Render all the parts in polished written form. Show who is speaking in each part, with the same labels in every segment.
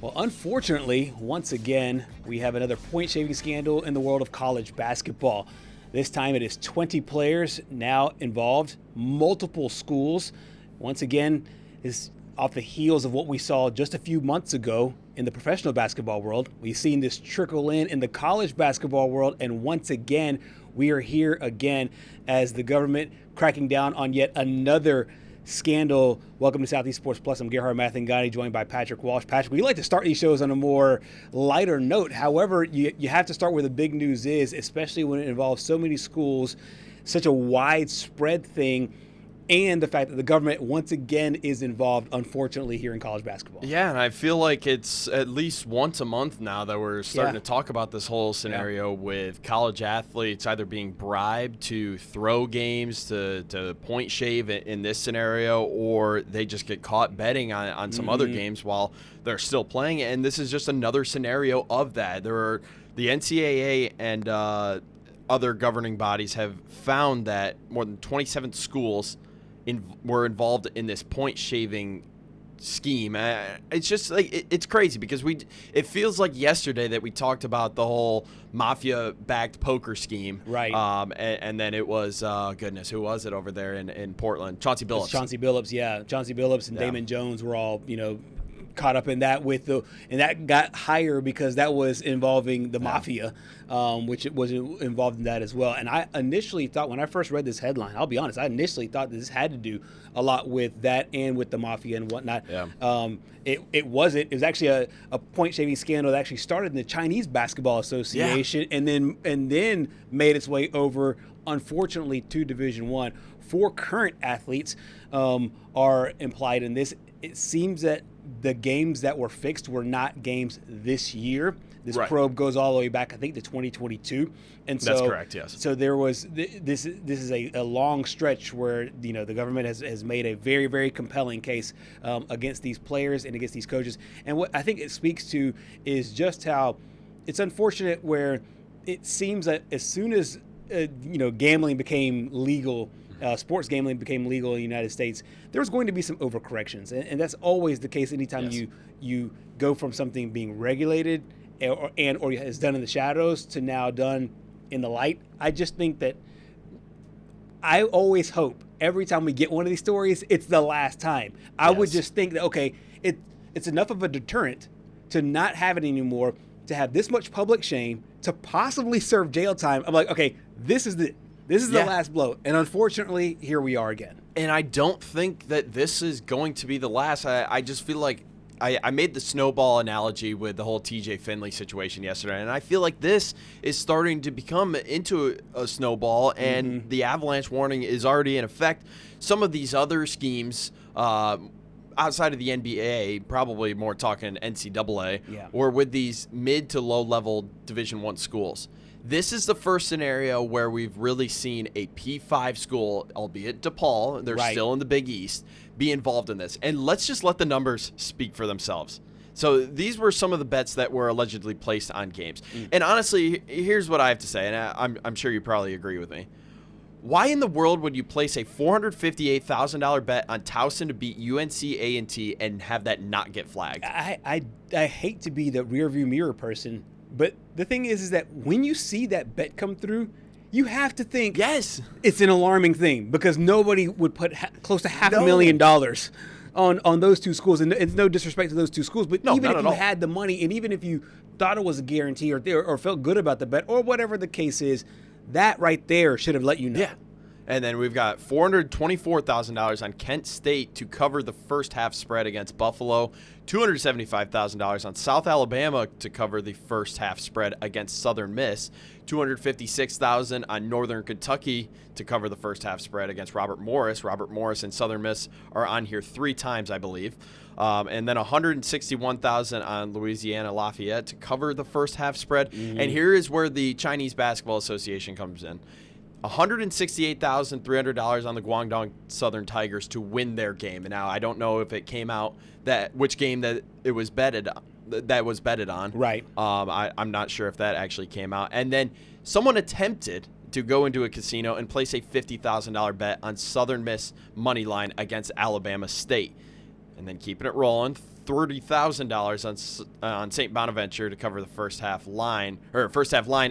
Speaker 1: Well, unfortunately, once again, we have another point-shaving scandal in the world of college basketball. This time it is 20 players now involved, multiple schools. Once again, is off the heels of what we saw just a few months ago in the professional basketball world. We've seen this trickle in the college basketball world, and once again, we are here again as the government cracking down on yet another scandal. Welcome to Southeast Sports Plus. I'm Gerhard Mathangani, joined by Patrick Walsh. Patrick, we like to start these shows on a more lighter note. However, you have to start where the big news is, especially when it involves so many schools, such a widespread thing, and the fact that the government once again is involved, unfortunately, here in college basketball.
Speaker 2: Yeah, and I feel like it's at least once a month now that we're starting to talk about this whole scenario with college athletes either being bribed to throw games, to point shave in this scenario, or they just get caught betting on some other games while they're still playing. And this is just another scenario of that. There are the NCAA and other governing bodies have found that more than 27 schools were involved in this point shaving scheme. It's just like it's crazy because it feels like yesterday that we talked about the whole mafia backed poker scheme,
Speaker 1: right?
Speaker 2: And then it was goodness, who was it over there in Portland? Chauncey Billups.
Speaker 1: Chauncey Billups and Damon Jones were all caught up in that and that got higher because that was involving the mafia, which it was involved in that as well. And I initially thought, when I first read this headline, I'll be honest, I initially thought that this had to do a lot with that and with the mafia and whatnot. Yeah. It wasn't. It was actually a point shaving scandal that actually started in the Chinese Basketball Association and then made its way over, unfortunately, to Division I. 4 current athletes are implied in this. It seems that the games that were fixed were not games this year. This probe goes all the way back, I think, to 2022. And so,
Speaker 2: that's correct, yes.
Speaker 1: So there was this is a long stretch where the government has made a very, very compelling case against these players and against these coaches. And what I think it speaks to is just how it's unfortunate where it seems that as soon as gambling became legal, sports gambling became legal in the United States, there was going to be some overcorrections. And that's always the case anytime you go from something being regulated or is done in the shadows to now done in the light. I just think that I always hope every time we get one of these stories, it's the last time. I would just think that, okay, it's enough of a deterrent to not have it anymore, to have this much public shame, to possibly serve jail time. I'm like, okay, this is the last blow. And unfortunately, here we are again.
Speaker 2: And I don't think that this is going to be the last. I just feel like I made the snowball analogy with the whole TJ Finley situation yesterday. And I feel like this is starting to become into a snowball, and the avalanche warning is already in effect. Some of these other schemes outside of the NBA, probably more talking NCAA, or with these mid to low level Division I schools. This is the first scenario where we've really seen a P5 school, albeit DePaul, they're still in the Big East, be involved in this. And let's just let the numbers speak for themselves. So these were some of the bets that were allegedly placed on games. And honestly, here's what I have to say, and I'm sure you probably agree with me. Why in the world would you place a $458,000 bet on Towson to beat UNC A&T and have that not get flagged?
Speaker 1: I hate to be the rearview mirror person, but the thing is that when you see that bet come through, you have to think, yes, it's an alarming thing, because nobody would put close to $500,000 on those two schools. And it's no disrespect to those two schools, but even if you had the money, and even if you thought it was a guarantee or felt good about the bet or whatever the case is, that right there should have let you know.
Speaker 2: Yeah. And then we've got $424,000 on Kent State to cover the first half spread against Buffalo, $275,000 on South Alabama to cover the first half spread against Southern Miss, $256,000 on Northern Kentucky to cover the first half spread against Robert Morris. Robert Morris and Southern Miss are on here 3 times, I believe. And then $161,000 on Louisiana Lafayette to cover the first half spread. And here is where the Chinese Basketball Association comes in. $168,300 on the Guangdong Southern Tigers to win their game. And now I don't know if it came out which game that it was betted on.
Speaker 1: Right.
Speaker 2: I'm not sure if that actually came out. And then someone attempted to go into a casino and place a $50,000 bet on Southern Miss money line against Alabama State. and then keeping it rolling, $30,000 on St. Bonaventure to cover the first half line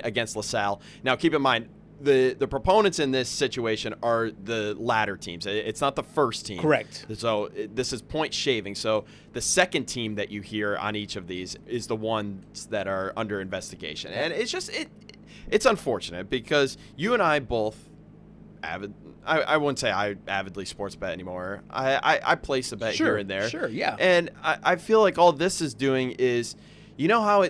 Speaker 2: against LaSalle. Now, keep in mind, the proponents in this situation are the latter teams. It's not the first team.
Speaker 1: Correct.
Speaker 2: So this is point shaving. So the second team that you hear on each of these is the ones that are under investigation. And it's just it's unfortunate because you and I both I wouldn't say I avidly sports bet anymore. I place a bet here and there.
Speaker 1: Sure, yeah.
Speaker 2: And I feel like all this is doing is, you know how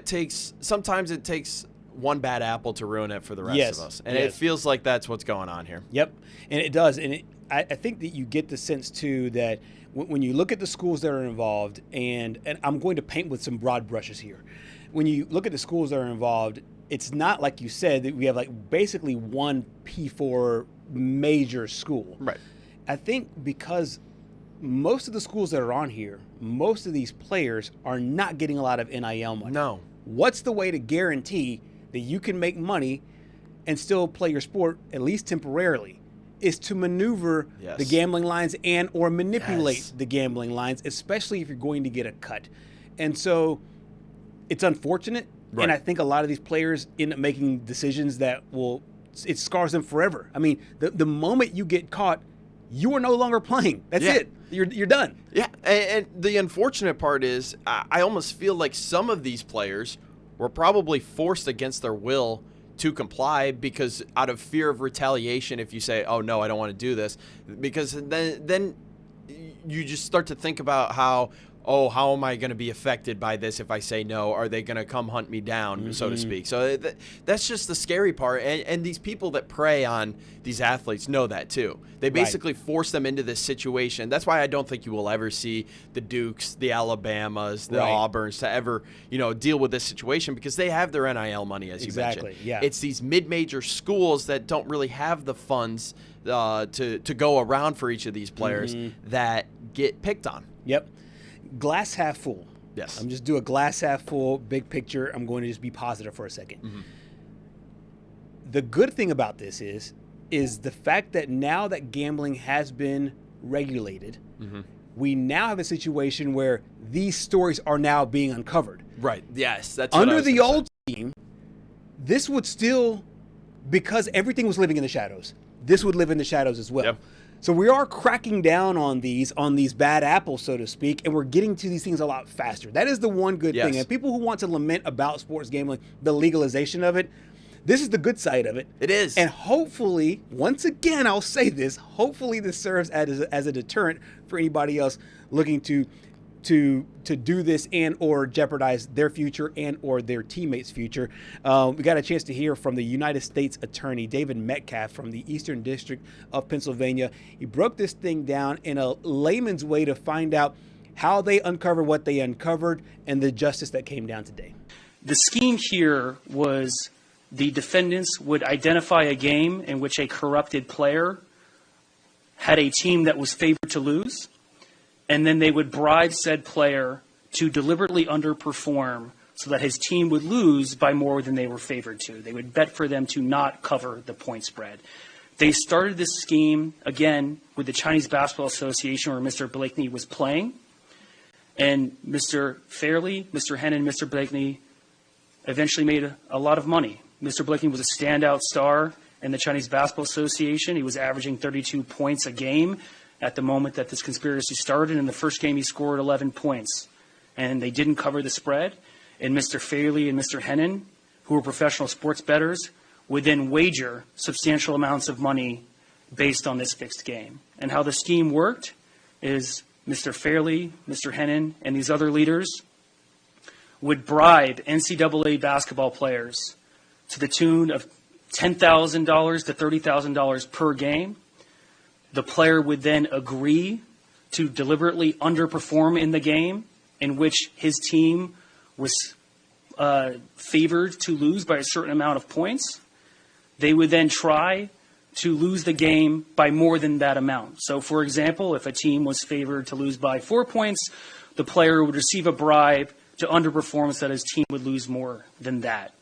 Speaker 2: sometimes it takes one bad apple to ruin it for the rest of us. And it feels like that's what's going on here.
Speaker 1: Yep, and it does. And I think that you get the sense, too, that when you look at the schools that are involved, and I'm going to paint with some broad brushes here. When you look at the schools that are involved, it's not like you said that we have like basically one P4 major school.
Speaker 2: Right.
Speaker 1: I think because most of the schools that are on here, most of these players are not getting a lot of NIL money.
Speaker 2: No.
Speaker 1: What's the way to guarantee that you can make money and still play your sport, at least temporarily, is to maneuver the gambling lines and or manipulate the gambling lines, especially if you're going to get a cut. And so it's unfortunate. Right. And I think a lot of these players end up making decisions that it scars them forever. I mean, the moment you get caught, you are no longer playing. That's it. You're done.
Speaker 2: Yeah, and the unfortunate part is I almost feel like some of these players were probably forced against their will to comply because out of fear of retaliation if you say, oh, no, I don't want to do this. Because then you just start to think about how am I going to be affected by this if I say no? Are they going to come hunt me down, so to speak? So that's just the scary part. And these people that prey on these athletes know that too. They basically force them into this situation. That's why I don't think you will ever see the Dukes, the Alabamas, the Auburns to ever, deal with this situation because they have their NIL money, as you mentioned.
Speaker 1: Yeah.
Speaker 2: It's these mid-major schools that don't really have the funds to go around for each of these players that get picked on.
Speaker 1: Yep. Glass half full.
Speaker 2: Yes.
Speaker 1: I'm just do a glass half full, big picture. I'm going to just be positive for a second. The good thing about this is the fact that now that gambling has been regulated, we now have a situation where these stories are now being uncovered.
Speaker 2: Right. Yes. That's
Speaker 1: under the old team. This would still, because everything was living in the shadows, this would live in the shadows as well. Yep. So we are cracking down on these bad apples, so to speak, and we're getting to these things a lot faster. That is the one good thing. And people who want to lament about sports gambling, the legalization of it, this is the good side of it.
Speaker 2: It is.
Speaker 1: And hopefully, once again, I'll say this, hopefully this serves as a deterrent for anybody else looking to do this and or jeopardize their future and or their teammates' future. We got a chance to hear from the United States Attorney, David Metcalf from the Eastern District of Pennsylvania. He broke this thing down in a layman's way to find out how they uncovered what they uncovered and the justice that came down today.
Speaker 3: The scheme here was the defendants would identify a game in which a corrupted player had a team that was favored to lose, and then they would bribe said player to deliberately underperform so that his team would lose by more than they were favored to. They would bet for them to not cover the point spread. They started this scheme, again, with the Chinese Basketball Association where Mr. Blakeney was playing. And Mr. Fairley, Mr. Hennon, Mr. Blakeney eventually made a lot of money. Mr. Blakeney was a standout star in the Chinese Basketball Association. He was averaging 32 points a game at the moment that this conspiracy started. In the first game, he scored 11 points. And they didn't cover the spread. And Mr. Fairley and Mr. Hennon, who were professional sports bettors, would then wager substantial amounts of money based on this fixed game. And how the scheme worked is Mr. Fairley, Mr. Hennon, and these other leaders would bribe NCAA basketball players to the tune of $10,000 to $30,000 per game. The player would then agree to deliberately underperform in the game in which his team was favored to lose by a certain amount of points. They would then try to lose the game by more than that amount. So, for example, if a team was favored to lose by 4 points, the player would receive a bribe to underperform so that his team would lose more than that.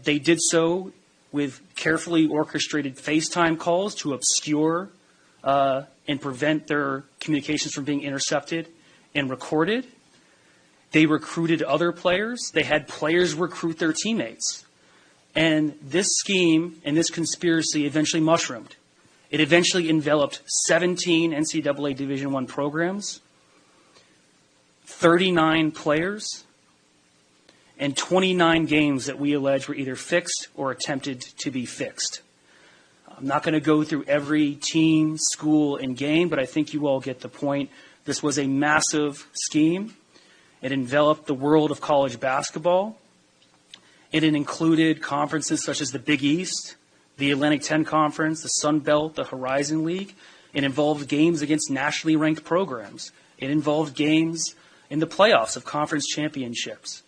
Speaker 3: They did so with carefully orchestrated FaceTime calls to obscure and prevent their communications from being intercepted and recorded. They recruited other players. They had players recruit their teammates. And this scheme and this conspiracy eventually mushroomed. It eventually enveloped 17 NCAA Division I programs, 39 players, and 29 games that we allege were either fixed or attempted to be fixed. I'm not going to go through every team, school, and game, but I think you all get the point. This was a massive scheme. It enveloped the world of college basketball. It included conferences such as the Big East, the Atlantic 10 Conference, the Sun Belt, the Horizon League. It involved games against nationally ranked programs. It involved games in the playoffs of conference championships.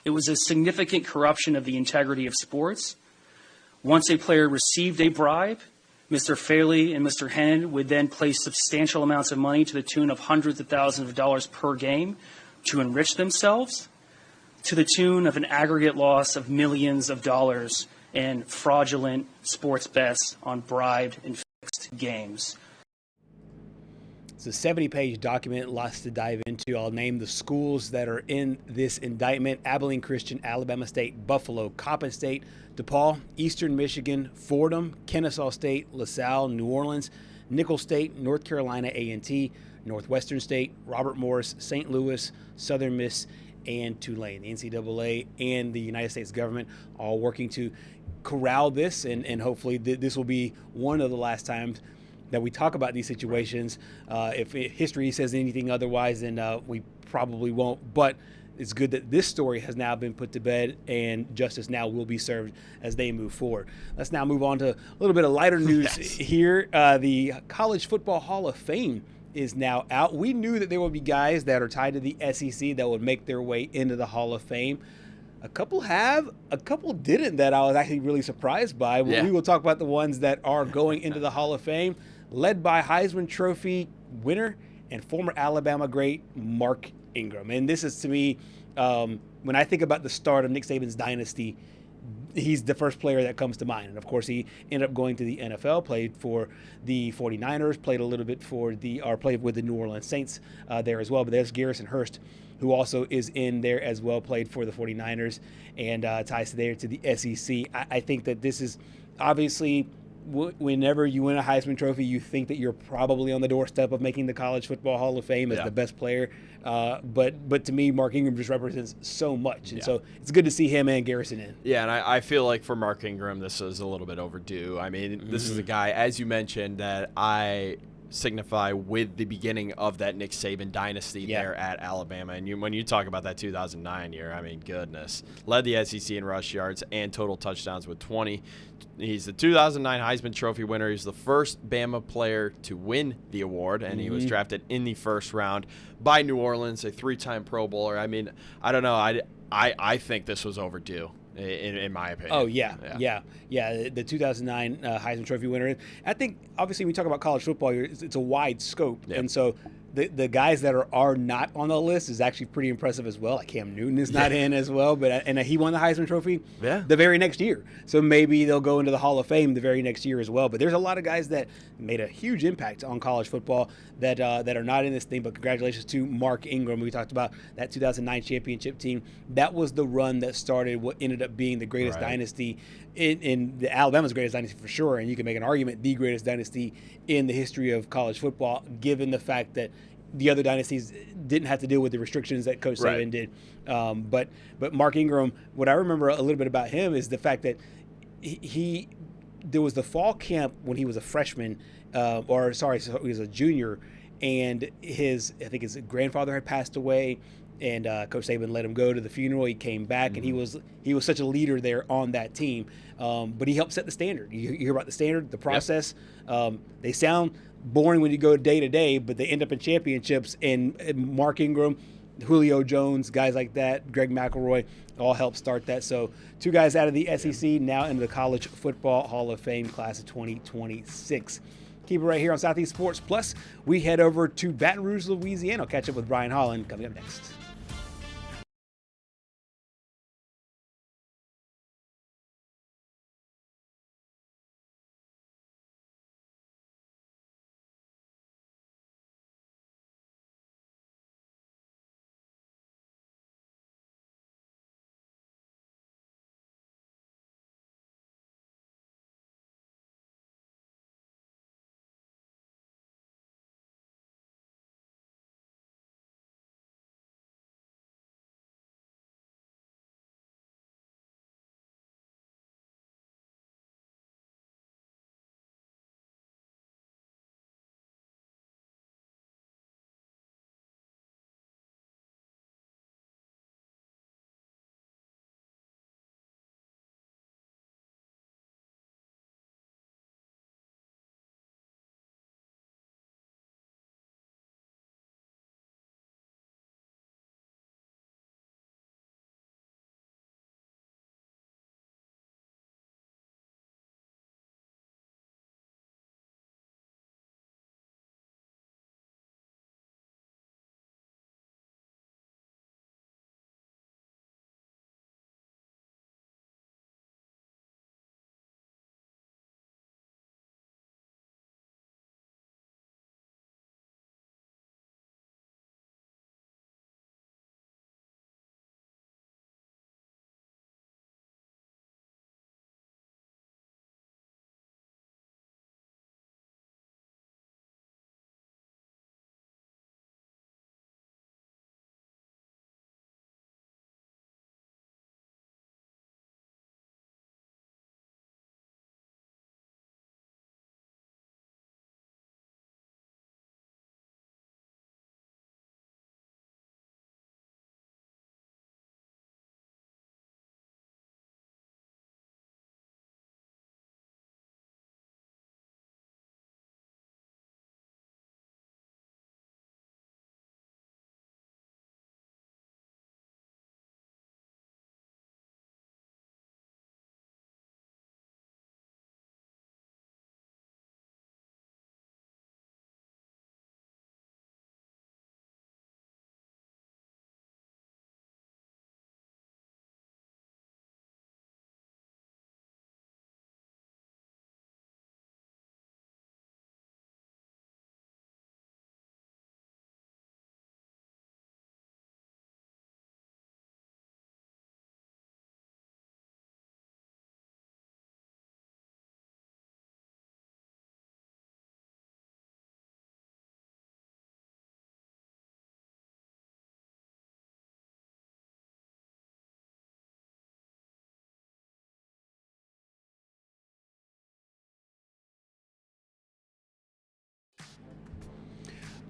Speaker 3: It was a significant corruption of the integrity of sports. Once a player received a bribe, Mr. Faley and Mr. Hennon would then place substantial amounts of money to the tune of hundreds of thousands of dollars per game to enrich themselves, to the tune of an aggregate loss of millions of dollars in fraudulent sports bets on bribed and fixed games.
Speaker 1: It's a 70-page document, lots to dive into. I'll name the schools that are in this indictment: Abilene Christian, Alabama State, Buffalo, Coppin State, DePaul, Eastern Michigan, Fordham, Kennesaw State, LaSalle, New Orleans, Nicholls State, North Carolina A&T, Northwestern State, Robert Morris, St. Louis, Southern Miss, and Tulane. The NCAA and the United States government all working to corral this, and hopefully this will be one of the last times that we talk about these situations. If history says anything otherwise, then we probably won't. But it's good that this story has now been put to bed, and justice now will be served as they move forward. Let's now move on to a little bit of lighter news here. The College Football Hall of Fame is now out. We knew that there would be guys that are tied to the SEC that would make their way into the Hall of Fame. A couple have, a couple didn't, that I was actually really surprised by. Yeah. We will talk about the ones that are going into the Hall of Fame, led by Heisman Trophy winner and former Alabama great Mark Ingram. And this is, to me, when I think about the start of Nick Saban's dynasty, he's the first player that comes to mind. And, of course, he ended up going to the NFL, played for the 49ers, played a little bit played with the New Orleans Saints there as well. But there's Garrison Hurst, who also is in there as well, played for the 49ers, and ties there to the SEC. I think that this is obviously, whenever you win a Heisman Trophy, you think that you're probably on the doorstep of making the College Football Hall of Fame as the best player. But to me, Mark Ingram just represents so much. And so it's good to see him and Garrison in.
Speaker 2: Yeah, and I feel like for Mark Ingram, this is a little bit overdue. I mean, this is a guy, as you mentioned, that I signify with the beginning of that Nick Saban dynasty there at Alabama. And when you talk about that 2009 year, I mean, goodness. Led the SEC in rush yards and total touchdowns with 20. He's the 2009 Heisman Trophy winner. He's the first Bama player to win the award, and he was drafted in the first round by New Orleans, a 3-time Pro Bowler. I mean, I don't know. I think this was overdue. In my opinion.
Speaker 1: Oh, yeah. The 2009 Heisman Trophy winner. I think, obviously, when we talk about college football, it's a wide scope. Yep. And so the guys that are not on the list is actually pretty impressive as well. Like Cam Newton is not in as well, and he won the Heisman Trophy the very next year. So maybe they'll go into the Hall of Fame the very next year as well. But there's a lot of guys that made a huge impact on college football that are not in this thing. But congratulations to Mark Ingram. We talked about that 2009 championship team. That was the run that started what ended up being the greatest dynasty in the Alabama's greatest dynasty for sure. And you can make an argument the greatest dynasty in the history of college football, given the fact that the other dynasties didn't have to deal with the restrictions that Coach Saban did. But Mark Ingram, what I remember a little bit about him is the fact that there was the fall camp when he was a freshman, he was a junior, and I think his grandfather had passed away, and Coach Saban let him go to the funeral. He came back, and he was such a leader there on that team. But he helped set the standard. You hear about the standard, the process. They sound boring when you go day to day, but they end up in championships. And Mark Ingram, Julio Jones, guys like that, Greg McElroy, all helped start that. So 2 guys out of the SEC now into the College Football Hall of Fame class of 2026. Keep it right here on Southeast Sports Plus. We head over to Baton Rouge, Louisiana. I'll catch up with Brian Holland coming up next.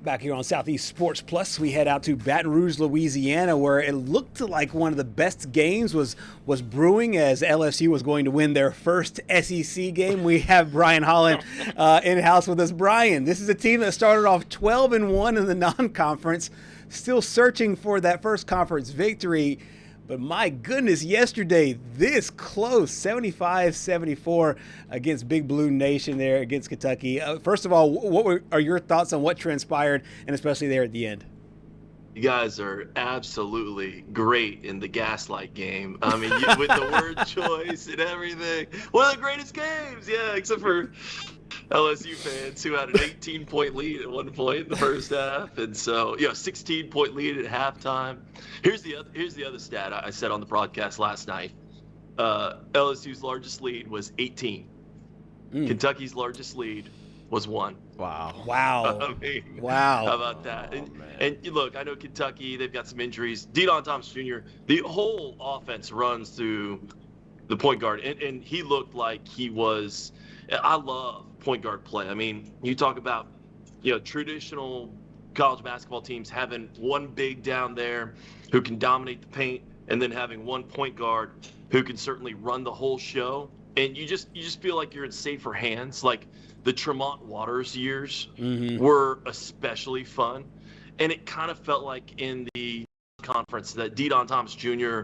Speaker 1: Back here on Southeast Sports Plus, we head out to Baton Rouge, Louisiana, where it looked like one of the best games was brewing as LSU was going to win their first SEC game. We have Brian Holland in-house with us. Brian, this is a team that started off 12-1 in the non-conference, still searching for that first conference victory. But my goodness, yesterday, this close, 75-74 against Big Blue Nation there against Kentucky. First of all, what are your thoughts on what transpired, and especially there at the end?
Speaker 4: You guys are absolutely great in the gaslight game. I mean, with the word choice and everything. One of the greatest games, yeah, except for LSU fans who had an 18-point lead at one point in the first half, and so 16-point lead at halftime. Here's the other stat I said on the broadcast last night. LSU's largest lead was 18. Kentucky's largest lead was 1.
Speaker 2: Wow.
Speaker 1: Wow.
Speaker 4: I mean,
Speaker 1: wow.
Speaker 4: How about that? And look, I know Kentucky, they've got some injuries. Deon Thomas Jr., the whole offense runs through the point guard, and he looked like he was – I love point guard play. I mean, you talk about, traditional college basketball teams having one big down there who can dominate the paint, and then having one point guard who can certainly run the whole show. And you just feel like you're in safer hands. Like the Tremont Waters years were especially fun. And it kind of felt like in the conference that Deon Thomas Jr.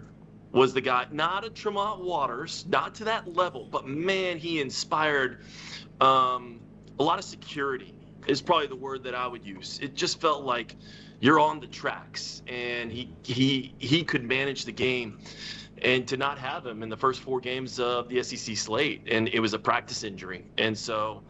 Speaker 4: was the guy, not a Tremont Waters, not to that level, but man, he inspired a lot of security is probably the word that I would use. It just felt like you're on the tracks, and he could manage the game. And to not have him in the first 4 games of the SEC slate, and it was a practice injury, and so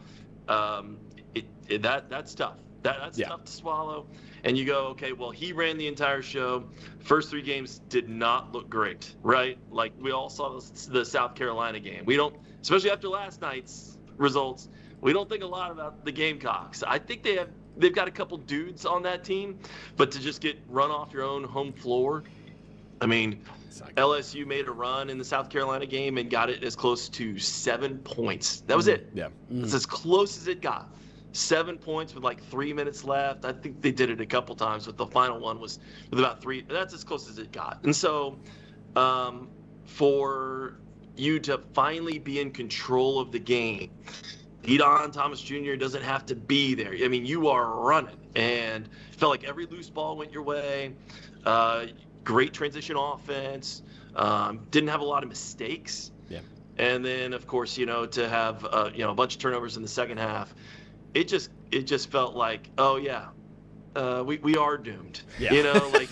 Speaker 4: that's tough. That's tough to swallow. And you go, okay, well, he ran the entire show. First 3 games did not look great, right? Like we all saw the South Carolina game. We don't, especially after last night's results, we don't think a lot about the Gamecocks. I think they've got a couple dudes on that team, but to just get run off your own home floor, I mean, LSU made a run in the South Carolina game and got it as close to 7 points. That was it.
Speaker 2: Yeah.
Speaker 4: It's as close as it got. 7 points with like 3 minutes left. I think they did it a couple times, but the final one was with about 3. That's as close as it got. And so for you to finally be in control of the game, Deon Thomas Jr. doesn't have to be there. I mean, you are running, and it felt like every loose ball went your way. Great transition offense. Didn't have a lot of mistakes. Yeah. And then, of course, to have a bunch of turnovers in the second half, it just felt like, oh yeah, we are doomed. Yeah. Like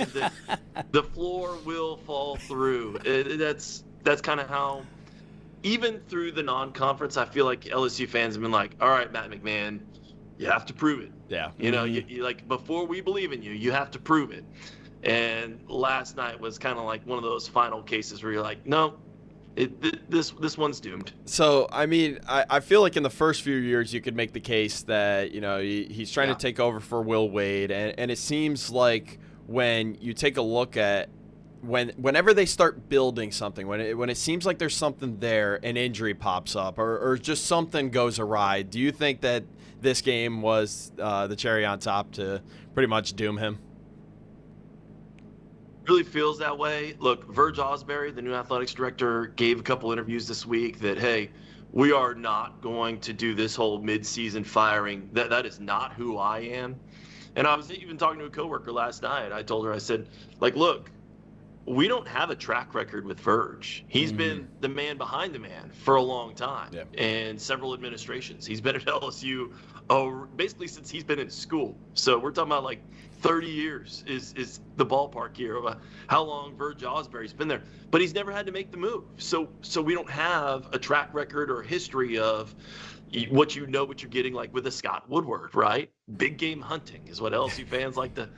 Speaker 4: the floor will fall through. That's kind of how. Even through the non-conference, I feel like LSU fans have been like, all right, Matt McMahon, you have to prove it. Yeah. You like, before we believe in you, you have to prove it. And last night was kind of like one of those final cases where you're like, no, this one's doomed.
Speaker 2: So, I mean, I feel like in the first few years you could make the case that, he's trying to take over for Will Wade. And it seems like when you take a look at whenever they start building something, when it seems like there's something there, an injury pops up or just something goes awry, do you think that this game was the cherry on top to pretty much doom him?
Speaker 4: Really feels that way. Look, Verge Osbury, the new athletics director, gave a couple interviews this week that, hey, we are not going to do this whole mid-season firing. That is not who I am. And I was even talking to a coworker last night. I told her, I said, like, look, we don't have a track record with Verge. He's been the man behind the man for a long time, and several administrations. He's been at LSU basically since he's been in school. So we're talking about like 30 years is the ballpark here of how long Verge Osbury's been there. But he's never had to make the move. So we don't have a track record or a history of what you're getting, like with a Scott Woodward, right? Big game hunting is what LSU fans like to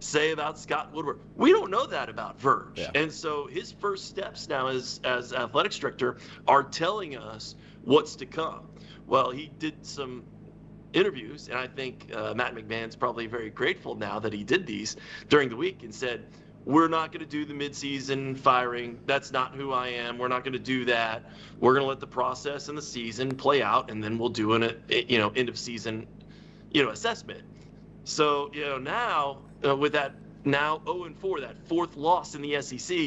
Speaker 4: say about Scott Woodward. We don't know that about Verge. Yeah. And so his first steps now as athletics director are telling us what's to come. Well, he did some interviews, and I think Matt McMahon's probably very grateful now that he did these during the week and said, we're not going to do the midseason firing. That's not who I am. We're not going to do that. We're going to let the process and the season play out, and then we'll do an end of season assessment. So, now with that now 0-4, that fourth loss in the SEC,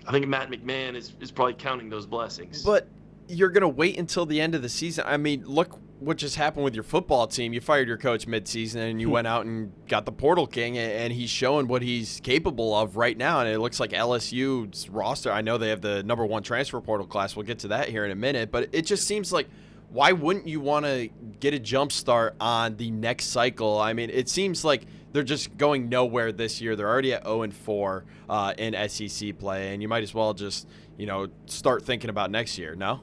Speaker 4: I think Matt McMahon is probably counting those blessings.
Speaker 2: But you're going to wait until the end of the season. I mean, look what just happened with your football team. You fired your coach midseason, and you went out and got the Portal King, and he's showing what he's capable of right now. And it looks like LSU's roster, I know they have the number 1 transfer portal class. We'll get to that here in a minute. But it just seems like, why wouldn't you want to get a jump start on the next cycle? I mean, it seems like they're just going nowhere this year. They're already at 0-4 in SEC play, and you might as well just, start thinking about next year, no?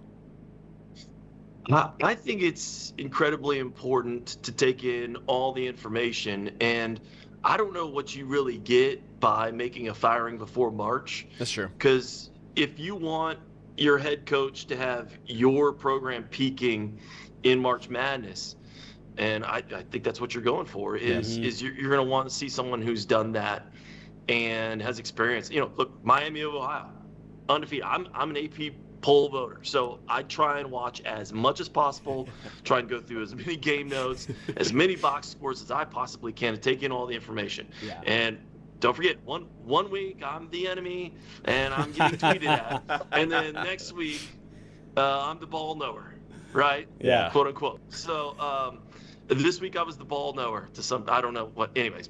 Speaker 4: I think it's incredibly important to take in all the information, and I don't know what you really get by making a firing before March.
Speaker 2: That's true.
Speaker 4: Because if you want your head coach to have your program peaking in March Madness, and I think that's what you're going for, is you're going to want to see someone who's done that and has experience. Look, Miami of Ohio, undefeated. I'm an AP poll voter, so I try and watch as much as possible, try and go through as many game notes, as many box scores as I possibly can to take in all the information.
Speaker 1: Yeah.
Speaker 4: And don't forget, one week I'm the enemy and I'm getting tweeted at, and then next week I'm the ball knower, right?
Speaker 1: Yeah.
Speaker 4: Quote unquote. So this week I was the ball knower to some, I don't know what, anyways.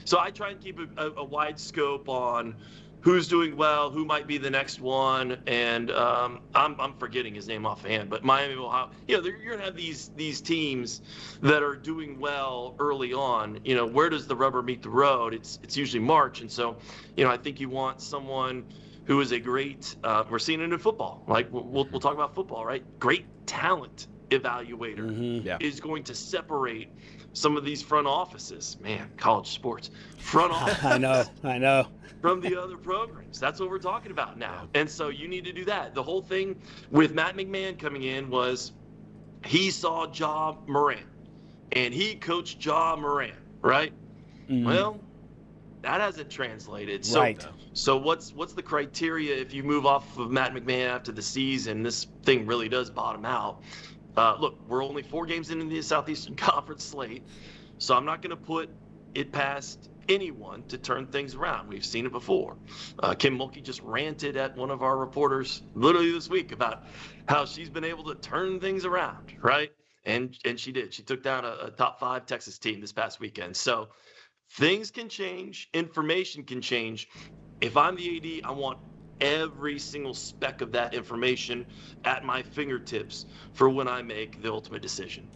Speaker 4: So I try and keep a wide scope on who's doing well, who might be the next one, and I'm forgetting his name offhand, but Miami of Ohio, you're going to have these teams that are doing well early on. Where does the rubber meet the road? It's usually March, and so, I think you want someone who is a great, we're seeing it in football, like we'll talk about football, right? Great talent evaluator is going to separate some of these front offices. Man, college sports, front offices.
Speaker 1: I know.
Speaker 4: From the other programs. That's what we're talking about now. And so you need to do that. The whole thing with Matt McMahon coming in was he saw Ja Morant, and he coached Ja Morant, right? Well, that hasn't translated. So,
Speaker 1: Right.
Speaker 4: So what's the criteria if you move off of Matt McMahon after the season? This thing really does bottom out. Look, we're only 4 games into the Southeastern Conference slate, so I'm not going to put it past anyone to turn things around. We've seen it before. Kim Mulkey just ranted at one of our reporters literally this week about how she's been able to turn things around, right? And she did. She took down a top 5 Texas team this past weekend. So things can change. Information can change. If I'm the AD, I want every single speck of that information at my fingertips for when I make the ultimate decision.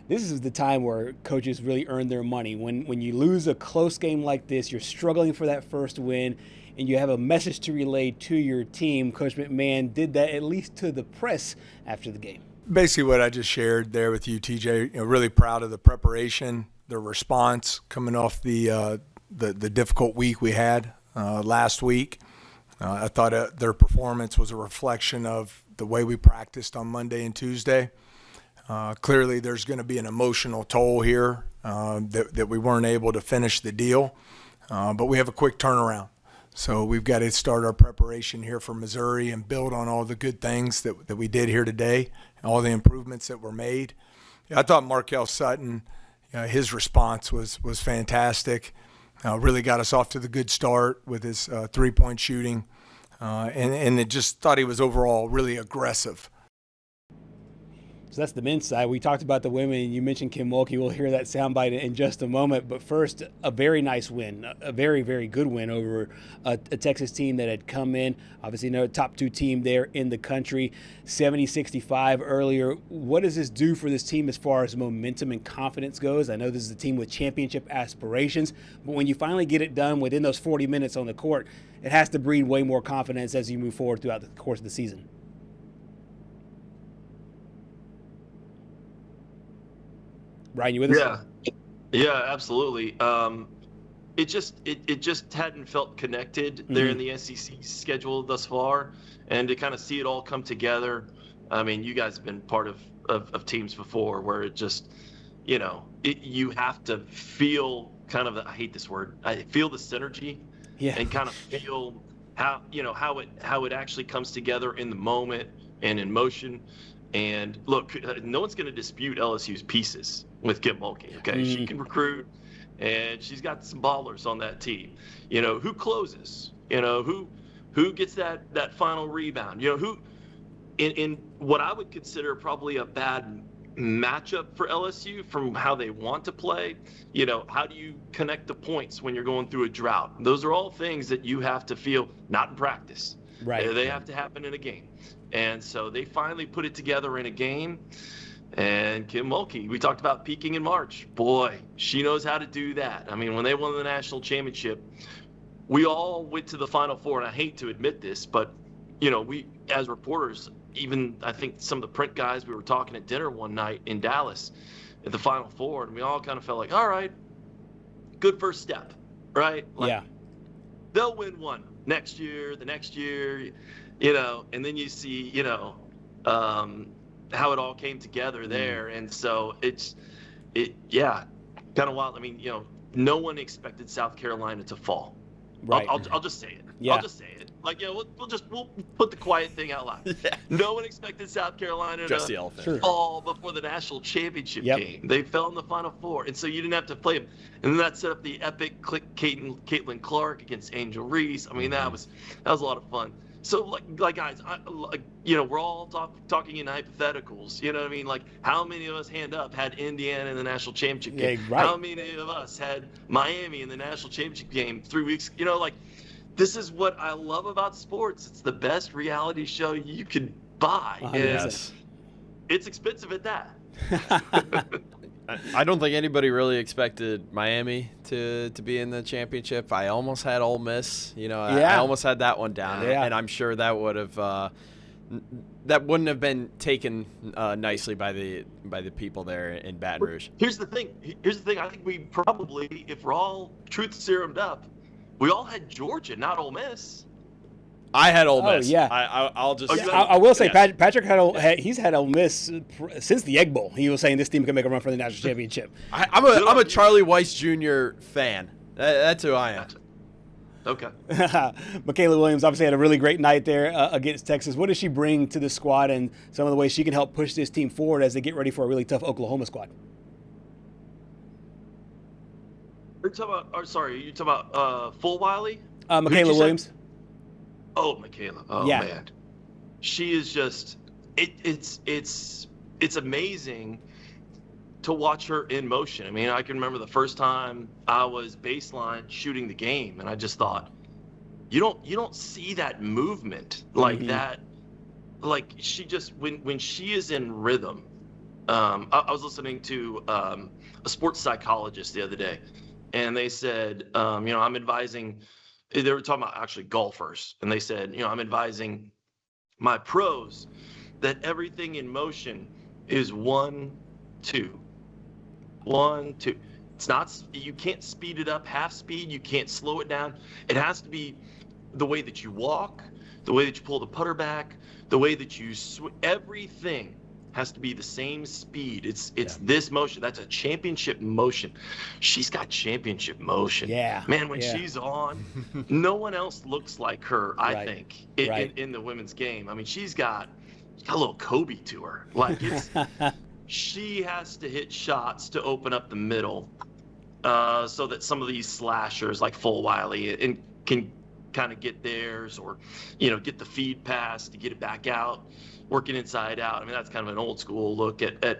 Speaker 1: This is the time where coaches really earn their money. When you lose a close game like this, you're struggling for that first win, and you have a message to relay to your team. Coach McMahon did that, at least to the press, after the game.
Speaker 5: Basically what I just shared there with you, TJ, really proud of the preparation, the response coming off the difficult week we had last week. I thought their performance was a reflection of the way we practiced on Monday and Tuesday. Clearly, there's going to be an emotional toll here that we weren't able to finish the deal, but we have a quick turnaround. So we've got to start our preparation here for Missouri and build on all the good things that we did here today, and all the improvements that were made. I thought Markel Sutton, his response was fantastic. Really got us off to the good start with his three-point shooting, and it just thought he was overall really aggressive.
Speaker 1: So that's the men's side. We talked about the women. You mentioned Kim Mulkey. We'll hear that soundbite in just a moment. But first, a very nice win, a very, very good win over a Texas team that had come in, obviously no top 2 team there in the country, 70-65 earlier. What does this do for this team as far as momentum and confidence goes? I know this is a team with championship aspirations, but when you finally get it done within those 40 minutes on the court, it has to breed way more confidence as you move forward throughout the course of the season. Brian, you with us?
Speaker 4: Yeah, absolutely. It just hadn't felt connected there in the SEC schedule thus far, and to kind of see it all come together. I mean, you guys have been part of teams before where it just, you have to feel kind of, I hate this word, I feel the synergy, and kind of feel how it actually comes together in the moment and in motion. And look, no one's going to dispute LSU's pieces with Kim Mulkey. Okay, she can recruit. and she's got some ballers on that team. You know, who closes? You know, who gets that final rebound? You know, who in what I would consider probably a bad matchup for LSU from how they want to play. You know, how do you connect the points when you're going through a drought? Those are all things that you have to feel, not in practice.
Speaker 1: Right.
Speaker 4: They have to happen in a game. And so they finally put it together in a game. And Kim Mulkey, we talked about peaking in March. Boy, she knows how to do that. I mean, when they won the national championship, we all went to the Final Four, and I hate to admit this, but, you know, we, as reporters, even I think some of the print guys, we were talking at dinner one night in Dallas at the Final Four, and we all kind of felt like, all right, good first step, right? Like,
Speaker 1: yeah.
Speaker 4: They'll win one next year, the next year, you know, and then you see, you know, how it all came together there. And so yeah, kind of wild. I mean, you know, no one expected South Carolina to fall.
Speaker 1: Right.
Speaker 4: I'll just say it.
Speaker 1: Yeah.
Speaker 4: I'll just say it. Like, you know, we'll put the quiet thing out loud.
Speaker 2: Yeah.
Speaker 4: No one expected South Carolina
Speaker 2: Just the
Speaker 4: to
Speaker 2: elephant.
Speaker 4: fall before the national championship game. They fell in the Final Four, and so you didn't have to play them. And then that set up the epic Caitlin Clark against Angel Reese. I mean, that was a lot of fun. So, like guys, you know, we're all talking in hypotheticals. You know what I mean? Like, how many of us, hand up, had Indiana in the national championship game?
Speaker 1: Yeah, right.
Speaker 4: How many of us had Miami in the national championship game 3 weeks? You know, like, this is what I love about sports. It's the best reality show you could buy.
Speaker 1: Yes.
Speaker 4: It's expensive at that.
Speaker 2: I don't think anybody really expected Miami to be in the championship. I almost had Ole Miss. You know, I almost had that one down, and I'm sure that would have that wouldn't have been taken nicely by the people there in Baton Rouge.
Speaker 4: Here's the thing. I think we probably, if we're all truth serumed up, we all had Georgia, not Ole Miss.
Speaker 2: I had Ole Miss.
Speaker 1: Yeah.
Speaker 2: I'll just.
Speaker 1: I will say, Patrick he's had Ole Miss since the Egg Bowl. He was saying this team can make a run for the national championship.
Speaker 2: I'm a Charlie Weiss Jr. fan. That's who I am.
Speaker 4: Okay.
Speaker 1: Michaela Williams obviously had a really great night there against Texas. What does she bring to the squad, and some of the ways she can help push this team forward as they get ready for a really tough Oklahoma squad?
Speaker 4: You're talking about Full Wiley?
Speaker 1: Michaela Williams.
Speaker 4: Oh, Michaela. Oh,
Speaker 1: yeah.
Speaker 4: Man. She is just it's amazing to watch her in motion. I mean, I can remember the first time I was baseline shooting the game, and I just thought, you don't see that movement like that. Like, she just, when she is in rhythm. I was listening to a sports psychologist the other day, and they said, you know, I'm advising. They were talking about actually golfers, and they said, you know, I'm advising my pros that everything in motion is 1, 2, 1, 2. It's not, you can't speed it up half speed. You can't slow it down. It has to be the way that you walk, the way that you pull the putter back, the way that you everything has to be the same speed. It's this motion. That's a championship motion. She's got championship motion.
Speaker 1: Yeah.
Speaker 4: Man, when she's on, no one else looks like her, I think, in the women's game. I mean, she's got a little Kobe to her. Like, it's she has to hit shots to open up the middle so that some of these slashers like Full Wiley can kind of get theirs, or, you know, get the feed pass to get it back out, working inside out. I mean, that's kind of an old school look at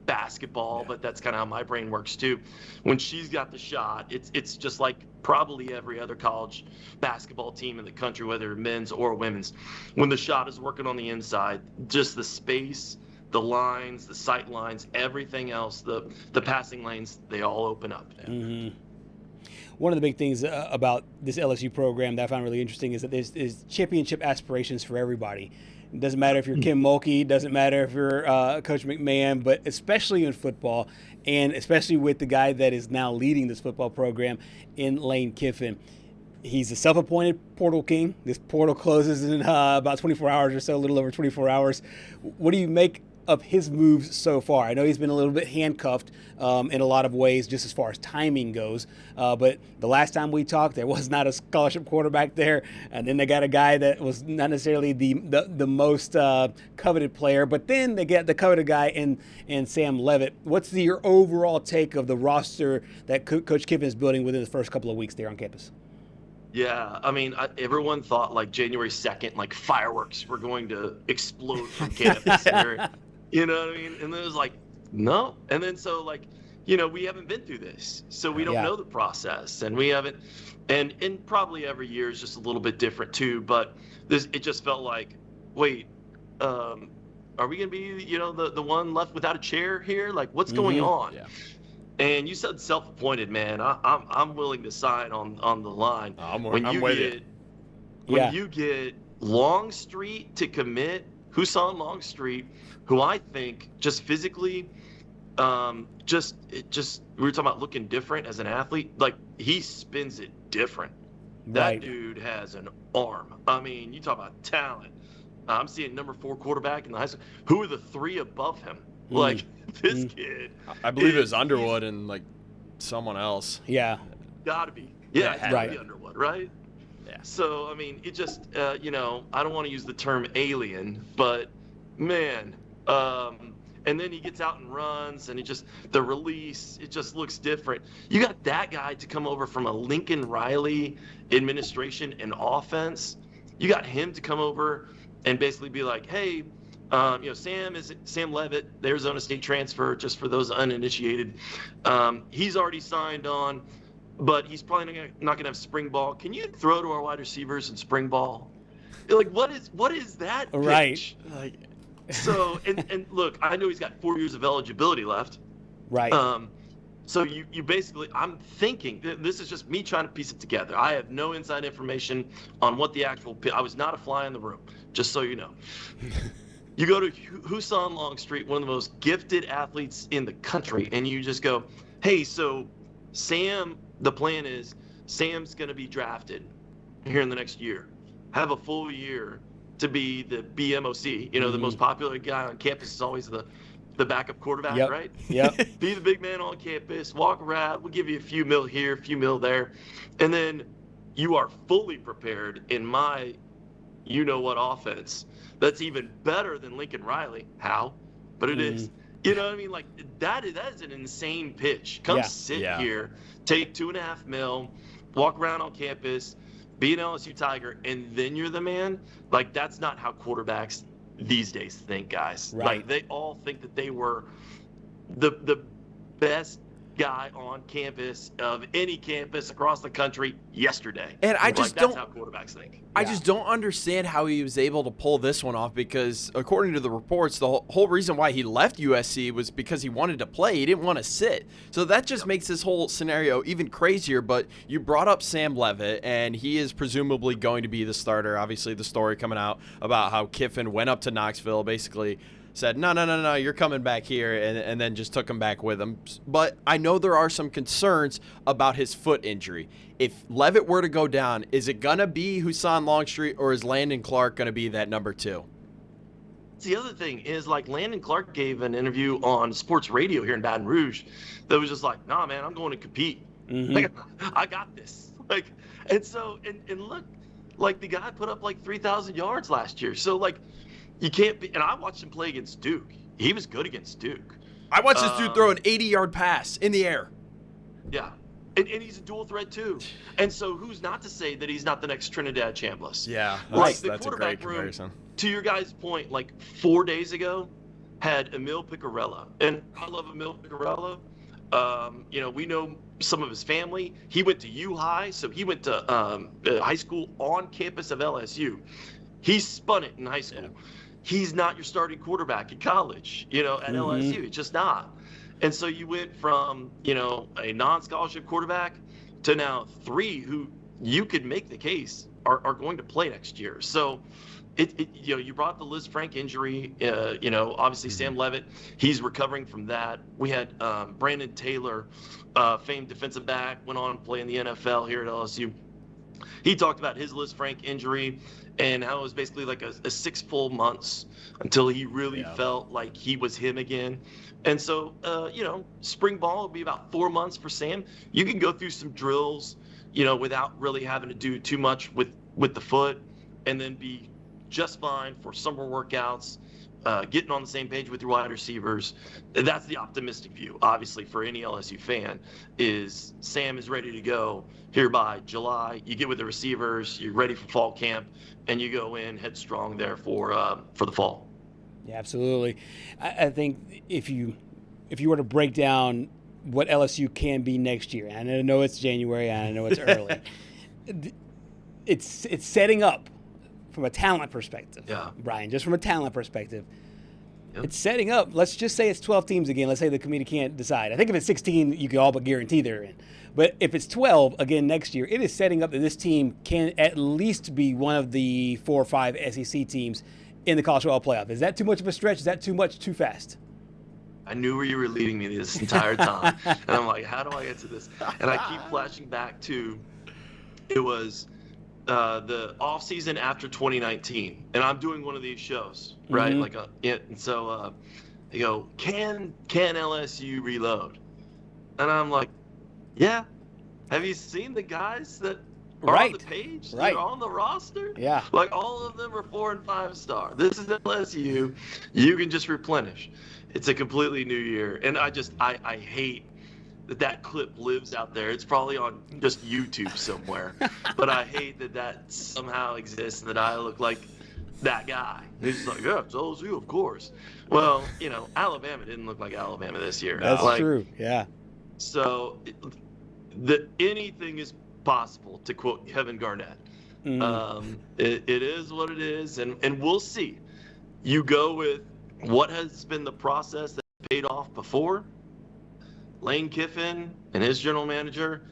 Speaker 4: basketball, but that's kind of how my brain works too. When she's got the shot, it's just like probably every other college basketball team in the country, whether men's or women's. When the shot is working on the inside, just the space, the lines, the sight lines, everything else, the passing lanes, they all open up.
Speaker 1: One of the big things about this LSU program that I found really interesting is that there's championship aspirations for everybody. It doesn't matter if you're Kim Mulkey, doesn't matter if you're Coach McMahon, but especially in football, and especially with the guy that is now leading this football program in Lane Kiffin. He's a self-appointed portal king. This portal closes in about 24 hours or so, a little over 24 hours. What do you make of his moves so far? I know he's been a little bit handcuffed in a lot of ways, just as far as timing goes. But the last time we talked, there was not a scholarship quarterback there, and then they got a guy that was not necessarily the most coveted player. But then they get the coveted guy in Sam Levitt. What's your overall take of the roster that Coach Kiffin is building within the first couple of weeks there on campus?
Speaker 4: Yeah, I mean, everyone thought like January 2nd, like fireworks were going to explode from campus. You know what I mean? And then it was like, no. And then so like, we haven't been through this, so we don't know the process, and we haven't. And probably every year is just a little bit different too. But it just felt like, wait, are we gonna be the one left without a chair here? Like, what's going on? Yeah. And you said self-appointed, man. I'm willing to sign on the line.
Speaker 2: I'm with you.
Speaker 4: When you get Longstreet to commit, Husan Longstreet, who I think just physically, we were talking about looking different as an athlete. Like, he spins it different. That dude has an arm. I mean, you talk about talent. I'm seeing number 4 quarterback in the high school. Who are the 3 above him? Like, this kid.
Speaker 2: I believe it was Underwood and like someone else.
Speaker 1: Yeah.
Speaker 4: Gotta be. Yeah, it's gotta be
Speaker 1: right.
Speaker 4: Underwood, right?
Speaker 2: Yeah.
Speaker 4: So, I mean, it just, I don't want to use the term alien, but man, and then he gets out and runs, and the release, it just looks different. You got that guy to come over from a Lincoln Riley administration and offense. You got him to come over and basically be like, hey, Sam Levitt, the Arizona State transfer, just for those uninitiated. He's already signed on, but he's probably not going to have spring ball. Can you throw to our wide receivers in spring ball? Like, what is that pitch?
Speaker 1: Right.
Speaker 4: Like, so, and look, I know he's got 4 years of eligibility left.
Speaker 1: Right.
Speaker 4: So you basically, I'm thinking, this is just me trying to piece it together. I have no inside information on what the actual I was not a fly in the room, just so you know. You go to Husan Longstreet, one of the most gifted athletes in the country, and you just go, hey, so Sam, the plan is Sam's going to be drafted here in the next year. Have a full year to be the BMOC. The most popular guy on campus is always the backup quarterback, right?
Speaker 1: Yep.
Speaker 4: Be the big man on campus, walk around, we'll give you a few mil here, a few mil there. And then you are fully prepared in my you-know-what offense. That's even better than Lincoln Riley. How? But it is. You know what I mean? Like, that is an insane pitch. Come sit here, take $2.5 million, walk around on campus, be an LSU Tiger, and then you're the man. Like, that's not how quarterbacks these days think, guys.
Speaker 1: Right.
Speaker 4: Like, they all think that they were the best guy on campus of any campus across the country yesterday.
Speaker 2: And I just don't.
Speaker 4: That's how quarterbacks think.
Speaker 2: I just don't understand how he was able to pull this one off, because according to the reports, the whole reason why he left USC was because he wanted to play. He didn't want to sit. So that just makes this whole scenario even crazier. But you brought up Sam Levitt, and he is presumably going to be the starter. Obviously, the story coming out about how Kiffin went up to Knoxville, basically said, no, you're coming back here, and then just took him back with him. But I know there are some concerns about his foot injury. If Levitt were to go down, is it going to be Husan Longstreet, or is Landon Clark going to be that number 2?
Speaker 4: The other thing is, like, Landon Clark gave an interview on sports radio here in Baton Rouge that was just like, nah, man, I'm going to compete. Like, I got this. Like, and so, and look, like, the guy put up like 3,000 yards last year. So, like, you can't be, and I watched him play against Duke. He was good against Duke.
Speaker 2: I watched this dude throw an 80-yard pass in the air.
Speaker 4: Yeah. And he's a dual threat too. And so who's not to say that he's not the next Trinidad Chambliss?
Speaker 2: Yeah,
Speaker 4: that's
Speaker 2: a great comparison.
Speaker 4: To your guys' point, like 4 days ago, had Emil Picarella. And I love Emil Picarella. We know some of his family. He went to U High, so he went to high school on campus of LSU. He spun it in high school. Yeah. He's not your starting quarterback in college, at LSU. It's just not. And so you went from, a non-scholarship quarterback to now 3 who you could make the case are going to play next year. So you brought the Liz Frank injury, obviously Sam Levitt, he's recovering from that. We had Brandon Taylor, famed defensive back, went on to play in the NFL here at LSU. He talked about his Liz Frank injury and how it was basically like a 6 full months until he really felt like he was him again. And so, spring ball will be about 4 months for Sam. You can go through some drills, without really having to do too much with the foot, and then be just fine for summer workouts, getting on the same page with your wide receivers. That's the optimistic view, obviously, for any LSU fan, is Sam is ready to go here by July. You get with the receivers, you're ready for fall camp, and you go in headstrong there for the fall.
Speaker 1: Yeah, absolutely. I think if you were to break down what LSU can be next year, and I know it's January, and I know it's early, it's setting up from a talent perspective.
Speaker 4: Yeah.
Speaker 1: Brian, just from a talent perspective.
Speaker 4: Yep.
Speaker 1: It's setting up. Let's just say it's 12 teams again. Let's say the committee can't decide. I think if it's 16, you can all but guarantee they're in. But if it's 12 again next year, it is setting up that this team can at least be one of the 4 or 5 SEC teams in the college football playoff. Is that too much of a stretch? Is that too much, too fast?
Speaker 4: I knew where you were leading me this entire time. And I'm like, how do I get to this? And I keep flashing back to, it was the off season after 2019, and I'm doing one of these shows, right?
Speaker 1: Mm-hmm.
Speaker 4: And so they go, can LSU reload? And I'm like, yeah. Have you seen the guys that are on the page?
Speaker 1: Right.
Speaker 4: They're on the roster.
Speaker 1: Yeah.
Speaker 4: Like all of them are 4 and 5 star. This is LSU. You can just replenish. It's a completely new year, and I hate that clip lives out there. It's probably on just YouTube somewhere, but I hate that somehow exists and that I look like that guy. He's just like, yeah, it's LSU, of course. Well, Alabama didn't look like Alabama this year.
Speaker 1: That's true. Yeah.
Speaker 4: So anything is possible, to quote Kevin Garnett.
Speaker 1: Mm.
Speaker 4: It is what it is, and we'll see. You go with what has been the process that paid off before. Lane Kiffin and his general manager,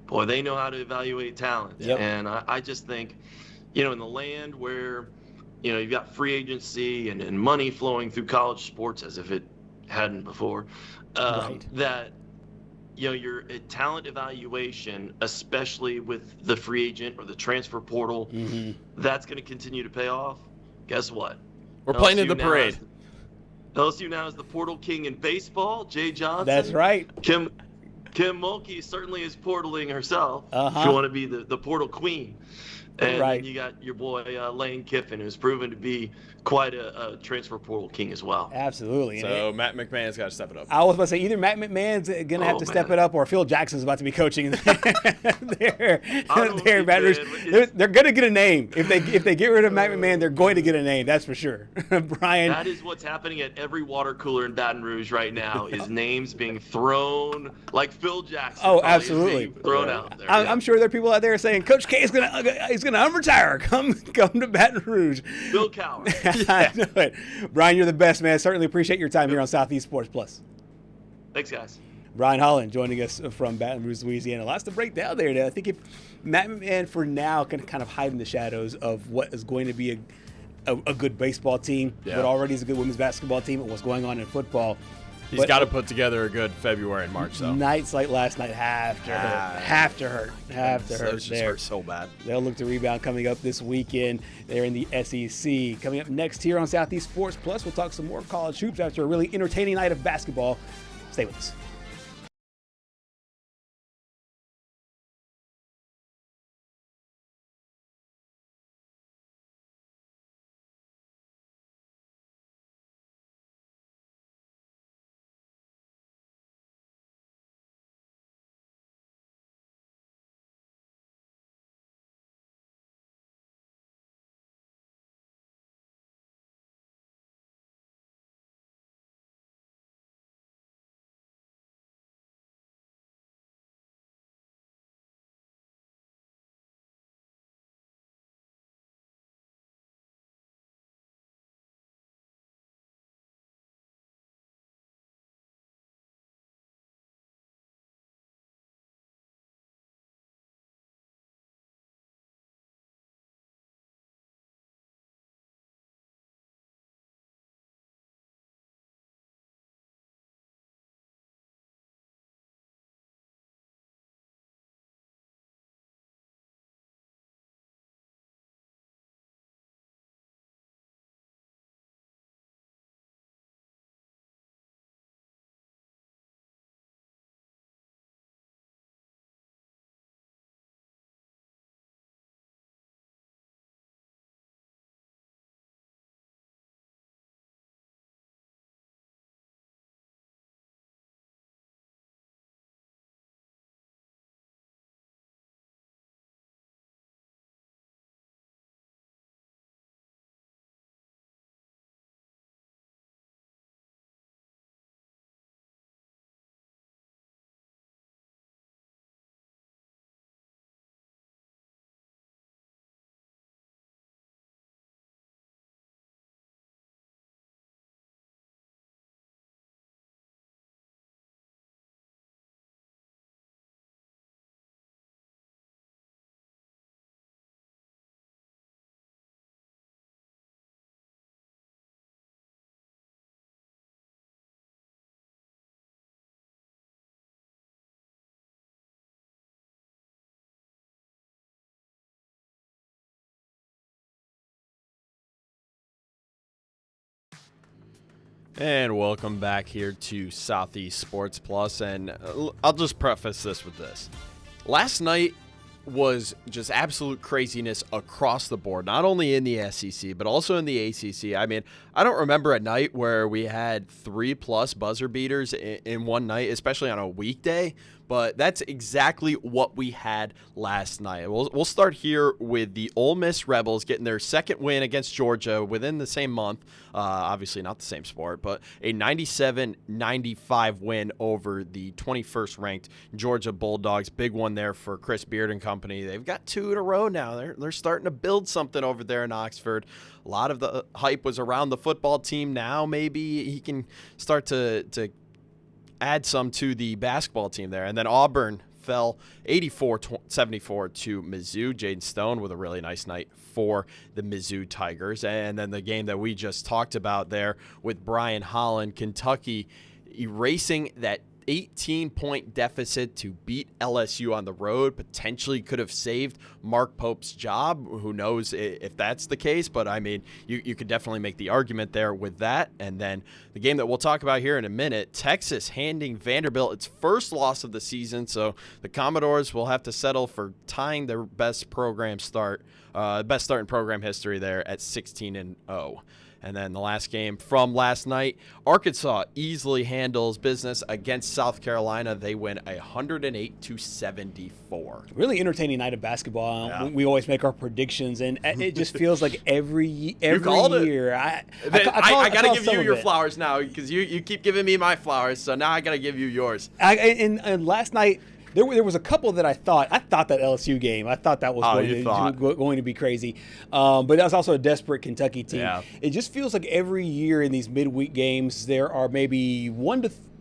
Speaker 4: boy, they know how to evaluate talent.
Speaker 1: Yep.
Speaker 4: And I just think, in the land where, you've got free agency and money flowing through college sports as if it hadn't before, that, your talent evaluation, especially with the free agent or the transfer portal, that's going to continue to pay off. Guess what?
Speaker 2: We're playing in the parade.
Speaker 4: LSU now is the portal king in baseball. Jay Johnson.
Speaker 1: That's right.
Speaker 4: Kim Mulkey certainly is portaling herself. If you want to be the portal queen. And then you got your boy Lane Kiffin, who's proven to be quite a transfer portal king as well.
Speaker 1: Absolutely.
Speaker 2: So Matt McMahon's got to step it up.
Speaker 1: I was about to say either Matt McMahon's going to have to step it up, or Phil Jackson's about to be coaching there. They're going to get a name. If they get rid of Matt McMahon, they're going to get a name. That's for sure. Brian.
Speaker 4: That is what's happening at every water cooler in Baton Rouge right now. Is names being thrown like Phil Jackson.
Speaker 1: Oh, absolutely.
Speaker 4: Thrown out there.
Speaker 1: I'm sure there are people out there saying Coach K is going to unretire. Come to Baton Rouge.
Speaker 4: Bill Cowher.
Speaker 1: I know it. Brian, you're the best, man. Certainly appreciate your time here on Southeast Sports Plus.
Speaker 4: Thanks, guys.
Speaker 1: Brian Holland joining us from Baton Rouge, Louisiana. Lots to break down there. I think if Matt McMahon for now can kind of hide in the shadows of what is going to be a good baseball team, but already is a good women's basketball team, and what's going on in football.
Speaker 2: He's got to put together a good February and March, though.
Speaker 1: Nights like last night have to hurt.
Speaker 2: Those just hurt so bad.
Speaker 1: They'll look to rebound coming up this weekend. They're in the SEC. Coming up next here on Southeast Sports Plus, we'll talk some more college hoops after a really entertaining night of basketball. Stay with us.
Speaker 2: And welcome back here to Southeast Sports Plus. And I'll just preface this with this. Last night was just absolute craziness across the board, not only in the SEC, but also in the ACC. I mean, I don't remember a night where we had 3+ buzzer beaters in one night, especially on a weekday. But that's exactly what we had last night. We'll start here with the Ole Miss Rebels getting their second win against Georgia within the same month. Obviously not the same sport, but a 97-95 win over the 21st ranked Georgia Bulldogs. Big one there for Chris Beard and company. They've got 2 in a row now. They're starting to build something over there in Oxford. A lot of the hype was around the football team. Now maybe he can start to add some to the basketball team there. And then Auburn fell 84-74 to Mizzou. Jaden Stone with a really nice night for the Mizzou Tigers. And then the game that we just talked about there with Brian Holland, Kentucky erasing that 18-point deficit to beat LSU on the road. Potentially could have saved Mark Pope's job. Who knows if that's the case, but I mean, you could definitely make the argument there with that. And then the game that we'll talk about here in a minute, Texas handing Vanderbilt its first loss of the season, so the Commodores will have to settle for tying their best start in program history there at 16-0. And then the last game from last night, Arkansas easily handles business against South Carolina. They win 108-74.
Speaker 1: Really entertaining night of basketball.
Speaker 2: Yeah.
Speaker 1: We always make our predictions, and it just feels like every year.
Speaker 2: I got to give you your flowers now because you keep giving me my flowers, so now I got to give you yours.
Speaker 1: And last night, there was a couple that I thought that LSU game. I thought that was going to be crazy. But that was also a desperate Kentucky team.
Speaker 2: Yeah.
Speaker 1: It just feels like every year in these midweek games, there are maybe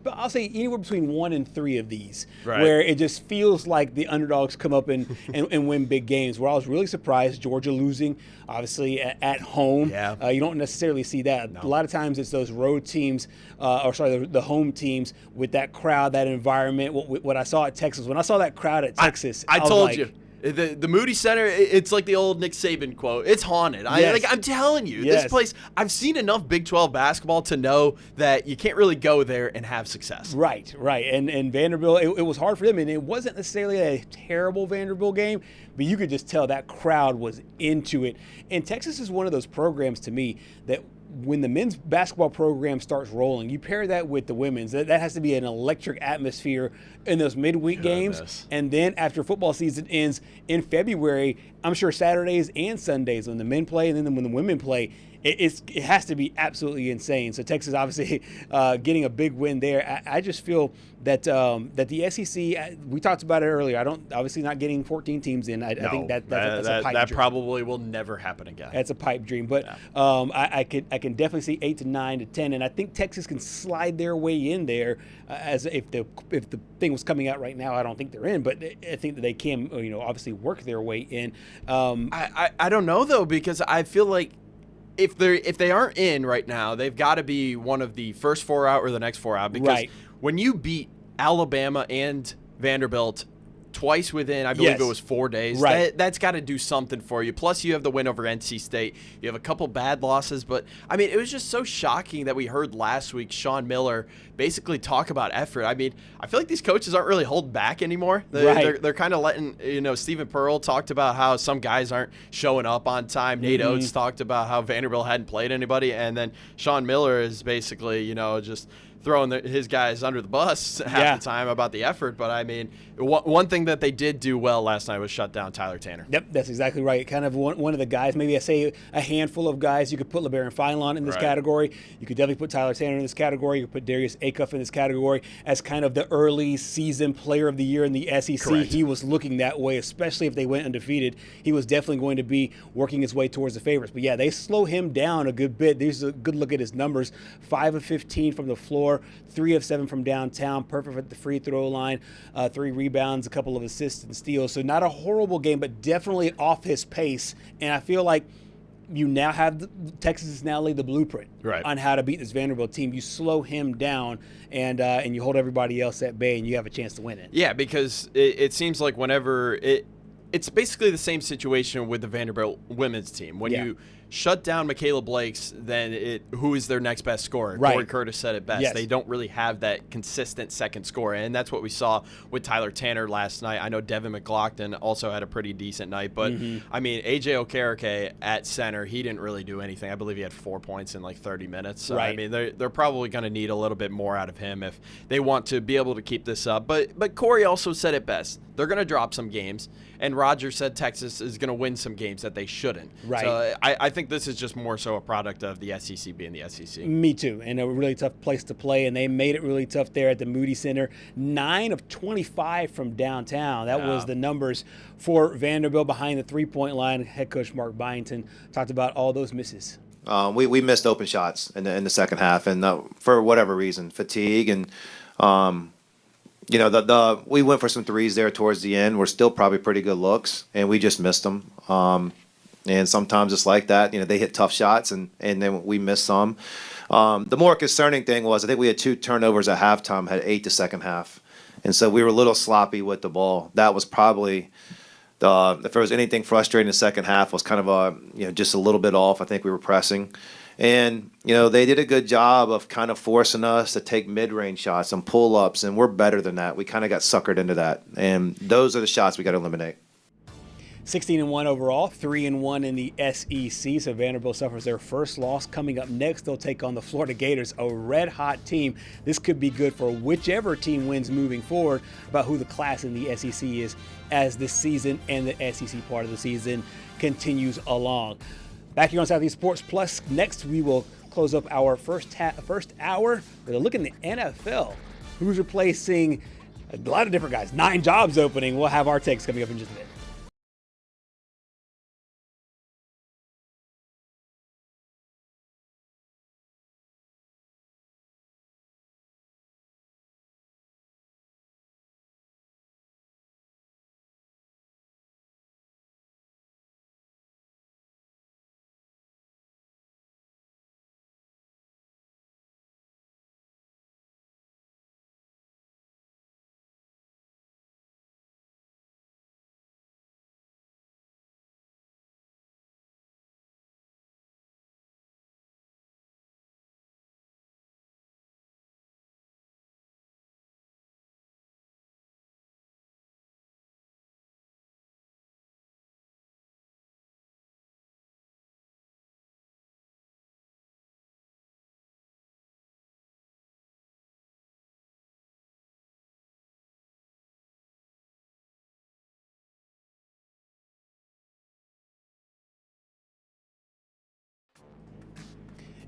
Speaker 1: I'll say anywhere between 1 and 3 of these,
Speaker 2: right,
Speaker 1: where it just feels like the underdogs come up and win big games. Where I was really surprised, Georgia losing, obviously at home.
Speaker 2: Yeah.
Speaker 1: You don't necessarily see that.
Speaker 2: No.
Speaker 1: A lot of times it's those road teams, the home teams with that crowd, that environment. What I saw at Texas, when I saw that crowd at Texas,
Speaker 2: I told you. The Moody Center, it's like the old Nick Saban quote. It's haunted.
Speaker 1: Yes.
Speaker 2: I'm telling you,
Speaker 1: Yes.
Speaker 2: This place, I've seen enough Big 12 basketball to know that you can't really go there and have success.
Speaker 1: Right. And Vanderbilt, it was hard for them, and it wasn't necessarily a terrible Vanderbilt game, but you could just tell that crowd was into it. And Texas is one of those programs to me that when the men's basketball program starts rolling, you pair that with the women's, that has to be an electric atmosphere in those midweek games. And then after football season ends in February, I'm sure Saturdays and Sundays when the men play and then when the women play, it has to be absolutely insane. So Texas obviously getting a big win there. I just feel that the SEC, we talked about it earlier. Obviously not getting 14 teams in. I think that's a pipe dream.
Speaker 2: Probably will never happen again.
Speaker 1: That's a pipe dream. But I can definitely see 8 to 9 to 10, and I think Texas can slide their way in there. As if the thing was coming out right now, I don't think they're in, but I think that they can obviously work their way in.
Speaker 2: I don't know though, because I feel like if they aren't in right now, they've got to be one of the first 4 out or the next 4 out. Because when you beat Alabama and Vanderbilt twice within, I believe it was 4 days, that's got to do something for you. Plus, you have the win over NC State. You have a couple bad losses. But, I mean, it was just so shocking that we heard last week Sean Miller basically talk about effort. I mean, I feel like these coaches aren't really holding back anymore. They're kind of letting, Stephen Pearl talked about how some guys aren't showing up on time. Nate Oates talked about how Vanderbilt hadn't played anybody. And then Sean Miller is basically, just throwing his guys under the bus half the time about the effort. But, I mean, one thing that they did do well last night was shut down Tyler Tanner.
Speaker 1: Yep, that's exactly right. Kind of one of the guys, maybe I say a handful of guys. You could put LeBaron Feinlon in this category. You could definitely put Tyler Tanner in this category. You could put Darius Acuff in this category as kind of the early season player of the year in the SEC.
Speaker 2: Correct.
Speaker 1: He was looking that way, especially if they went undefeated. He was definitely going to be working his way towards the favorites. But, they slow him down a good bit. There's a good look at his numbers. 5 of 15 from the floor, 3 of 7 from downtown, perfect at the free throw line, 3 rebounds, a couple of assists and steals. So not a horrible game, but definitely off his pace. And I feel like you now have Texas is now laid the blueprint on how to beat this Vanderbilt team. You slow him down and you hold everybody else at bay, and you have a chance to win it.
Speaker 2: Yeah, because it seems like whenever it's basically the same situation with the Vanderbilt women's team. When you shut down Michaela Blakes, then who is their next best scorer?
Speaker 1: Right.
Speaker 2: Corey Curtis said it best.
Speaker 1: Yes.
Speaker 2: They don't really have that consistent second scorer, and that's what we saw with Tyler Tanner last night. I know Devin McLaughlin also had a pretty decent night, but I mean, AJ Okereke at center, he didn't really do anything. I believe he had 4 points in like 30 minutes. So,
Speaker 1: Right.
Speaker 2: I mean, they're probably going to need a little bit more out of him if they want to be able to keep this up. But Corey also said it best. They're going to drop some games, and Roger said Texas is going to win some games that they shouldn't.
Speaker 1: Right.
Speaker 2: So I think this is just more so a product of the SEC being the SEC.
Speaker 1: Me too, and a really tough place to play, and they made it really tough there at the Moody Center. 9 of 25 from downtown. That was the numbers for Vanderbilt behind the three-point line. Head coach Mark Byington talked about all those misses.
Speaker 6: We missed open shots in the second half, and for whatever reason, fatigue and we went for some threes there towards the end. We're still probably pretty good looks, and we just missed them. And sometimes it's like that. They hit tough shots, and then we missed some. The more concerning thing was I think we had 2 turnovers at halftime, had 8 the second half. And so we were a little sloppy with the ball. That was probably if there was anything frustrating in the second half, was kind of just a little bit off. I think we were pressing. And, they did a good job of kind of forcing us to take mid-range shots and pull-ups, and we're better than that. We kind of got suckered into that. And those are the shots we got to eliminate.
Speaker 1: 16-1 overall, 3-1 in the SEC. So Vanderbilt suffers their first loss. Coming up next, they'll take on the Florida Gators, a red-hot team. This could be good for whichever team wins moving forward about who the class in the SEC is as this season and the SEC part of the season continues along. Back here on Southeast Sports Plus, next we will close up our first hour with a look in the NFL. Who's replacing a lot of different guys, 9 jobs opening. We'll have our takes coming up in just a bit.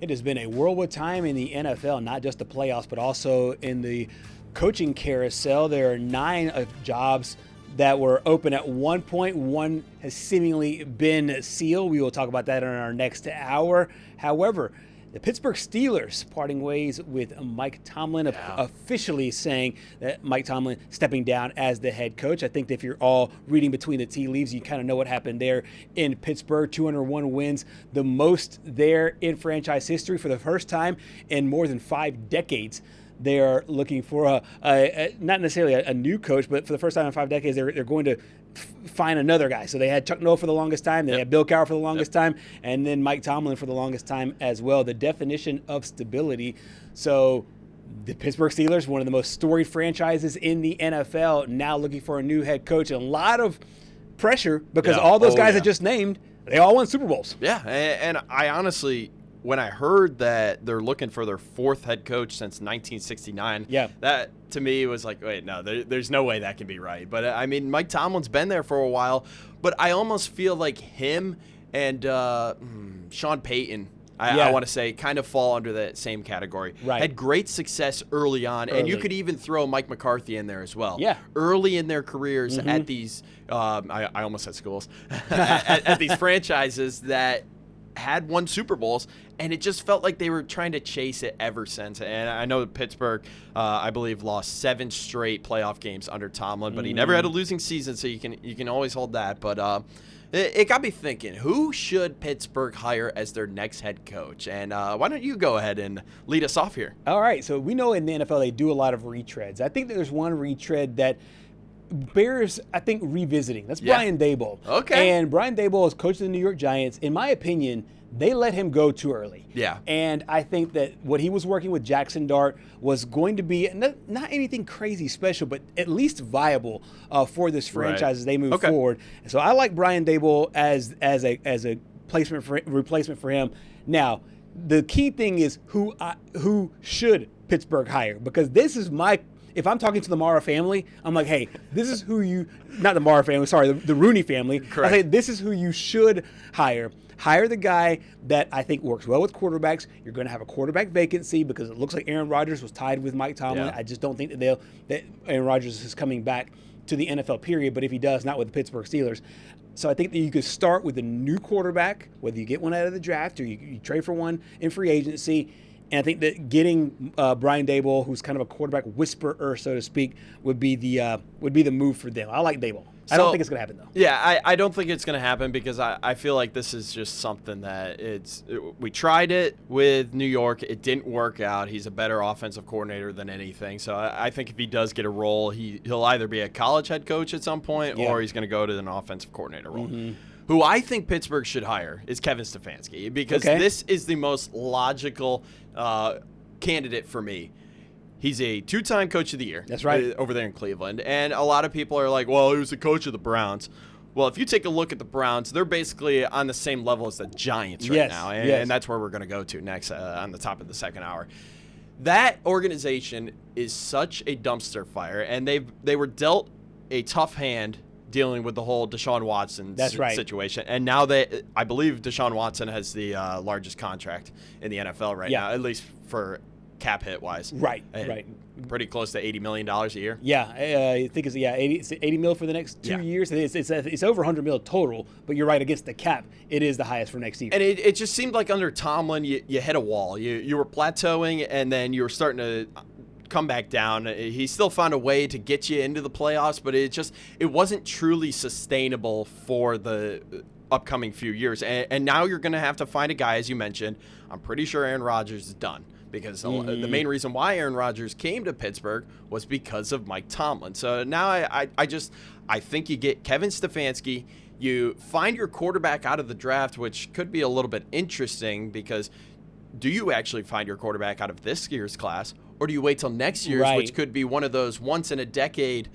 Speaker 1: It has been a whirlwind time in the NFL, not just the playoffs, but also in the coaching carousel. There are 9 jobs that were open at one point. One has seemingly been sealed. We will talk about that in our next hour. However, the Pittsburgh Steelers parting ways with Mike Tomlin, officially saying that Mike Tomlin stepping down as the head coach. I think that if you're all reading between the tea leaves, you kind of know what happened there in Pittsburgh. 201 wins, the most there in franchise history for the first time in more than 5 decades. They are looking for not necessarily a new coach, but for the first time in 5 decades, they're going to find another guy. So they had Chuck Noll for the longest time. They had Bill Cowher for the longest time, and then Mike Tomlin for the longest time as well. The definition of stability. So the Pittsburgh Steelers, one of the most storied franchises in the NFL, now looking for a new head coach. And a lot of pressure because all those guys I just named, they all won Super Bowls.
Speaker 2: Yeah, and I honestly, when I heard that they're looking for their 4th head coach since 1969, that to me was like, wait, no, there's no way that can be right. But I mean, Mike Tomlin's been there for a while, but I almost feel like him and Sean Payton, I want to say, kind of fall under that same category.
Speaker 1: Right.
Speaker 2: Had great success early on, and you could even throw Mike McCarthy in there as well.
Speaker 1: Yeah.
Speaker 2: Early in their careers at these, I almost said schools, at these franchises that had won Super Bowls, and it just felt like they were trying to chase it ever since. And I know Pittsburgh, I believe, lost 7 straight playoff games under Tomlin, but he never had a losing season, so you can always hold that. But it got me thinking, who should Pittsburgh hire as their next head coach? And why don't you go ahead and lead us off here?
Speaker 1: All right, so we know in the NFL they do a lot of retreads. I think that there's one retread that bears, I think, revisiting. That's
Speaker 2: Yeah.
Speaker 1: Brian Daboll.
Speaker 2: Okay.
Speaker 1: And Brian Daboll is coach of the New York Giants. In my opinion, they let him go too early.
Speaker 2: Yeah.
Speaker 1: And I think that what he was working with Jackson Dart was going to be not anything crazy special, but at least viable for this franchise
Speaker 2: Right.
Speaker 1: as they move
Speaker 2: Okay.
Speaker 1: forward. And so I like Brian Daboll as a replacement for him. Now, the key thing is who should Pittsburgh hire, because this is my. If I'm talking to the Mara family, I'm like, hey, this is who you, not the Mara family, sorry, the Rooney family.
Speaker 2: Correct.
Speaker 1: I say, this is who you should hire. Hire the guy that I think works well with quarterbacks. You're going to have a quarterback vacancy because it looks like Aaron Rodgers was tied with Mike Tomlin.
Speaker 2: Yeah.
Speaker 1: I just don't think that Aaron Rodgers is coming back to the NFL period, but if he does, not with the Pittsburgh Steelers. So I think that you could start with a new quarterback, whether you get one out of the draft or you trade for one in free agency. And I think that getting Brian Daboll, who's kind of a quarterback whisperer, so to speak, would be the move for them. I like Daboll. I don't think it's going to happen, though.
Speaker 2: Yeah, I don't think it's going to happen because I feel like this is just something that we tried it with New York. It didn't work out. He's a better offensive coordinator than anything. So I think if he does get a role, he'll either be a college head coach at some point or he's going to go to an offensive coordinator role. Mm-hmm. Who I think Pittsburgh should hire is Kevin Stefanski, because this is the most logical candidate for me. He's a two-time coach of the year.
Speaker 1: That's right.
Speaker 2: Over there in Cleveland. And a lot of people are like, well, he was the coach of the Browns. Well, if you take a look at the Browns, they're basically on the same level as the Giants right now. And that's where we're going to go to next on the top of the second hour. That organization is such a dumpster fire, and they were dealt a tough hand dealing with the whole Deshaun Watson situation. And now I believe Deshaun Watson has the largest contract in the NFL right now, at least for cap hit wise.
Speaker 1: Right.
Speaker 2: Pretty close to $80 million a year.
Speaker 1: Yeah, I think it's 80 mil for the next 2 years. It's over 100 mil total, but you're right, against the cap, it is the highest for next year.
Speaker 2: And it just seemed like under Tomlin, you hit a wall. You were plateauing, and then you were starting to come back down. He still found a way to get you into the playoffs, but it wasn't truly sustainable for the upcoming few years. And now you're going to have to find a guy, as you mentioned. I'm pretty sure Aaron Rodgers is done, because the main reason why Aaron Rodgers came to Pittsburgh was because of Mike Tomlin. So now I think you get Kevin Stefanski. You find your quarterback out of the draft, which could be a little bit interesting, because do you actually find your quarterback out of this year's class, or do you wait till next year's, which could be one of those once-in-a-decade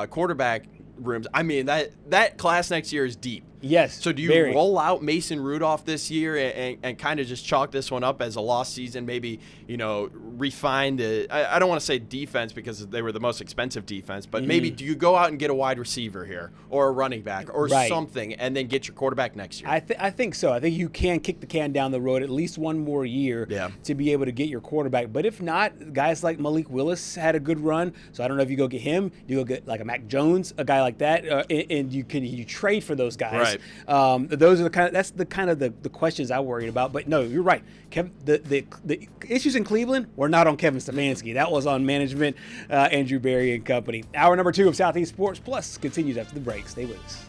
Speaker 2: quarterback rooms? I mean, that class next year is deep.
Speaker 1: Yes.
Speaker 2: So do you roll out Mason Rudolph this year and kind of just chalk this one up as a lost season? Maybe, refine the, I don't want to say defense because they were the most expensive defense, but maybe do you go out and get a wide receiver here or a running back or something, and then get your quarterback next year?
Speaker 1: I think so. I think you can kick the can down the road at least one more year to be able to get your quarterback. But if not, guys like Malik Willis had a good run. So I don't know if you go get him. You go get like a Mac Jones, a guy like that, and you trade for those guys.
Speaker 2: Right.
Speaker 1: Those are the questions I worried about. But no, you're right. The issues in Cleveland were not on Kevin Stefanski. That was on management, Andrew Berry and company. Hour number 2 of Southeast Sports Plus continues after the break. Stay with us.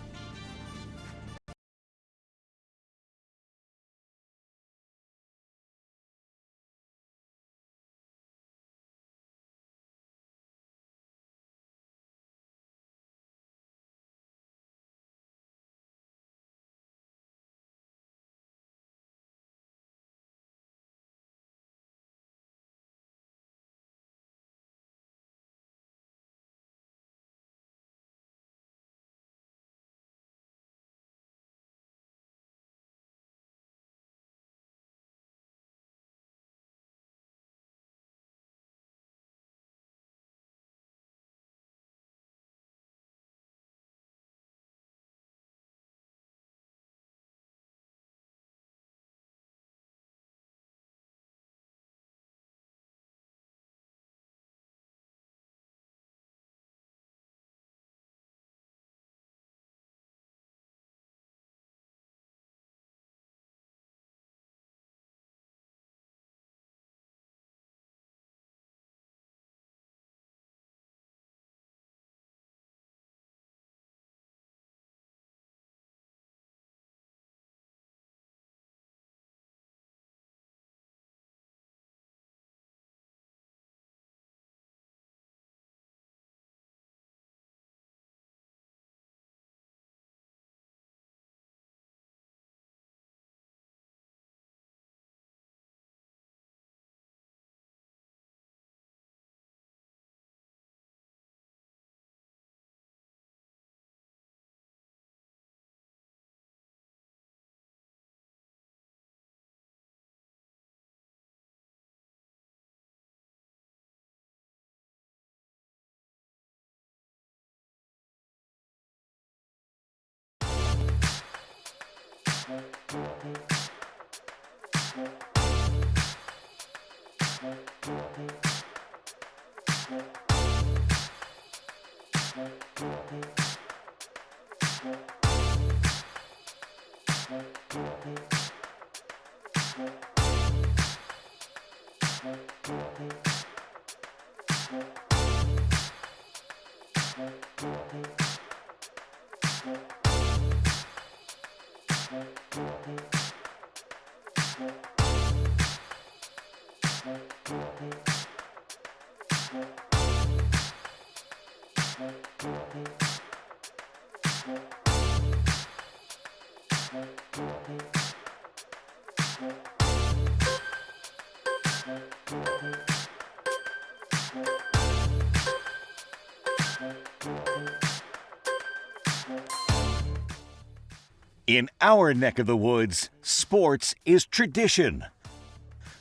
Speaker 7: In our neck of the woods, sports is tradition.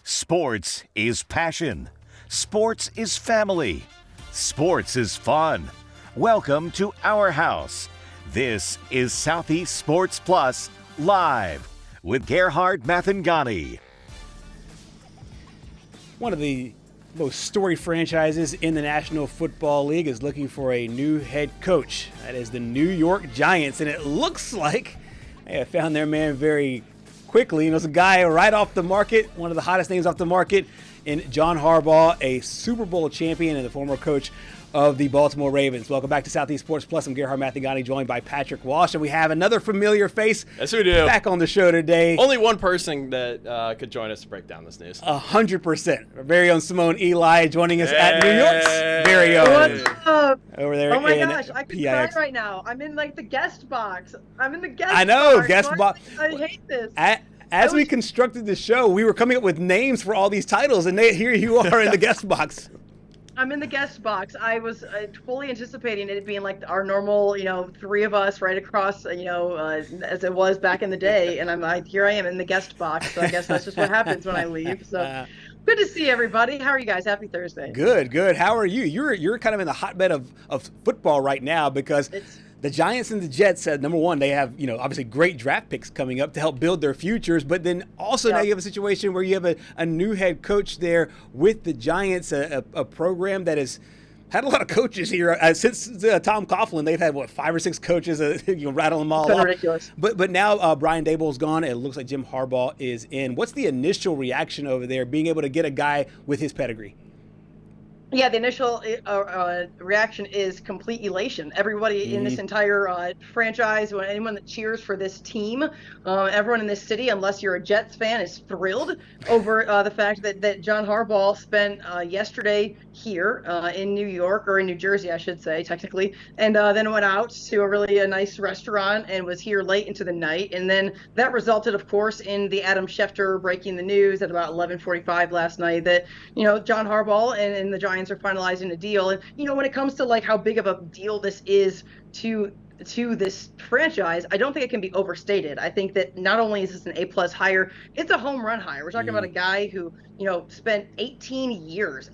Speaker 7: Sports is passion. Sports is family. Sports is fun. Welcome to our house. This is Southeast Sports Plus Live with Gerhard Mathangani.
Speaker 1: One of the most storied franchises in the National Football League is looking for a new head coach. That is the New York Giants, and it looks like they have found their man very quickly. It's a guy right off the market, one of the hottest names off the market, in John Harbaugh, a Super Bowl champion and the former coach of the Baltimore Ravens. Welcome back to Southeast Sports Plus. I'm Gerhard Mathangani, joined by Patrick Walsh, and we have another familiar face
Speaker 2: Yes, we do.
Speaker 1: back on the show today.
Speaker 2: Only one person that could join us to break down this news.
Speaker 1: 100%. Our very own Simone Eli joining us at New York's very own.
Speaker 8: What's up?
Speaker 1: Over there
Speaker 8: Oh my
Speaker 1: in
Speaker 8: gosh, I can cry
Speaker 1: PIX.
Speaker 8: right now. I'm in like the guest box. I'm in the guest
Speaker 1: I know,
Speaker 8: box.
Speaker 1: guest
Speaker 8: Why-
Speaker 1: box.
Speaker 8: I hate this.
Speaker 1: As we
Speaker 8: was-
Speaker 1: constructed the show, we were coming up with names for all these titles, and here you are in the guest box.
Speaker 8: I'm in the guest box. I was fully anticipating it being like our normal, three of us right across, as it was back in the day. And here I am in the guest box. So I guess that's just what happens when I leave. So good to see everybody. How are you guys? Happy Thursday.
Speaker 1: Good. How are you? You're kind of in the hotbed of football right now because the Giants and the Jets said, number one, they have, obviously great draft picks coming up to help build their futures. But then also now you have a situation where you have a new head coach there with the Giants, a program that has had a lot of coaches here. Since Tom Coughlin, they've had, 5 or 6 coaches, rattle them all
Speaker 8: It's been
Speaker 1: off.
Speaker 8: ridiculous.
Speaker 1: But now Brian Daboll's gone. And it looks like Jim Harbaugh is in. What's the initial reaction over there, being able to get a guy with his pedigree?
Speaker 8: Yeah, the initial reaction is complete elation. Everybody in this entire franchise, anyone that cheers for this team, everyone in this city, unless you're a Jets fan, is thrilled over the fact that John Harbaugh spent yesterday here in New York, or in New Jersey, I should say, technically, and then went out to a nice restaurant and was here late into the night. And then that resulted, of course, in the Adam Schefter breaking the news at about 11:45 last night that, John Harbaugh and the Giants are finalizing a deal. And when it comes to how big of a deal this is to this franchise, I don't think it can be overstated. I think that not only is this an A+ hire, it's a home run hire. We're talking about a guy who spent 18 years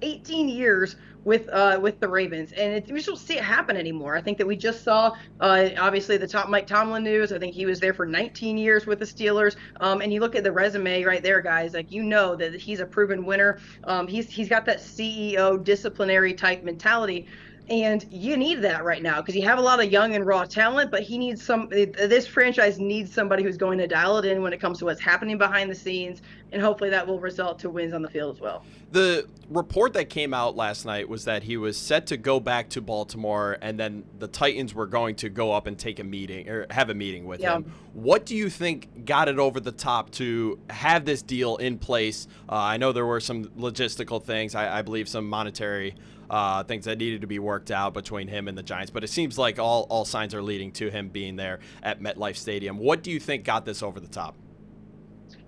Speaker 8: with the Ravens, and we just don't see it happen anymore. I think that we just saw obviously the top Mike Tomlin news. I think he was there for 19 years with the Steelers, and you look at the resume right there, guys, that he's a proven winner. He's got that CEO disciplinary type mentality. And you need that right now because you have a lot of young and raw talent, but this franchise needs somebody who's going to dial it in when it comes to what's happening behind the scenes, and hopefully that will result to wins on the field as well.
Speaker 2: The report that came out last night was that he was set to go back to Baltimore, and then the Titans were going to go up and take a meeting or have a meeting with him. What do you think got it over the top to have this deal in place? I know there were some logistical things, I believe some monetary things that needed to be worked out between him and the Giants, but it seems like all signs are leading to him being there at MetLife Stadium. What do you think got this over the top?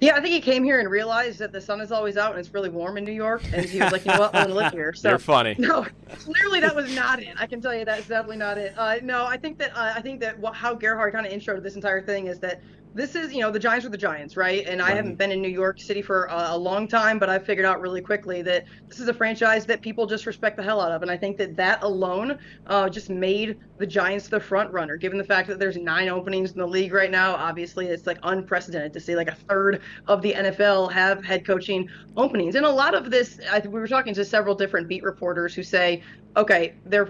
Speaker 8: Yeah, I think he came here and realized that the sun is always out and it's really warm in New York, and he was like, I want to live here. So,
Speaker 2: You're funny.
Speaker 8: No, clearly that was not it. I can tell you that's definitely not it. No, I think that how Gerhard kind of introed this entire thing is that this is, the Giants are the Giants, right? And I haven't been in New York City for a long time, but I figured out really quickly that this is a franchise that people just respect the hell out of. And I think that alone just made the Giants the front runner, given the fact that there's 9 openings in the league right now. Obviously, it's like unprecedented to see like a third of the NFL have head coaching openings. And a lot of this, we were talking to several different beat reporters who say, okay, they're,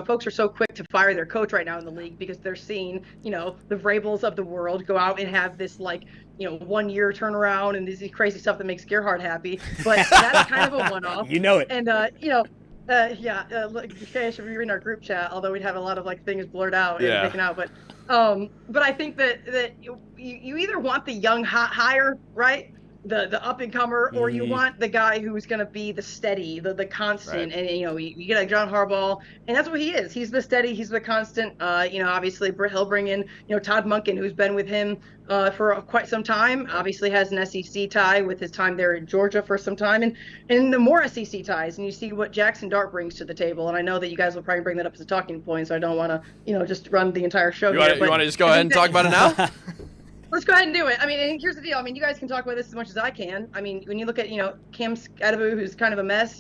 Speaker 8: folks are so quick to fire their coach right now in the league because they're seeing, the Vrabels of the world go out and have this 1-year turnaround and this crazy stuff that makes Gerhard happy. But that's kind of a one-off.
Speaker 1: You know it.
Speaker 8: And, look, I should be reading our group chat, although we'd have a lot of things blurred out and taken out. But I think that you either want the young hot hire, right? The up and comer, or you want the guy who's going to be the steady, the constant. Right. And you get like John Harbaugh, and that's what he is. He's the steady, he's the constant. Obviously he'll bring in Todd Monken, who's been with him for quite some time. Obviously has an SEC tie with his time there in Georgia for some time, and the more SEC ties. And you see what Jackson Dart brings to the table. And I know that you guys will probably bring that up as a talking point, so I don't want to just run the entire show.
Speaker 2: You want to just go ahead and talk about it now?
Speaker 8: Let's go ahead and do it. I mean, and here's the deal. I mean, you guys can talk about this as much as I can. I mean, when you look at, Cam Skadabu, who's kind of a mess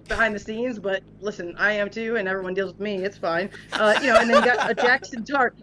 Speaker 8: behind the scenes, but listen, I am too, and everyone deals with me. It's fine. And then you got a Jackson Dart.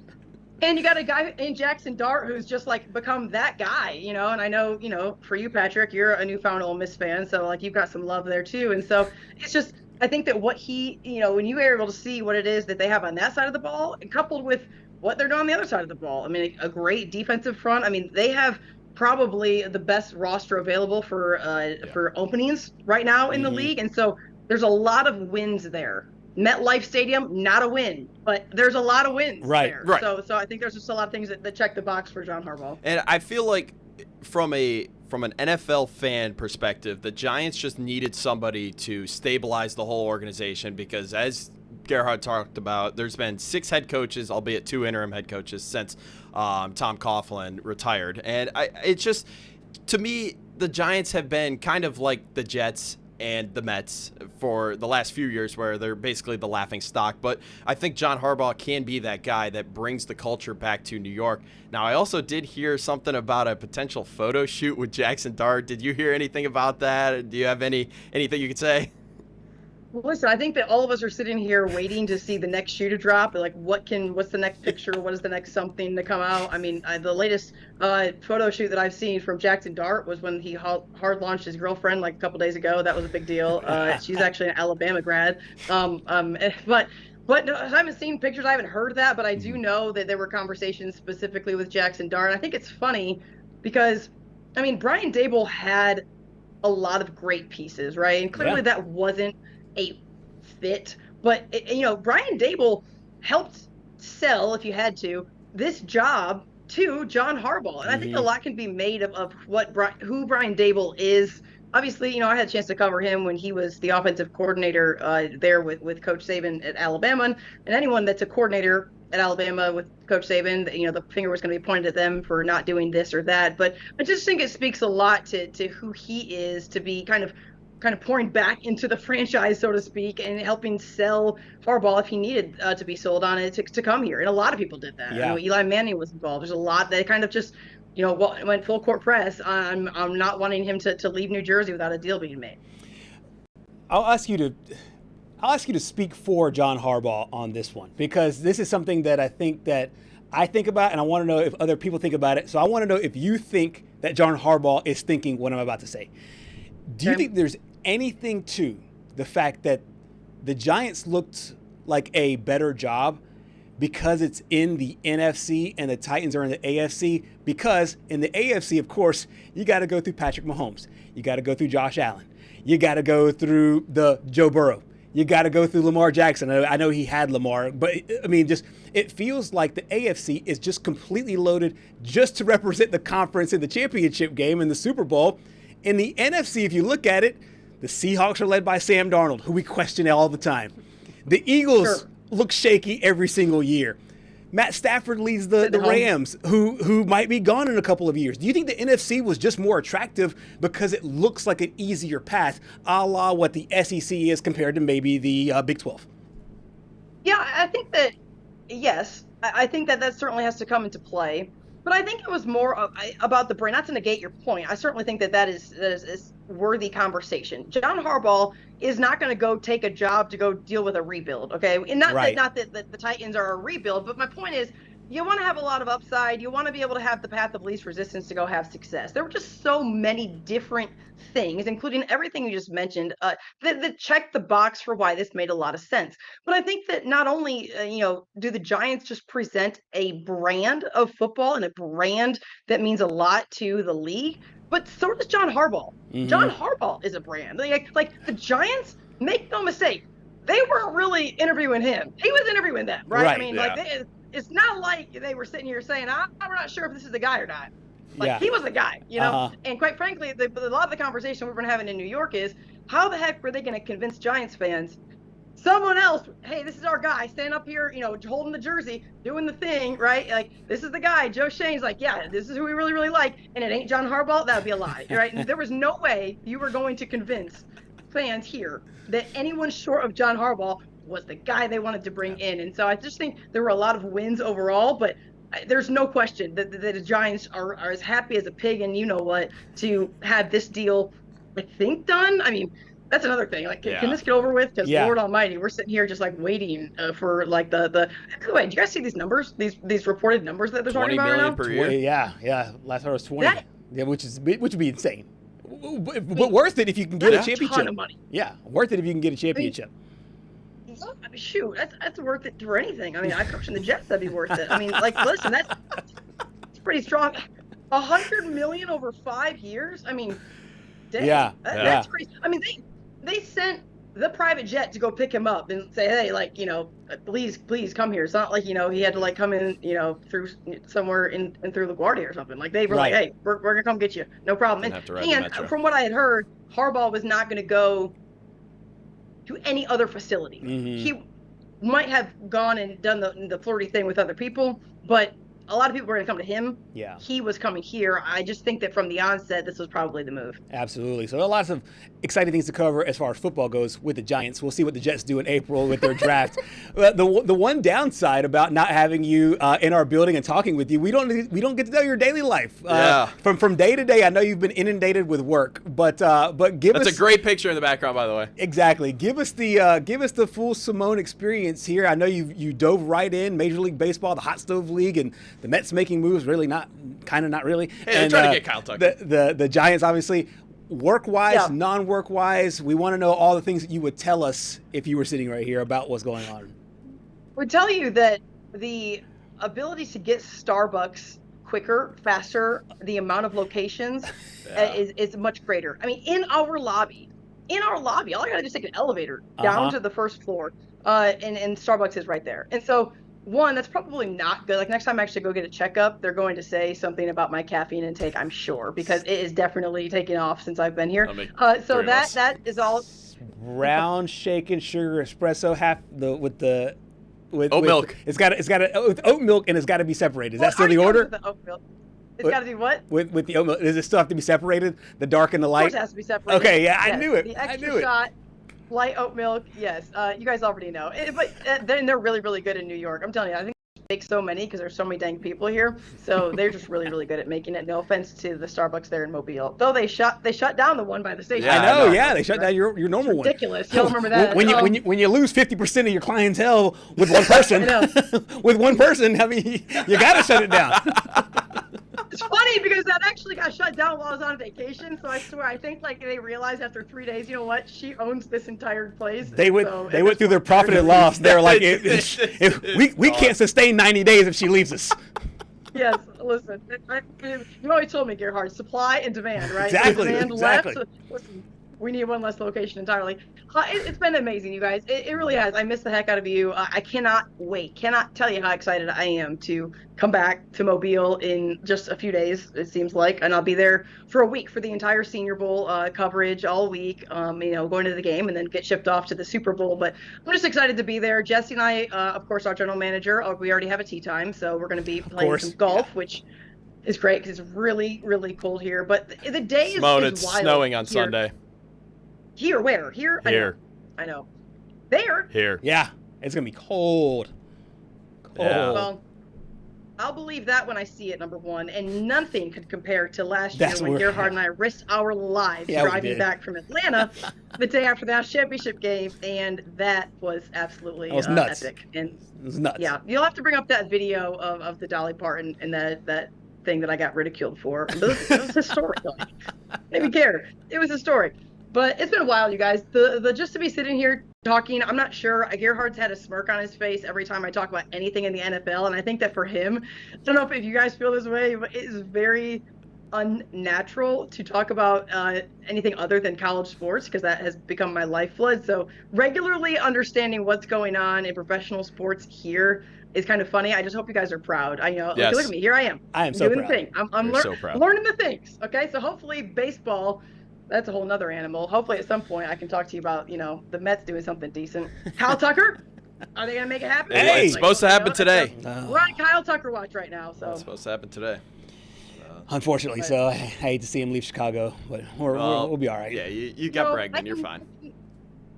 Speaker 8: And you got a guy in Jackson Dart who's just become that guy, and I know, for you, Patrick, you're a newfound Ole Miss fan, so you've got some love there too. And so it's just, I think that what he, when you are able to see what it is that they have on that side of the ball, coupled with what they're doing on the other side of the ball. I mean, a great defensive front. I mean, they have probably the best roster available for openings right now in the league. And so there's a lot of wins there. MetLife Stadium, not a win, but there's a lot of wins there. Right. So I think there's just a lot of things that check the box for John Harbaugh.
Speaker 2: And I feel like from an NFL fan perspective, the Giants just needed somebody to stabilize the whole organization because as Gerhard talked about, there's been 6 head coaches, albeit 2 interim head coaches, since Tom Coughlin retired. And it's just, to me, the Giants have been kind of like the Jets and the Mets for the last few years where they're basically the laughing stock. But I think John Harbaugh can be that guy that brings the culture back to New York. Now, I also did hear something about a potential photo shoot with Jackson Dart. Did you hear anything about that? Do you have anything you could say?
Speaker 8: Well, listen, I think that all of us are sitting here waiting to see the next shoe to drop. What's the next picture? What is the next something to come out? I mean, the latest photo shoot that I've seen from Jackson Dart was when he hard launched his girlfriend a couple days ago. That was a big deal. She's actually an Alabama grad. But no, I haven't seen pictures. I haven't heard that, but I do know that there were conversations specifically with Jackson Dart. I think it's funny because, I mean, Brian Daboll had a lot of great pieces, right? And clearly that wasn't a fit, but Brian Daboll helped sell, if you had to, this job to John Harbaugh, and I think a lot can be made of who Brian Daboll is. Obviously, I had a chance to cover him when he was the offensive coordinator there with Coach Saban at Alabama, and anyone that's a coordinator at Alabama with Coach Saban, the finger was going to be pointed at them for not doing this or that. But I just think it speaks a lot to who he is, to be kind of pouring back into the franchise, so to speak, and helping sell Harbaugh if he needed to be sold on it to come here. And a lot of people did that.
Speaker 1: Yeah.
Speaker 8: Eli Manning was involved. There's a lot that kind of just, went full court press on not wanting him to leave New Jersey without a deal being made.
Speaker 1: I'll ask you to speak for John Harbaugh on this one, because this is something that I think about, and I want to know if other people think about it. So I want to know if you think that John Harbaugh is thinking what I'm about to say. Do you think there's anything to the fact that the Giants looked like a better job because it's in the NFC and the Titans are in the AFC? Because in the AFC, of course, you got to go through Patrick Mahomes. You got to go through Josh Allen. You got to go through the Joe Burrow. You got to go through Lamar Jackson. I know he had Lamar, but I mean, it feels like the AFC is just completely loaded just to represent the conference in the championship game in the Super Bowl. In the NFC, if you look at it, the Seahawks are led by Sam Darnold, who we question all the time. The Eagles look shaky every single year. Matt Stafford leads the Rams, who might be gone in a couple of years. Do you think the NFC was just more attractive because it looks like an easier path, a la what the SEC is compared to maybe the Big 12?
Speaker 8: Yeah, I think that, yes. I think that certainly has to come into play. But I think it was more about the brand. Not to negate your point, I certainly think that is worthy conversation. John Harbaugh is not going to go take a job to go deal with a rebuild, okay? And not that the Titans are a rebuild, but my point is, you want to have a lot of upside. You want to be able to have the path of least resistance to go have success. There were just so many different things, including everything you just mentioned, that checked the box for why this made a lot of sense. But I think that not only, do the Giants just present a brand of football and a brand that means a lot to the league, but so does John Harbaugh. Mm-hmm. John Harbaugh is a brand. Like the Giants, make no mistake, they weren't really interviewing him. He was interviewing them, right? I mean, it's not like they were sitting here saying, we're not sure if this is the guy or not. He was the guy, And quite frankly, a lot of the conversation we've been having in New York is, how the heck were they going to convince Giants fans, someone else, hey, this is our guy, stand up here, holding the jersey, doing the thing, right? Like, this is the guy. Joe Shane's like, yeah, this is who we really, really like, and it ain't John Harbaugh. That would be a lie, right? And there was no way you were going to convince fans here that anyone short of John Harbaugh was the guy they wanted to bring in. And so I just think there were a lot of wins overall, but there's no question that the Giants are as happy as a pig, and you know what, to have this deal, I think, done. I mean, that's another thing. Like, can this get over with? Because Lord Almighty, we're sitting here just like waiting for like the. By the way, do you guys see these numbers? These reported numbers that they're talking about right now?
Speaker 2: Per year.
Speaker 1: Yeah. Last time it was 20. Which would be insane. But worth it if you can get a championship.
Speaker 8: A ton of money.
Speaker 1: Yeah, worth it if you can get a championship.
Speaker 8: I mean, shoot, that's worth it for anything. I mean, I coached in the Jets, that'd be worth it. I mean, like, listen, that's pretty strong. $100 million over 5 years. I mean, dang, that's crazy. I mean, they sent the private jet to go pick him up and say, hey, like, please come here. It's not like, he had to like come in, through somewhere in through LaGuardia or something. Like, they were like, hey, we're gonna come get you, no problem. And from what I had heard, Harbaugh was not going to go to any other facility. Mm-hmm. He might have gone and done the flirty thing with other people, but a lot of people were going to come to him.
Speaker 1: Yeah.
Speaker 8: He was coming here. I just think that from the onset, this was probably the move.
Speaker 1: Absolutely. So lots of exciting things to cover as far as football goes with the Giants. We'll see what the Jets do in April with their draft. The one downside about not having you in our building and talking with you, we don't get to know your daily life. From day to day, I know you've been inundated with work, but give us.
Speaker 2: That's a great picture in the background, by the way.
Speaker 1: Exactly. Give us the full Simone experience here. I know you dove right in Major League Baseball, the hot stove league, and the Mets making moves, really not really.
Speaker 2: Hey, they're trying to get Kyle Tucker.
Speaker 1: The Giants, obviously, work-wise, non-work-wise, we want to know all the things that you would tell us if you were sitting right here about what's going on.
Speaker 8: We'd tell you that the ability to get Starbucks quicker, faster, the amount of locations is much greater. I mean, in our lobby, all I got to do is take an elevator down to the first floor, and Starbucks is right there. And so, one, that's probably not good. Like, next time I actually go get a checkup, they're going to say something about my caffeine intake, I'm sure, because it is definitely taking off since I've been here. So that is all.
Speaker 1: Brown shaken sugar espresso, with
Speaker 2: oat milk.
Speaker 1: It's got oat milk, and it's got to be separated. Is that still the order?
Speaker 8: The oat milk. It's got to do what?
Speaker 1: With the oat milk, does it still have to be separated? The dark and the light.
Speaker 8: Of course, it has to be separated.
Speaker 1: Okay, yeah, I knew it.
Speaker 8: The extra shot. Light oat milk, yes. You guys already know. But they're really, really good in New York. I'm telling you, I think they make so many because there's so many dang people here. So they're just really, really good at making it. No offense to the Starbucks there in Mobile. Though they shut down the one by the station.
Speaker 1: Yeah, I know. Yeah, they shut down your normal one.
Speaker 8: Ridiculous. You'll remember that.
Speaker 1: When you lose 50% of your clientele with one person, I mean, you got to shut it down.
Speaker 8: It's funny because that actually got shut down while I was on vacation. So I swear, I think like they realized after 3 days, you know what? She owns this entire place.
Speaker 1: They went through their profit and loss. They're like, we can't sustain 90 days if she leaves us.
Speaker 8: Yes, listen. You always told me, Gerhard, supply and demand, right?
Speaker 1: Exactly.
Speaker 8: Demand left. Listen, we need one less location entirely. It's been amazing, you guys. It really has. I miss the heck out of you. I cannot wait. Cannot tell you how excited I am to come back to Mobile in just a few days, it seems like. And I'll be there for a week for the entire Senior Bowl coverage all week, going to the game and then get shipped off to the Super Bowl. But I'm just excited to be there. Jesse and I, of course, our general manager, we already have a tee time. So we're going to be playing some golf, which is great because it's really, really cold here. But the day is wild.
Speaker 2: It's snowing on Sunday.
Speaker 8: Here, where? Here?
Speaker 2: Here.
Speaker 8: I know. There?
Speaker 2: Here.
Speaker 1: Yeah. It's going to be cold.
Speaker 2: Yeah.
Speaker 8: Well, I'll believe that when I see it, number one, and nothing could compare to last
Speaker 1: That's
Speaker 8: year when
Speaker 1: where-
Speaker 8: Gerhard and I risked our lives
Speaker 1: Yeah, we
Speaker 8: driving
Speaker 1: did.
Speaker 8: back from Atlanta the day after the national championship game, and that was absolutely
Speaker 1: That was nuts.
Speaker 8: epic. And
Speaker 1: It was nuts.
Speaker 8: yeah, you'll have to bring up that video of the Dolly Parton and that thing that I got ridiculed for. It was historic. Maybe care. It was historic. But it's been a while, you guys. The just to be sitting here talking, I'm not sure. Gerhard's had a smirk on his face every time I talk about anything in the NFL, and I think that for him, I don't know if you guys feel this way, but it is very unnatural to talk about anything other than college sports, because that has become my lifeblood. So regularly understanding what's going on in professional sports here is kind of funny. I just hope you guys are proud. I know.
Speaker 2: Yes.
Speaker 8: Look at me. Here I am.
Speaker 1: I am so
Speaker 8: doing
Speaker 1: proud.
Speaker 8: the thing. I'm
Speaker 2: You're so proud.
Speaker 8: learning the things. Okay, so hopefully baseball. That's a whole nother animal. Hopefully at some point I can talk to you about, the Mets doing something decent. Kyle Tucker, are they gonna make it happen?
Speaker 2: Hey, it's supposed to happen today.
Speaker 8: We're on Kyle Tucker watch right now, so
Speaker 2: It's supposed to happen today.
Speaker 1: Unfortunately, so I hate to see him leave Chicago, but we'll be all right.
Speaker 2: Yeah, you got Bregman. You're fine.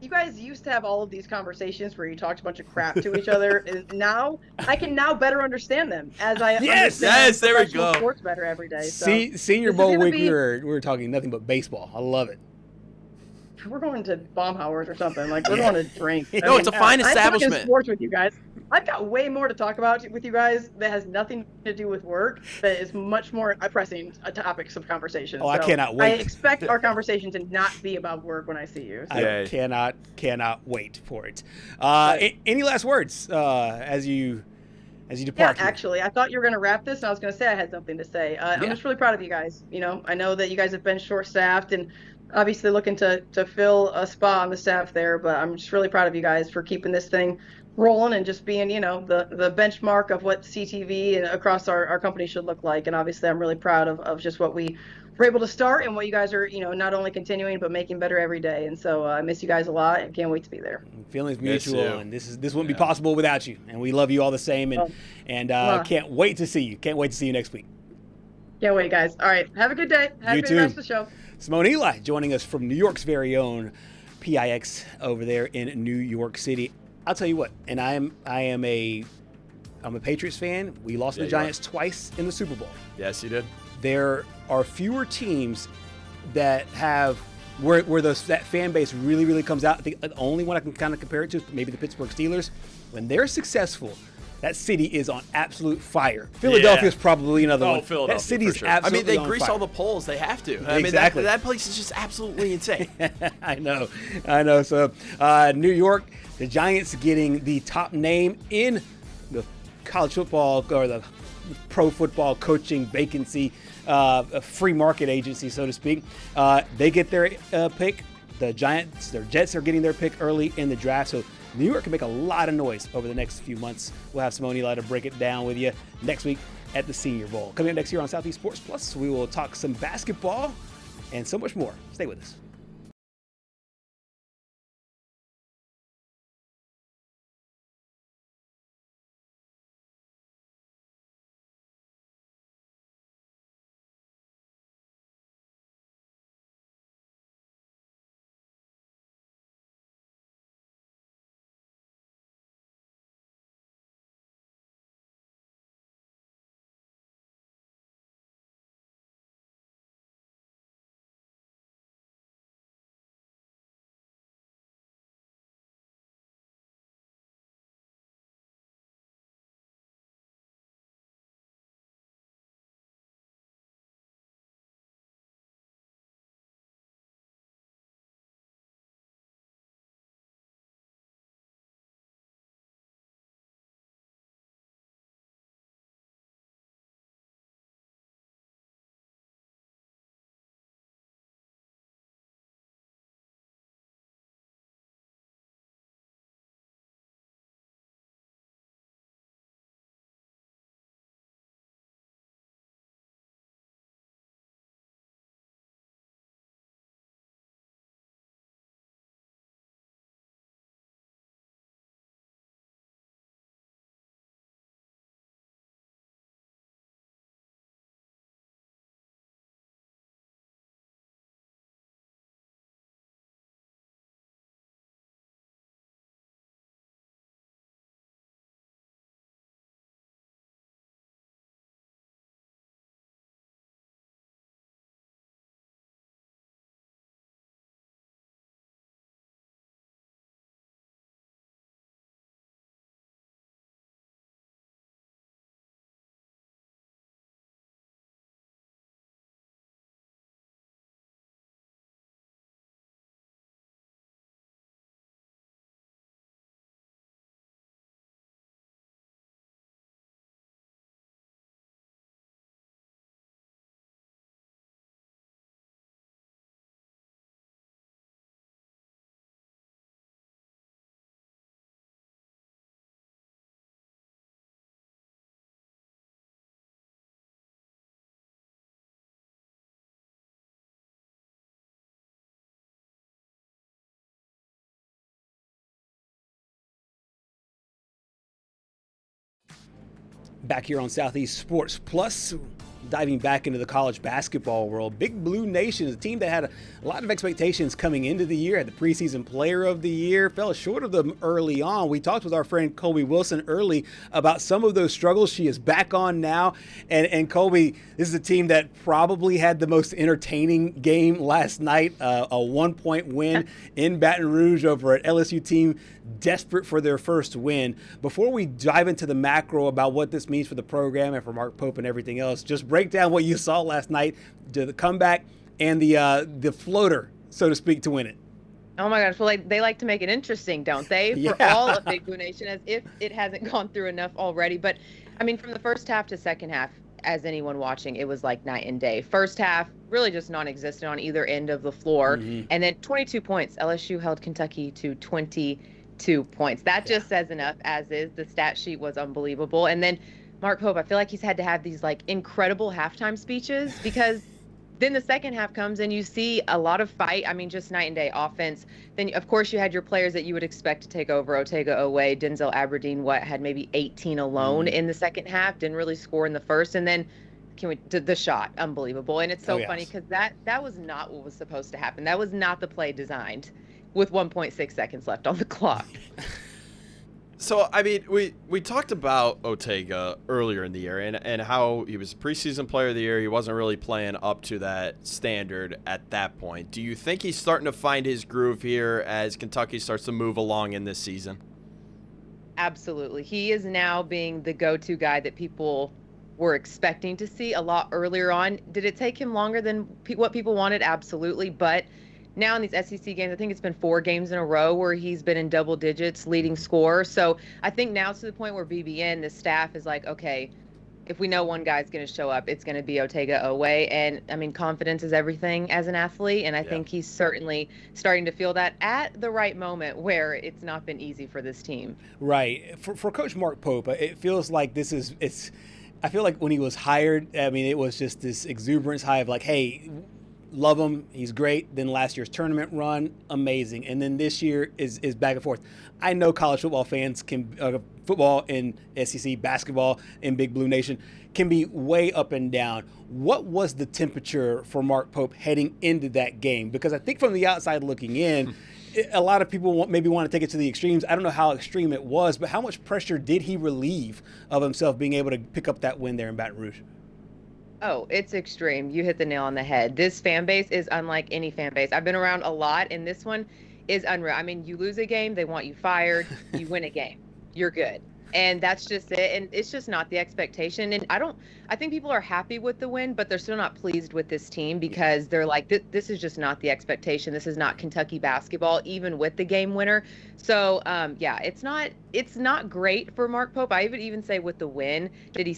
Speaker 8: you guys used to have all of these conversations where you talked a bunch of crap to each other, and now I can better understand them as I
Speaker 1: Yes!
Speaker 8: understand
Speaker 2: Yes, there we
Speaker 8: professional
Speaker 2: go.
Speaker 8: sports better every day. So
Speaker 1: Senior
Speaker 8: this is
Speaker 1: Bowl
Speaker 8: gonna
Speaker 1: week,
Speaker 8: be-
Speaker 1: we were talking nothing but baseball. I love it.
Speaker 8: we're going to Baumhauer's or something. Like, we're going to drink.
Speaker 2: No, it's a fine
Speaker 8: I'm talking
Speaker 2: establishment.
Speaker 8: sports with you guys. I've got way more to talk about with you guys that has nothing to do with work, that is much more pressing topics of conversation.
Speaker 1: Oh, I cannot wait.
Speaker 8: I expect our conversation to not be about work when I see you. So.
Speaker 1: I cannot wait for it. Any last words as you depart?
Speaker 8: Yeah, actually, I thought you were going to wrap this, and I was going to say I had something to say. I'm just really proud of you guys. I know that you guys have been short-staffed and obviously looking to fill a spot on the staff there, but I'm just really proud of you guys for keeping this thing rolling and just being, the benchmark of what CTV and across our company should look like. And obviously, I'm really proud of just what we were able to start and what you guys are, not only continuing but making better every day. And so I miss you guys a lot and can't wait to be there.
Speaker 1: Feelings
Speaker 2: Miss
Speaker 1: mutual,
Speaker 2: you.
Speaker 1: and this wouldn't be possible without you. And we love you all the same, and can't wait to see you. Can't wait to see you next week.
Speaker 8: Can't wait, guys. All right, have a good day. Have
Speaker 1: You
Speaker 8: a good
Speaker 1: too.
Speaker 8: rest of the show.
Speaker 1: Simone Eli joining us from New York's very own PIX over there in New York City. I'll tell you what, and I'm a Patriots fan. We lost to the Giants twice in the Super Bowl.
Speaker 2: Yes, you did.
Speaker 1: There are fewer teams that have where that fan base really, really comes out. I think the only one I can kind of compare it to is maybe the Pittsburgh Steelers. When they're successful, that city is on absolute fire. Philadelphia's probably another one.
Speaker 2: Philadelphia,
Speaker 1: that city
Speaker 2: for
Speaker 1: is
Speaker 2: sure.
Speaker 1: absolutely
Speaker 2: they
Speaker 1: on
Speaker 2: grease
Speaker 1: fire.
Speaker 2: all the poles. They have to. I mean,
Speaker 1: Exactly.
Speaker 2: that place is just absolutely insane.
Speaker 1: I know. So, New York, the Giants getting the top name in the college football or the pro football coaching vacancy, a free market agency, so to speak. They get their pick. The Giants, their Jets are getting their pick early in the draft. So New York can make a lot of noise over the next few months. We'll have Simone Eli to break it down with you next week at the Senior Bowl. Coming up next year on Southeast Sports Plus, we will talk some basketball and so much more. Stay with us. Back here on Southeast Sports Plus, diving back into the college basketball world. Big Blue Nation is a team that had a lot of expectations coming into the year, had the preseason player of the year, fell short of them early on. We talked with our friend Colby Wilson early about some of those struggles. She is back on now. And Colby, this is a team that probably had the most entertaining game last night, a 1-point win in Baton Rouge over an LSU team desperate for their first win. Before we dive into the macro about what this means for the program and for Mark Pope and everything else, just break down what you saw last night, to the comeback and the floater, so to speak, to win it.
Speaker 9: Oh my gosh, well, they like to make it interesting, don't they?
Speaker 1: Yeah.
Speaker 9: For all of Big Blue Nation, as if it hasn't gone through enough already. But I mean, from the first half to second half, as anyone watching, it was like night and day. First half, really just non-existent on either end of the floor. And then 22 points. LSU held Kentucky to 22 points. That just says enough, as is. The stat sheet was unbelievable. And then Mark Pope, I feel like he's had to have these like incredible halftime speeches, because then the second half comes and you see a lot of fight. I mean, just night and day offense. Then, of course, you had your players that you would expect to take over. Otega Oweh, Denzel Aberdeen, had maybe 18 alone in the second half, didn't really score in the first. And then the shot, unbelievable. And it's so funny because that was not what was supposed to happen. That was not the play designed with 1.6 seconds left on the clock.
Speaker 2: So, I mean, we talked about Otega earlier in the year and how he was preseason player of the year. He wasn't really playing up to that standard at that point. Do you think he's starting to find his groove here as Kentucky starts to move along in this season?
Speaker 9: Absolutely. He is now being the go-to guy that people were expecting to see a lot earlier on. Did it take him longer than what people wanted? Absolutely. But now in these SEC games, I think it's been 4 games in a row where he's been in double digits, leading scorer. So I think now it's to the point where BBN, the staff, is like, okay, if we know one guy's going to show up, it's going to be Otega Oweh. And I mean, confidence is everything as an athlete. And I think he's certainly starting to feel that at the right moment where it's not been easy for this team.
Speaker 1: Right. For Coach Mark Pope, it feels like I feel like when he was hired, I mean, it was just this exuberance high of like, hey, love him, he's great. Then last year's tournament run, amazing. And then this year is back and forth. I know college football fans football in SEC, basketball in Big Blue Nation can be way up and down. What was the temperature for Mark Pope heading into that game? Because I think from the outside looking in, a lot of people maybe want to take it to the extremes. I don't know how extreme it was, but how much pressure did he relieve of himself being able to pick up that win there in Baton Rouge?
Speaker 9: Oh, it's extreme. You hit the nail on the head. This fan base is unlike any fan base. I've been around a lot, and this one is unreal. I mean, you lose a game, they want you fired. You win a game, you're good. And that's just it. And it's just not the expectation. And I think people are happy with the win, but they're still not pleased with this team because they're like, this is just not the expectation. This is not Kentucky basketball, even with the game winner. So, it's not great for Mark Pope. I would even say with the win, did he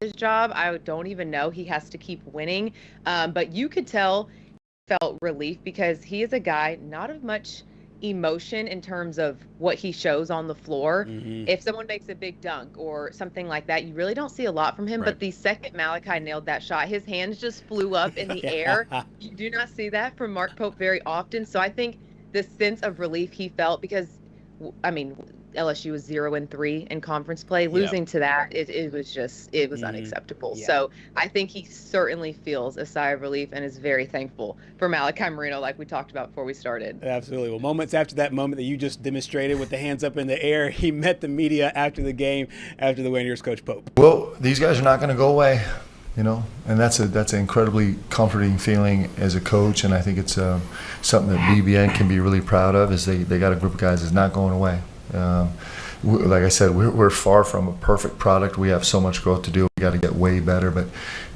Speaker 9: his job? I don't even know. He has to keep winning. But you could tell he felt relief because he is a guy not of much emotion in terms of what he shows on the floor. If someone makes a big dunk or something like that, you really don't see a lot from him. Right. But the second Malachi nailed that shot, his hands just flew up in the air. You do not see that from Mark Pope very often. So I think the sense of relief he felt, because I mean, LSU was 0-3 in conference play. Losing to that, it was unacceptable. So I think he certainly feels a sigh of relief and is very thankful for Malachi Marino, like we talked about before we started.
Speaker 1: Absolutely. Well, moments after that moment that you just demonstrated with the hands up in the air, he met the media after the game, after the win. Here's Coach Pope.
Speaker 10: Well, these guys are not going to go away, and that's an incredibly comforting feeling as a coach, and I think it's something that BBN can be really proud of, is they got a group of guys that's not going away. Like I said, we're far from a perfect product. We have so much growth to do. We got to get way better, but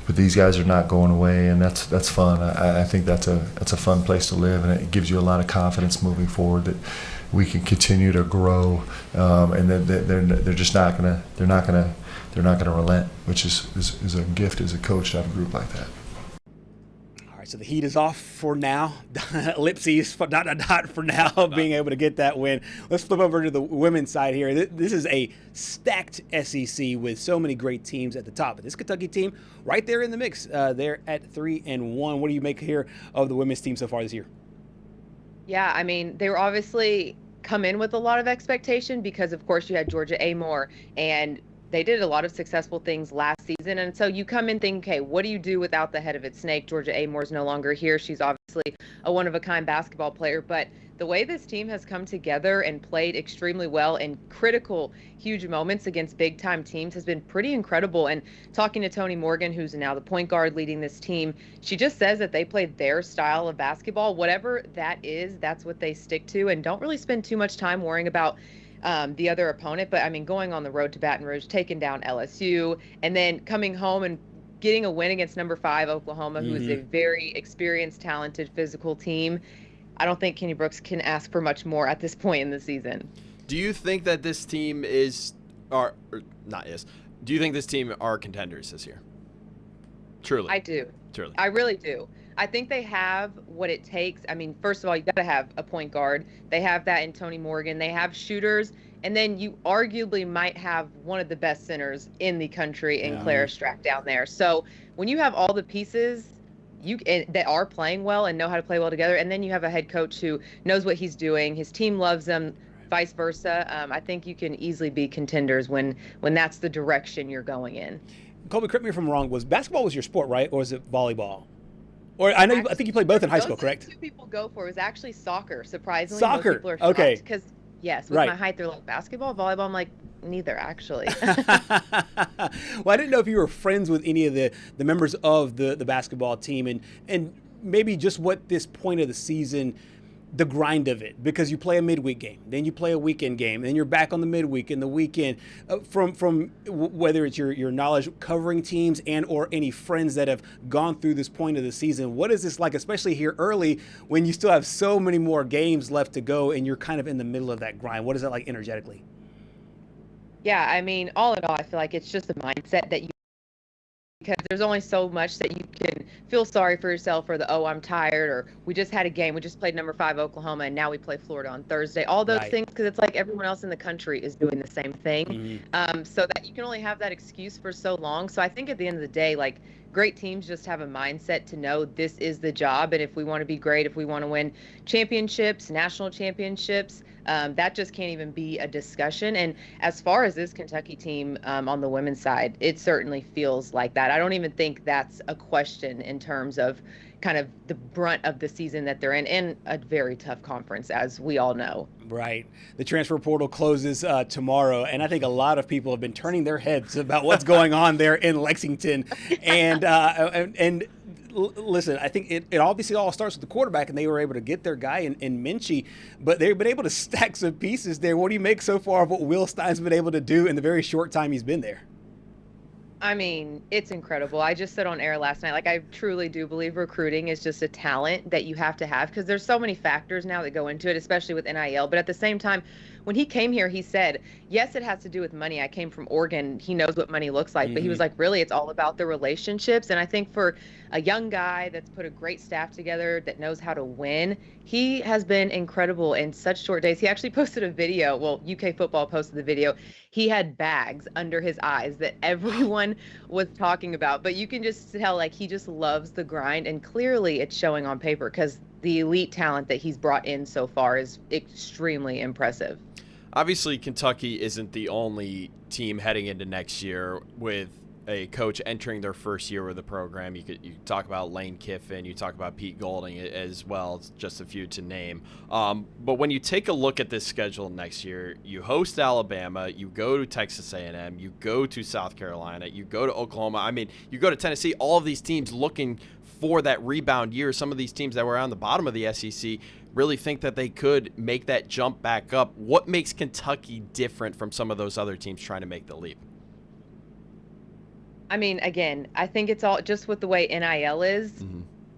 Speaker 10: these guys are not going away, and that's fun. I think that's a fun place to live, and it gives you a lot of confidence moving forward that we can continue to grow, and they're just not gonna relent, which is a gift as a coach to have a group like that.
Speaker 1: So the heat is off for now. Ellipses, for now, being able to get that win. Let's flip over to the women's side here. This is a stacked SEC with so many great teams at the top. But this Kentucky team, right there in the mix. They're at 3-1. What do you make here of the women's team so far this year?
Speaker 9: Yeah, I mean, they were obviously come in with a lot of expectation because, of course, you had Georgia Amore and they did a lot of successful things last season. And so you come in thinking, okay, what do you do without the head of its snake? Georgia Amore is no longer here. She's obviously a one-of-a-kind basketball player. But the way this team has come together and played extremely well in critical, huge moments against big-time teams has been pretty incredible. And talking to Toni Morgan, who's now the point guard leading this team, she just says that they play their style of basketball. Whatever that is, that's what they stick to, and don't really spend too much time worrying about the other opponent. But I mean, going on the road to Baton Rouge, taking down LSU, and then coming home and getting a win against number 5 Oklahoma, who is a very experienced, talented, physical team. I don't think Kenny Brooks can ask for much more at this point in the season.
Speaker 2: Do you think that this team do you think this team are contenders this year? Truly.
Speaker 9: I do.
Speaker 2: Truly.
Speaker 9: I really do. I think they have what it takes. I mean, first of all, you got to have a point guard. They have that in Toni Morgan. They have shooters. And then you arguably might have one of the best centers in the country in Clara Strack down there. So when you have all the pieces that are playing well and know how to play well together, and then you have a head coach who knows what he's doing, his team loves them, vice versa, I think you can easily be contenders when that's the direction you're going in.
Speaker 1: Colby, correct me if I'm wrong. Basketball was your sport, right? Or was it volleyball? Or I think you played both in high school, correct?
Speaker 9: Two people go for it was actually soccer. Surprisingly,
Speaker 1: soccer.
Speaker 9: Most people are shocked,
Speaker 1: Okay.
Speaker 9: because yes, with my height, they're like basketball, volleyball. I'm like, neither actually.
Speaker 1: Well, I didn't know if you were friends with any of the members of the basketball team, and maybe just what this point of the season, the grind of it, because you play a midweek game, then you play a weekend game, and then you're back on the midweek and the weekend. From whether it's your knowledge covering teams and or any friends that have gone through this point of the season, what is this like, especially here early when you still have so many more games left to go and you're kind of in the middle of that grind? What is that like energetically?
Speaker 9: Yeah, I mean, all in all, I feel like it's just a mindset that because there's only so much that you can feel sorry for yourself, or I'm tired, or we just had a game, we just played number 5 Oklahoma, and now we play Florida on Thursday. All those things, because it's like everyone else in the country is doing the same thing. So that you can only have that excuse for so long. So I think at the end of the day, like, great teams just have a mindset to know this is the job, and if we want to be great, if we want to win championships, national championships, that just can't even be a discussion. And as far as this Kentucky team on the women's side, it certainly feels like that. I don't even think that's a question in terms of kind of the brunt of the season that they're in a very tough conference, as we all know. Right.
Speaker 1: The transfer portal closes tomorrow, and I think a lot of people have been turning their heads about what's going on there in Lexington. And listen, I think it obviously all starts with the quarterback, and they were able to get their guy in Minchie, but they've been able to stack some pieces there. What do you make so far of what Will Stein's been able to do in the very short time he's been there?
Speaker 9: I mean, it's incredible. I just said on air last night, like, I truly do believe recruiting is just a talent that you have to have, because there's so many factors now that go into it, especially with NIL. But at the same time, when he came here, he said, yes, it has to do with money. I came from Oregon. He knows what money looks like. But he was like, really, it's all about the relationships. And I think for a young guy that's put a great staff together, that knows how to win, he has been incredible in such short days. He actually posted a video. Well, UK Football posted the video. He had bags under his eyes that everyone was talking about. But you can just tell, like, he just loves the grind. And clearly it's showing on paper, because the elite talent that he's brought in so far is extremely impressive.
Speaker 2: Obviously, Kentucky isn't the only team heading into next year with a coach entering their first year of the program. You talk about Lane Kiffin, you talk about Pete Golding as well, just a few to name. But when you take a look at this schedule next year, you host Alabama, you go to Texas A&M, you go to South Carolina, you go to Oklahoma. I mean, you go to Tennessee. All of these teams looking for that rebound year. Some of these teams that were on the bottom of the SEC really think that they could make that jump back up. What makes Kentucky different from some of those other teams trying to make the leap?
Speaker 9: I mean, again, I think it's all just with the way NIL is.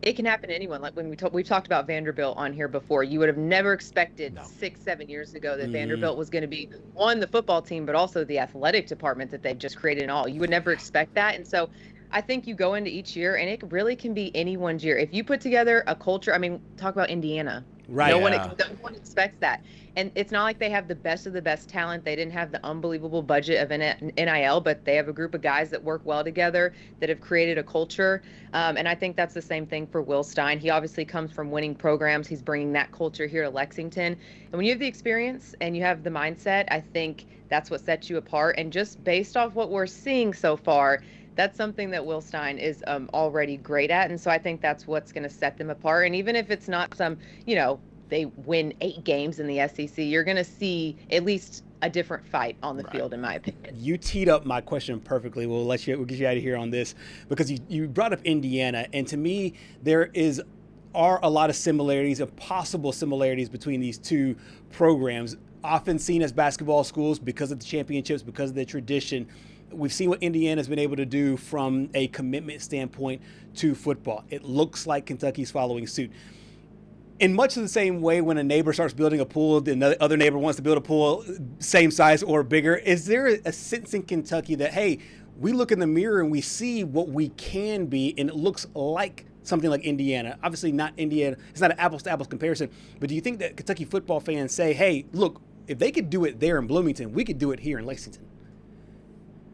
Speaker 9: It can happen to anyone. Like when we've talked about Vanderbilt on here before, you would have never expected 6-7 years ago that Vanderbilt was going to be the football team, but also the athletic department that they've just created and all. You would never expect that. And so I think you go into each year, and it really can be anyone's year. If you put together a culture, I mean, talk about Indiana.
Speaker 1: Right.
Speaker 9: No one expects that. And it's not like they have the best of the best talent. They didn't have the unbelievable budget of NIL, but they have a group of guys that work well together, that have created a culture. And I think that's the same thing for Will Stein. He obviously comes from winning programs. He's bringing that culture here to Lexington. And when you have the experience and you have the mindset, I think that's what sets you apart. And just based off what we're seeing so far, that's something that Will Stein is already great at. And so I think that's what's going to set them apart. And even if it's not some, they win 8 games in the SEC, you're going to see at least a different fight on the field, in my opinion.
Speaker 1: You teed up my question perfectly. We'll get you out of here on this, because you brought up Indiana, and to me there are a lot of similarities, of possible similarities between these two programs, often seen as basketball schools because of the championships, because of the tradition. We've seen what Indiana's been able to do from a commitment standpoint to football. It looks like Kentucky's following suit. In much of the same way, when a neighbor starts building a pool, the other neighbor wants to build a pool same size or bigger. Is there a sense in Kentucky that, hey, we look in the mirror and we see what we can be, and it looks like something like Indiana? Obviously not Indiana. It's not an apples to apples comparison. But do you think that Kentucky football fans say, hey, look, if they could do it there in Bloomington, we could do it here in Lexington?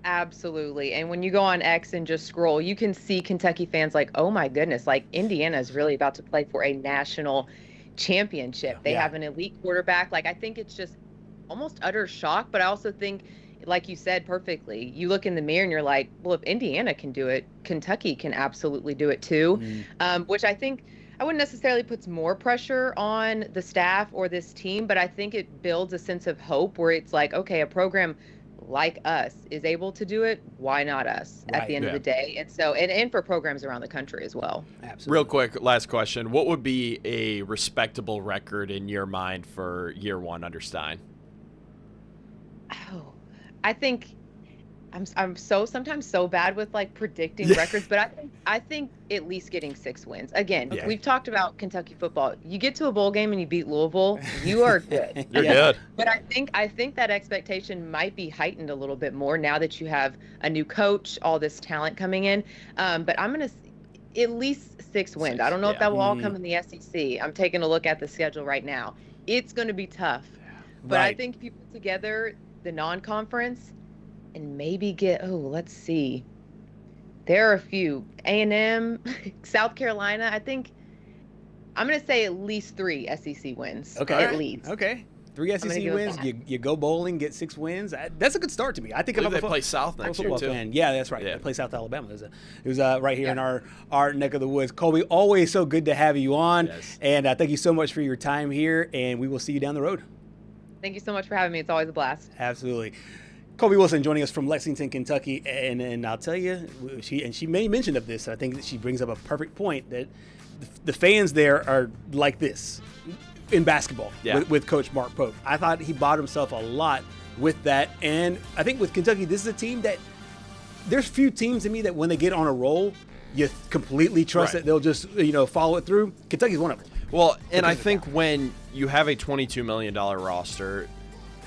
Speaker 9: Absolutely. And when you go on X and just scroll, you can see Kentucky fans like, oh my goodness, like Indiana is really about to play for a national championship. They have an elite quarterback. Like, I think it's just almost utter shock. But I also think, like you said perfectly, you look in the mirror and you're like, well, if Indiana can do it, Kentucky can absolutely do it too. Which I think, I wouldn't necessarily put more pressure on the staff or this team, but I think it builds a sense of hope where it's like, okay, a program like us is able to do it, why not us at the end of the day? And so, and for programs around the country as well.
Speaker 1: Absolutely.
Speaker 2: Real quick, last question. What would be a respectable record in your mind for year one under Stein?
Speaker 9: Oh, I think I'm sometimes so bad with like predicting records, but I think at least getting 6 wins. Again, we've talked about Kentucky football. You get to a bowl game and you beat Louisville, you are good.
Speaker 2: You're good.
Speaker 9: But I think that expectation might be heightened a little bit more now that you have a new coach, all this talent coming in. But I'm going to at least 6 wins. I don't know if that will all come in the SEC. I'm taking a look at the schedule right now. It's going to be tough. But I think if you put together the non-conference and maybe let's see. There are a few. A&M, South Carolina. I think I'm going to say at least 3 SEC wins.
Speaker 1: Okay.
Speaker 9: At least.
Speaker 1: Okay. 3 SEC wins. You go bowling, get 6 wins. That's a good start to me. I think
Speaker 2: they play South next year too.
Speaker 1: Fan. Yeah, that's right. They play South Alabama. It was right here in our neck of the woods. Colby, always so good to have you on.
Speaker 2: Yes.
Speaker 1: And thank you so much for your time here. And we will see you down the road.
Speaker 9: Thank you so much for having me. It's always a blast.
Speaker 1: Absolutely. Colby Wilson joining us from Lexington, Kentucky, and I'll tell you, she made mention of this. I think that she brings up a perfect point that the fans there are like this in basketball with Coach Mark Pope. I thought he bought himself a lot with that, and I think with Kentucky, this is a team that there's few teams to me that when they get on a roll, you completely trust that they'll just follow it through. Kentucky's one of them.
Speaker 2: Well, and I think when you have a $22 million roster,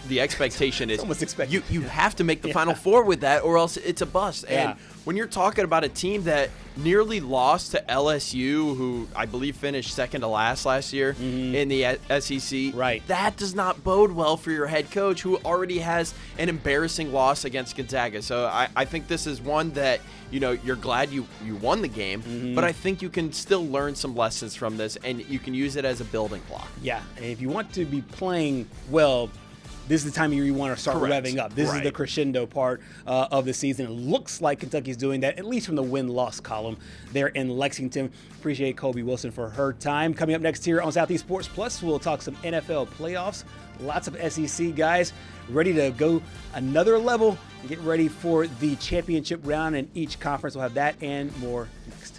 Speaker 2: the expectation is you have to make the Final Four with that, or else it's a bust. And when you're talking about a team that nearly lost to LSU, who I believe finished second to last year in the SEC, that does not bode well for your head coach, who already has an embarrassing loss against Gonzaga. So I think this is one that you're glad you won the game, but I think you can still learn some lessons from this, and you can use it as a building block.
Speaker 1: Yeah, and if you want to be playing well, this is the time of year you want to start revving up. This is the crescendo part of the season. It looks like Kentucky's doing that, at least from the win-loss column there in Lexington. Appreciate Colby Wilson for her time. Coming up next here on Southeast Sports Plus, we'll talk some NFL playoffs. Lots of SEC guys ready to go another level and get ready for the championship round in each conference. We'll have that and more next.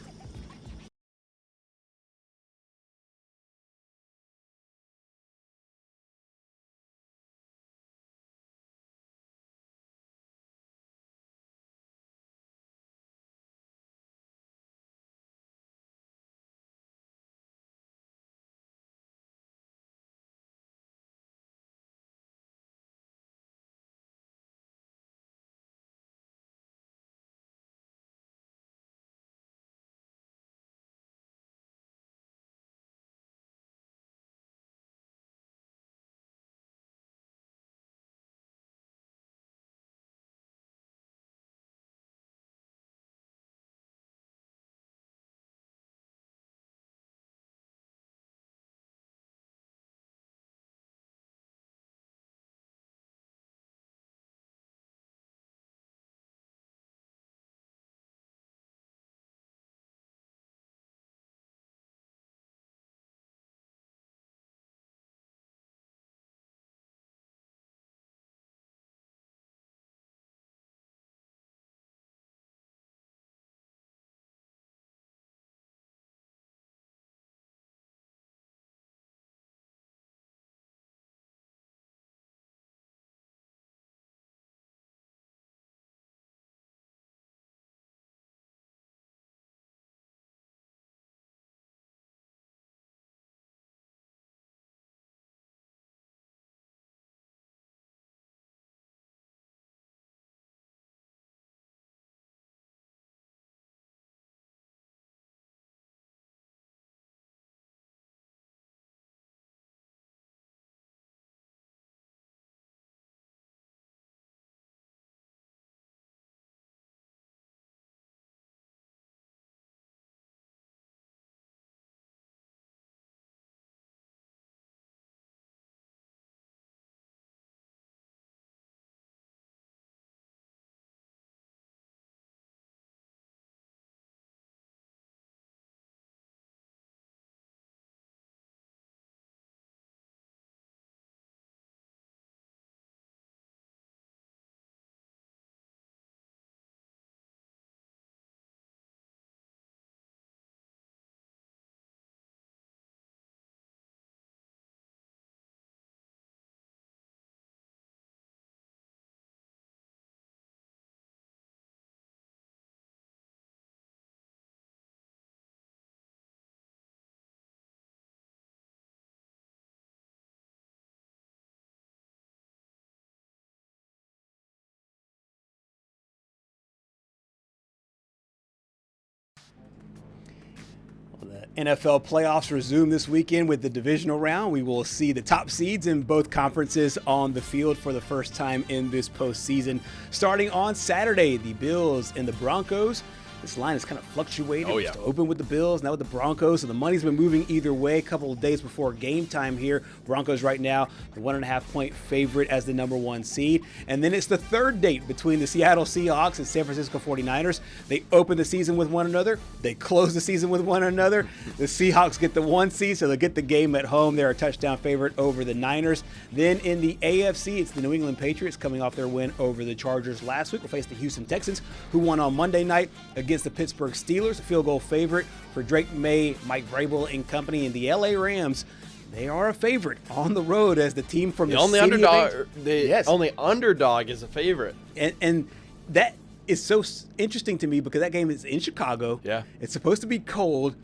Speaker 1: NFL playoffs resume this weekend with the divisional round. We will see the top seeds in both conferences on the field for the first time in this postseason. Starting on Saturday, the Bills and the Broncos. This line has kind of fluctuated.
Speaker 2: Oh, yeah.
Speaker 1: It's open with the Bills, now with the Broncos. So the money's been moving either way. A couple of days before game time here. Broncos right now, the 1.5-point favorite as the number 1 seed. And then it's the third date between the Seattle Seahawks and San Francisco 49ers. They open the season with one another. They close the season with one another. The Seahawks get the 1 seed, so they'll get the game at home. They're a touchdown favorite over the Niners. Then in the AFC, it's the New England Patriots coming off their win over the Chargers last week. Will face the Houston Texans, who won on Monday night against the Pittsburgh Steelers, a field goal favorite for Drake May, Mike Vrabel and company. And the LA Rams, they are a favorite on the road as the team from the
Speaker 2: only
Speaker 1: city
Speaker 2: underdog.
Speaker 1: of
Speaker 2: The only underdog is a favorite.
Speaker 1: And that is so interesting to me because that game is in Chicago.
Speaker 2: Yeah,
Speaker 1: it's supposed to be cold,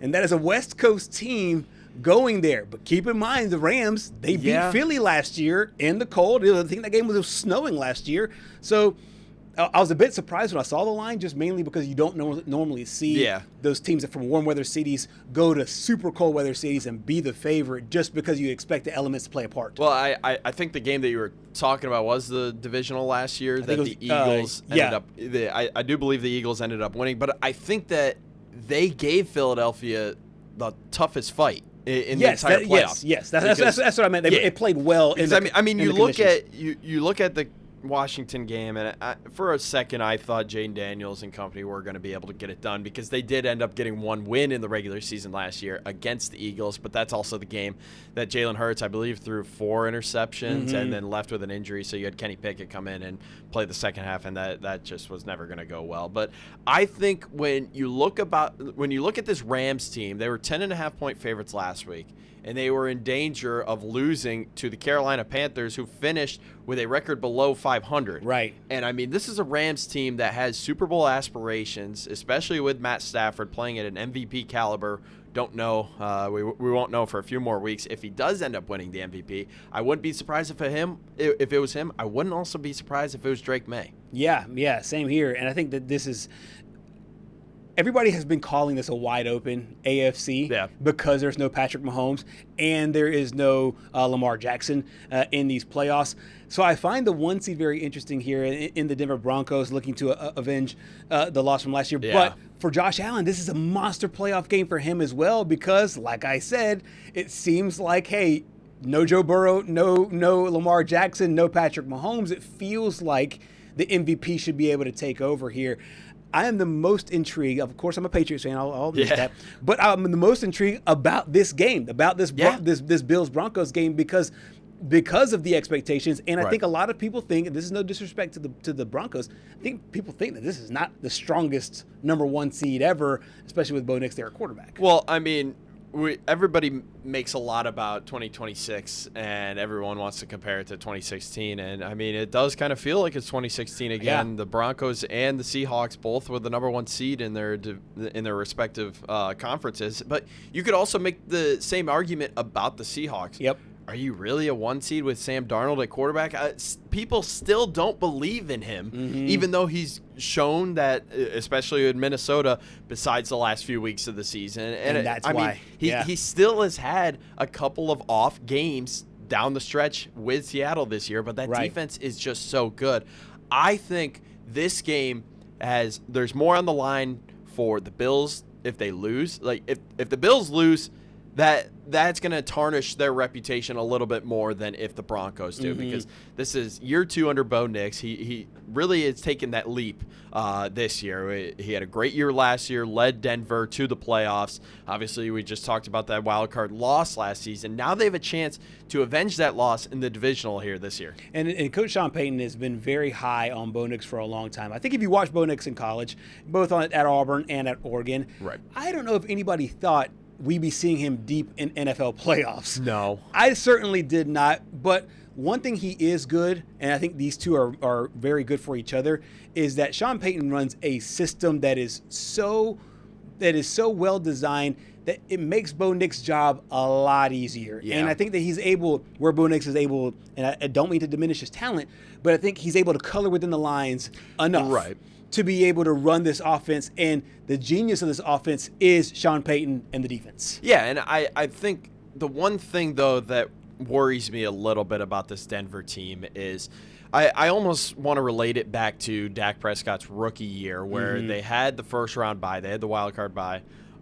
Speaker 1: and that is a West Coast team going there. But keep in mind, the Rams, they beat Philly last year in the cold. I think that game was snowing last year. So I was a bit surprised when I saw the line, just mainly because you don't normally see those teams that from warm weather cities go to super cold weather cities and be the favorite just because you expect the elements to play a part.
Speaker 2: Well, I think the game that you were talking about was the divisional last year that the Eagles ended up – I do believe the Eagles ended up winning, but I think that they gave Philadelphia the toughest fight in the entire playoffs.
Speaker 1: Yes, that's what I meant. It played well.
Speaker 2: You look at the Washington game, and for a second I thought Jaden Daniels and company were going to be able to get it done because they did end up getting 1 win in the regular season last year against the Eagles, but that's also the game that Jalen Hurts, I believe, threw 4 interceptions and then left with an injury, so you had Kenny Pickett come in and play the second half, and that just was never going to go well. But I think when you look at this Rams team, they were 10.5-point favorites last week, and they were in danger of losing to the Carolina Panthers, who finished with a record below 500.
Speaker 1: Right.
Speaker 2: And, I mean, this is a Rams team that has Super Bowl aspirations, especially with Matt Stafford playing at an MVP caliber. Don't know. We won't know for a few more weeks if he does end up winning the MVP. I wouldn't be surprised if it was him. I wouldn't also be surprised if it was Drake May.
Speaker 1: Yeah, same here. And I think that this is – everybody has been calling this a wide open AFC because there's no Patrick Mahomes and there is no Lamar Jackson in these playoffs. So I find the 1 seed very interesting here in the Denver Broncos looking to avenge the loss from last year.
Speaker 2: Yeah.
Speaker 1: But for Josh Allen, this is a monster playoff game for him as well because, like I said, it seems like, hey, no Joe Burrow, no Lamar Jackson, no Patrick Mahomes. It feels like the MVP should be able to take over here. I am the most intrigued. Of course, I'm a Patriots fan. I'll admit that. But I'm the most intrigued about this game, about this Bills Broncos game because of the expectations. And I think a lot of people think, and this is no disrespect to the Broncos, I think people think that this is not the strongest number 1 seed ever, especially with Bo Nix there at quarterback.
Speaker 2: Well, I mean, everybody makes a lot about 2026, and everyone wants to compare it to 2016. And, I mean, it does kind of feel like it's 2016 again. Yeah. The Broncos and the Seahawks both with the number 1 seed in their respective conferences. But you could also make the same argument about the Seahawks.
Speaker 1: Yep.
Speaker 2: Are you really a 1 seed with Sam Darnold at quarterback? People still don't believe in him, even though he's shown that, especially in Minnesota, besides the last few weeks of the season.
Speaker 1: And that's why.
Speaker 2: He still has had a couple of off games down the stretch with Seattle this year, but that defense is just so good. I think this game there's more on the line for the Bills if they lose. Like, if the Bills lose, that's going to tarnish their reputation a little bit more than if the Broncos do, because this is year 2 under Bo Nix. He really has taken that leap this year. He had a great year last year, led Denver to the playoffs. Obviously, we just talked about that wild card loss last season. Now they have a chance to avenge that loss in the divisional here this year.
Speaker 1: And Coach Sean Payton has been very high on Bo Nix for a long time. I think if you watch Bo Nix in college, both at Auburn and at Oregon, I don't know if anybody thought we'd be seeing him deep in NFL playoffs.
Speaker 2: No.
Speaker 1: I certainly did not. But one thing he is good, and I think these two are very good for each other, is that Sean Payton runs a system that is so well designed that it makes Bo Nix's job a lot easier. Yeah. And I think that he's able, where Bo Nix is able, and I don't mean to diminish his talent, but I think he's able to color within the lines enough to be able to run this offense. And the genius of this offense is Sean Payton and the defense.
Speaker 2: Yeah, and I think the one thing, though, that worries me a little bit about this Denver team is I almost want to relate it back to Dak Prescott's rookie year, where they had the first round bye, they had the wild card bye,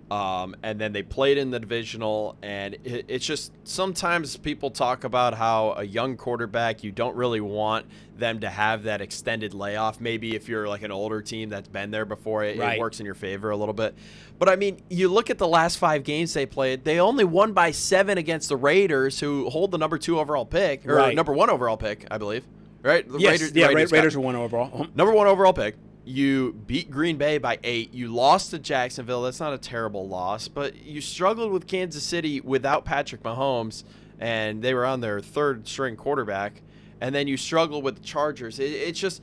Speaker 2: and then they played in the divisional. And it's just sometimes people talk about how a young quarterback, you don't really want them to have that extended layoff. Maybe if you're like an older team that's been there before, it works in your favor a little bit. But I mean, you look at the last 5 games they played, they only won by 7 against the Raiders, who hold the number 2 overall pick, or number 1 overall pick, I believe. Right? The
Speaker 1: Raiders are 1 overall.
Speaker 2: Number 1 overall pick. You beat Green Bay by 8. You lost to Jacksonville. That's not a terrible loss, but you struggled with Kansas City without Patrick Mahomes, and they were on their 3rd string quarterback. And then you struggle with the Chargers. It's just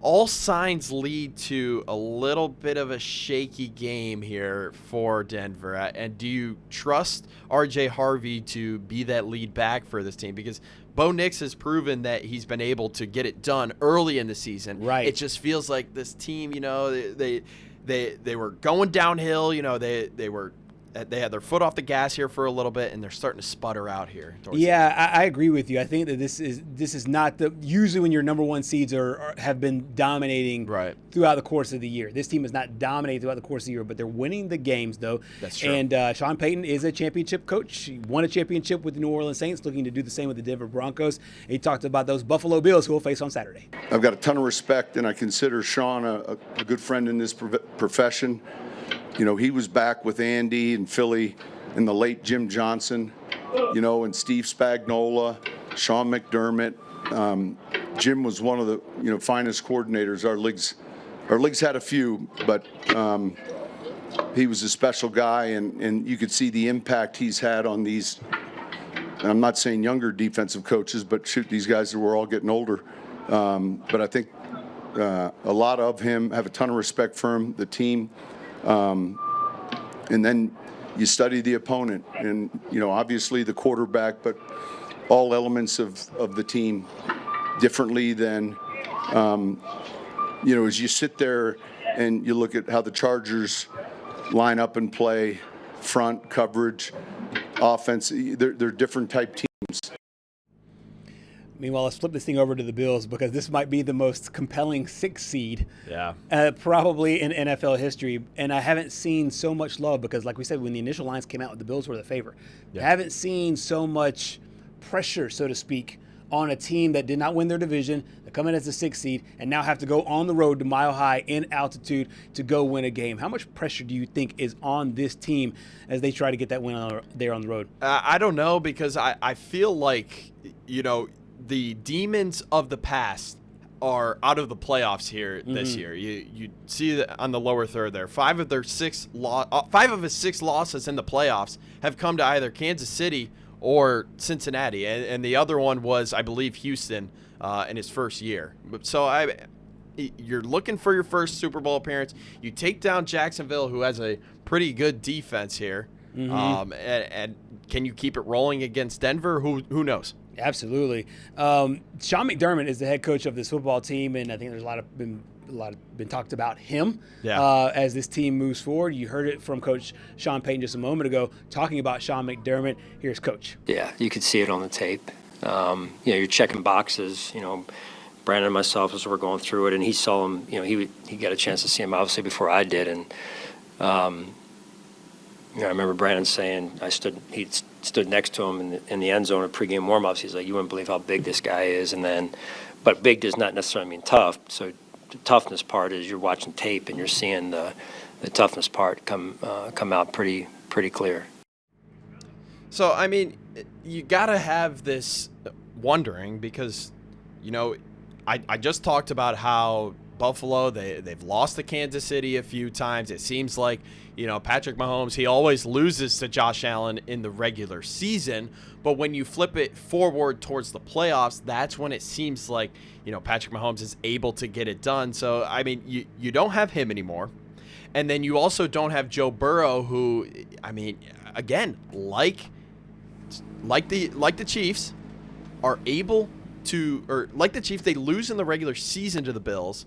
Speaker 2: all signs lead to a little bit of a shaky game here for Denver. And do you trust R.J. Harvey to be that lead back for this team? Because Bo Nix has proven that he's been able to get it done early in the season.
Speaker 1: Right.
Speaker 2: It just feels like this team, they were going downhill. They had their foot off the gas here for a little bit, and they're starting to sputter out here.
Speaker 1: I agree with you. I think that this is not usually when your number 1 seeds have been dominating throughout the course of the year. This team is not dominating throughout the course of the year, but they're winning the games, though.
Speaker 2: That's true.
Speaker 1: And Sean Payton is a championship coach. He won a championship with the New Orleans Saints, looking to do the same with the Denver Broncos. He talked about those Buffalo Bills who will face on Saturday.
Speaker 11: I've got a ton of respect, and I consider Sean a good friend in this profession. He was back with Andy and Philly and the late Jim Johnson, and Steve Spagnuolo, Sean McDermott. Jim was one of the finest coordinators our league's had a few, but he was a special guy, and you could see the impact he's had on these. And I'm not saying younger defensive coaches, but shoot, these guys that were all getting older. But I think a lot of him have a ton of respect for him, the team. And then you study the opponent and, obviously the quarterback, but all elements of the team differently than, as you sit there and you look at how the Chargers line up and play, front coverage, offense, they're different type teams.
Speaker 1: Meanwhile, let's flip this thing over to the Bills, because this might be the most compelling 6th seed probably in NFL history. And I haven't seen so much love because, like we said, when the initial lines came out, the Bills were the favorite. I haven't seen so much pressure, so to speak, on a team that did not win their division, that come in as the 6th seed, and now have to go on the road to Mile High in altitude to go win a game. How much pressure do you think is on this team as they try to get that win there on the road?
Speaker 2: I don't know, because I feel like, the demons of the past are out of the playoffs here this year. You see that on the lower third there. 5 of his 6 losses in the playoffs have come to either Kansas City or Cincinnati, and the other one was, I believe, Houston in his first year. So you're looking for your first Super Bowl appearance. You take down Jacksonville, who has a pretty good defense here, and can you keep it rolling against Denver? Who knows?
Speaker 1: Absolutely. Sean McDermott is the head coach of this football team, and I think there's been talked about him as this team moves forward. You heard it from Coach Sean Payton just a moment ago, talking about Sean McDermott. Here's Coach.
Speaker 12: Yeah, you could see it on the tape. You're checking boxes. Brandon and myself, as we're going through it, and he saw him. He got a chance to see him obviously before I did, and I remember Brandon saying he stood next to him in the end zone at pregame warmups. He's like, you wouldn't believe how big this guy is. But big does not necessarily mean tough. So the toughness part is you're watching tape and you're seeing the toughness part come out pretty clear.
Speaker 2: So I mean, you gotta have this wondering, because I just talked about how Buffalo, they've lost to Kansas City a few times. It seems like, Patrick Mahomes, he always loses to Josh Allen in the regular season. But when you flip it forward towards the playoffs, that's when it seems like, Patrick Mahomes is able to get it done. So, I mean, you don't have him anymore. And then you also don't have Joe Burrow, who, I mean, again, like the Chiefs, are able to, or like the Chiefs, they lose in the regular season to the Bills.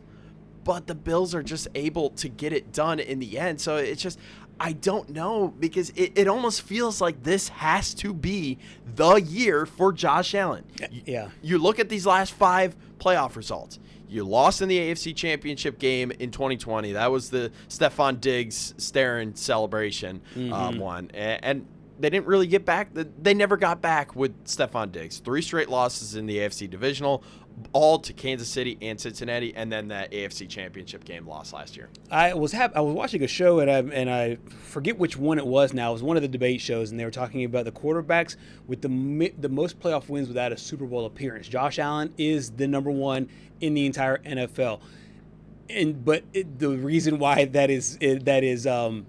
Speaker 2: but the Bills are just able to get it done in the end. So it's just, I don't know, because it almost feels like this has to be the year for Josh Allen.
Speaker 1: Yeah.
Speaker 2: You look at these last 5 playoff results. You lost in the AFC Championship game in 2020. That was the Stephon Diggs staring celebration one. And they didn't really get back. They never got back with Stephon Diggs. 3 straight losses in the AFC Divisional, all to Kansas City and Cincinnati, and then that AFC Championship game lost last year.
Speaker 1: I was watching a show, and I forget which one it was now. It was one of the debate shows, and they were talking about the quarterbacks with the most playoff wins without a Super Bowl appearance. Josh Allen is the number 1 in the entire NFL. But the reason why that is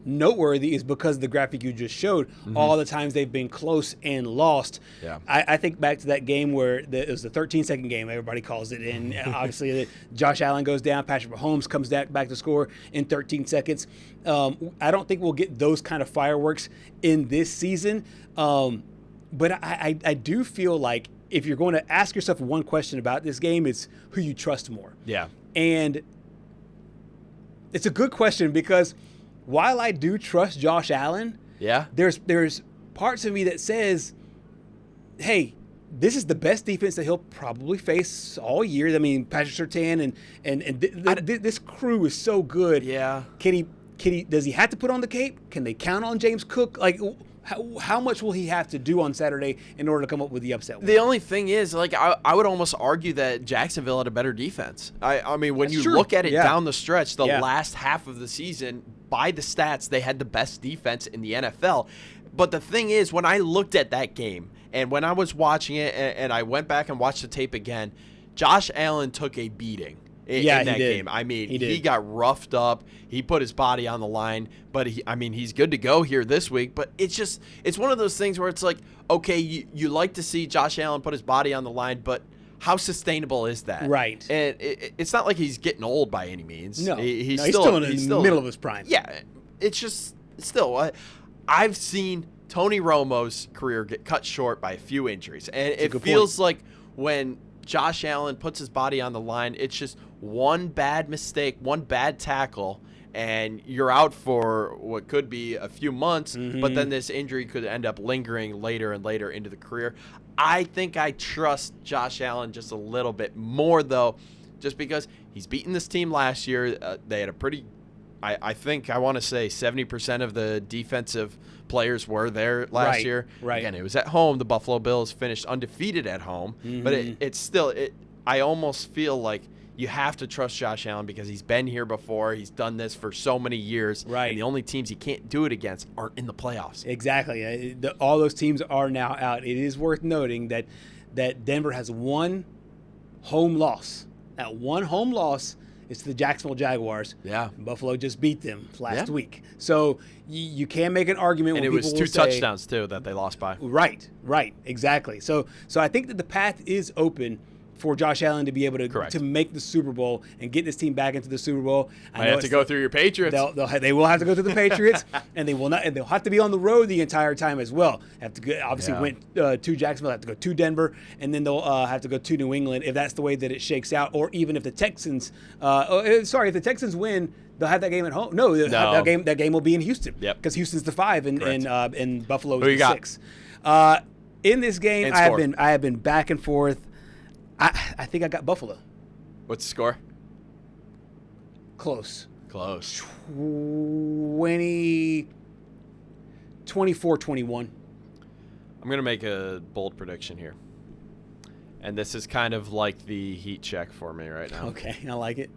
Speaker 1: noteworthy is because the graphic you just showed, all the times they've been close and lost.
Speaker 2: Yeah.
Speaker 1: I think back to that game where it was the 13-second game, everybody calls it, and obviously Josh Allen goes down, Patrick Mahomes comes back to score in 13 seconds. I don't think we'll get those kind of fireworks in this season, but I do feel like if you're going to ask yourself one question about this game, it's who you trust more.
Speaker 2: Yeah.
Speaker 1: And it's a good question because while I do trust Josh Allen, there's parts of me that says, hey, this is the best defense that he'll probably face all year. I mean, Patrick Surtain and this crew is so good.
Speaker 2: Yeah.
Speaker 1: Does he have to put on the cape? Can they count on James Cook? Like, how much will he have to do on Saturday in order to come up with the upset win?
Speaker 2: The only thing is, like, I would almost argue that Jacksonville had a better defense. I mean, when
Speaker 1: That's
Speaker 2: you
Speaker 1: true.
Speaker 2: look at it
Speaker 1: Yeah.
Speaker 2: down the stretch, the
Speaker 1: Yeah.
Speaker 2: last half of the season, by the stats, they had the best defense in the NFL. But the thing is, when I looked at that game, and when I was watching it, and I went back and watched the tape again, Josh Allen took a beating in that game. I mean, he got roughed up. He put his body on the line, but he's good to go here this week. But it's one of those things where it's like, okay, you like to see Josh Allen put his body on the line, but how sustainable is that?
Speaker 1: Right.
Speaker 2: And it's not like he's getting old by any means.
Speaker 1: No,
Speaker 2: he's
Speaker 1: still in the middle of his prime.
Speaker 2: Yeah, it's just still. I've seen Tony Romo's career get cut short by a few injuries, and it feels like when Josh Allen puts his body on the line, it's just one bad mistake, one bad tackle, and you're out for what could be a few months, but then this injury could end up lingering later and later into the career. I think I trust Josh Allen just a little bit more, though, just because he's beaten this team last year. They had a pretty, I think I want to say 70% of the defensive players were there last year.
Speaker 1: Right.
Speaker 2: Again, it was at home. The Buffalo Bills finished undefeated at home, but it's still, I almost feel like you have to trust Josh Allen because he's been here before. He's done this for so many years.
Speaker 1: Right.
Speaker 2: And the only teams he can't do it against aren't in the playoffs.
Speaker 1: Exactly. All those teams are now out. It is worth noting that Denver has one home loss. That one home loss is to the Jacksonville Jaguars.
Speaker 2: Yeah.
Speaker 1: Buffalo just beat them last week. So you can make an argument.
Speaker 2: And
Speaker 1: when
Speaker 2: it was
Speaker 1: people
Speaker 2: two
Speaker 1: will say,
Speaker 2: touchdowns, too, that they lost by.
Speaker 1: Right, exactly. So I think that the path is open for Josh Allen to be able to make the Super Bowl and get this team back into the Super Bowl.
Speaker 2: I have to go through your Patriots.
Speaker 1: They will have to go through the Patriots, and they'll have to be on the road the entire time as well. Have to go, obviously went to Jacksonville, have to go to Denver, and then they'll have to go to New England if that's the way that it shakes out. Or even if the Texans, if the Texans win, they'll have that game at home. No. That game will be in Houston.
Speaker 2: Yep.
Speaker 1: Because Houston's the 5 and Buffalo
Speaker 2: Who
Speaker 1: is
Speaker 2: you
Speaker 1: the
Speaker 2: got?
Speaker 1: 6. In this game,
Speaker 2: And
Speaker 1: I
Speaker 2: score.
Speaker 1: have been back and forth. I think I got Buffalo.
Speaker 2: What's the score?
Speaker 1: Close.
Speaker 2: 24-21. I'm going to make a bold prediction here. And this is kind of like the heat check for me right now.
Speaker 1: Okay, I like it.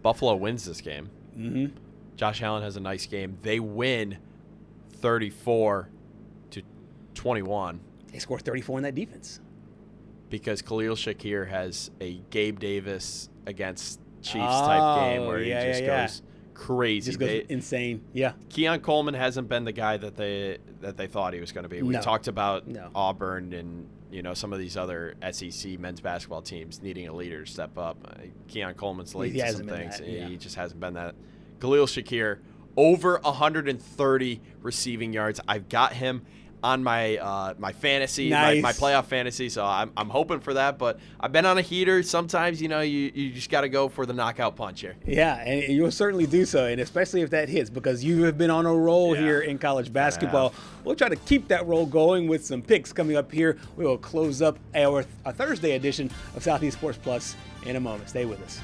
Speaker 2: Buffalo wins this game.
Speaker 1: Mm-hmm.
Speaker 2: Josh Allen has a nice game. They win 34-21.
Speaker 1: They score 34 in that defense.
Speaker 2: Because Khalil Shakir has a Gabe Davis against Chiefs type game where he just goes crazy.
Speaker 1: Just goes insane. Yeah.
Speaker 2: Keon Coleman hasn't been the guy that they thought he was going to be. We talked about Auburn and some of these other SEC men's basketball teams needing a leader to step up. Keon Coleman's late to some things. He just hasn't been that. Khalil Shakir over 130 receiving yards. I've got him on my my fantasy,
Speaker 1: Nice.
Speaker 2: my playoff fantasy. So I'm hoping for that. But I've been on a heater. Sometimes, you just got to go for the knockout punch here.
Speaker 1: Yeah, and you'll certainly do so, and especially if that hits, because you have been on a roll here in college basketball. We'll try to keep that roll going with some picks coming up here. We will close up our Thursday edition of Southeast Sports Plus in a moment. Stay with us.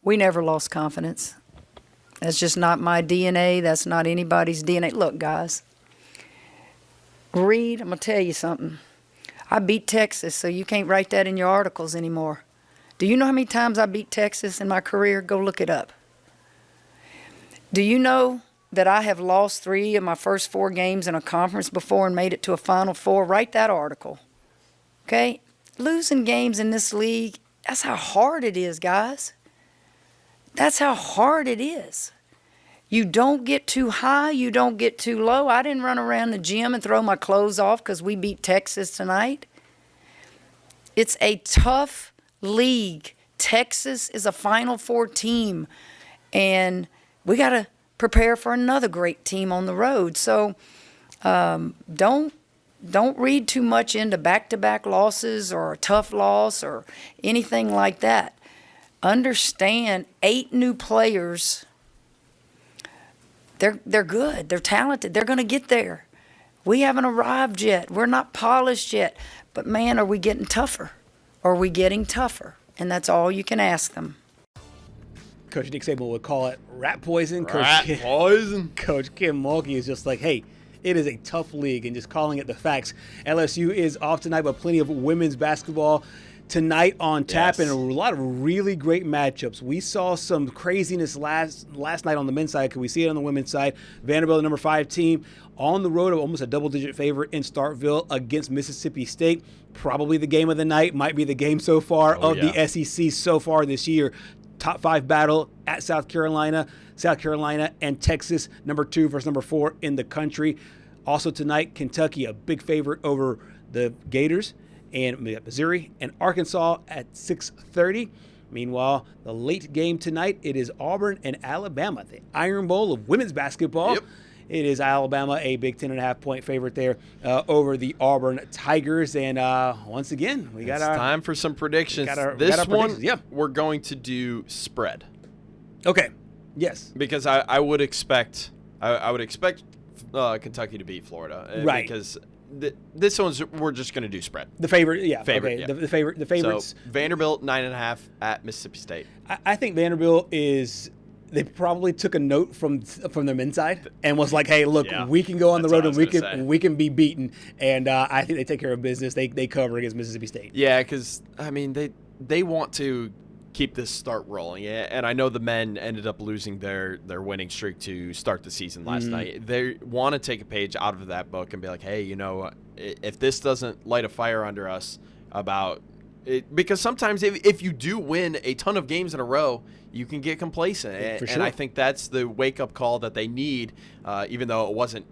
Speaker 13: We never lost confidence. That's just not my DNA. That's not anybody's DNA. Look, guys, Reed, I'm going to tell you something. I beat Texas, so you can't write that in your articles anymore. Do you know how many times I beat Texas in my career? Go look it up. Do you know that I have lost 3 of my first 4 games in a conference before and made it to a Final Four? Write that article. Okay? Losing games in this league, that's how hard it is, guys. That's how hard it is. You don't get too high, you don't get too low. I didn't run around the gym and throw my clothes off because we beat Texas tonight. It's a tough league. Texas is a Final Four team, and we got to prepare for another great team on the road. So don't read too much into back-to-back losses or a tough loss or anything like that. Understand 8 new players. They're good. They're talented. They're going to get there. We haven't arrived yet. We're not polished yet. But, man, are we getting tougher? Are we getting tougher? And that's all you can ask them.
Speaker 1: Coach Nick Saban would call it rat poison.
Speaker 2: Poison.
Speaker 1: Coach Kim Mulkey is just like, hey, it is a tough league, and just calling it the facts. LSU is off tonight, but plenty of women's basketball tonight on tap, and a lot of really great matchups. We saw some craziness last night on the men's side. Can we see it on the women's side? Vanderbilt, the number 5 team, on the road of almost a double-digit favorite in Starkville against Mississippi State. Probably the game of the night. Might be the game so far the SEC so far this year. Top 5 battle at South Carolina and Texas, number 2 versus number 4 in the country. Also tonight, Kentucky, a big favorite over the Gators. And we got Missouri and Arkansas at 6:30. Meanwhile, the late game tonight, it is Auburn and Alabama, the Iron Bowl of women's basketball.
Speaker 2: Yep.
Speaker 1: It is Alabama, a big 10.5-point favorite there over the Auburn Tigers. And once again, we got
Speaker 2: time for some predictions.
Speaker 1: This one,
Speaker 2: we're going to do spread.
Speaker 1: Okay. Yes.
Speaker 2: Because I would expect Kentucky to beat Florida.
Speaker 1: Right.
Speaker 2: Because this one's we're just going to do spread.
Speaker 1: The favorite, yeah.
Speaker 2: Favorite,
Speaker 1: okay.
Speaker 2: Yeah.
Speaker 1: The favorites.
Speaker 2: So Vanderbilt 9.5 at Mississippi State.
Speaker 1: I think Vanderbilt is they probably took a note from their men's side and was like, "Hey, look,
Speaker 2: Yeah.
Speaker 1: we can go on the
Speaker 2: That's
Speaker 1: road
Speaker 2: what
Speaker 1: and
Speaker 2: I was
Speaker 1: we can be beaten." And I think they take care of business. They cover against Mississippi State.
Speaker 2: Yeah, because I mean they want to keep this start rolling, and I know the men ended up losing their winning streak to start the season last night. They want to take a page out of that book and be like, hey, if this doesn't light a fire under us about it, because sometimes if you do win a ton of games in a row, you can get complacent, and I think that's the wake up call that they need, even though it wasn't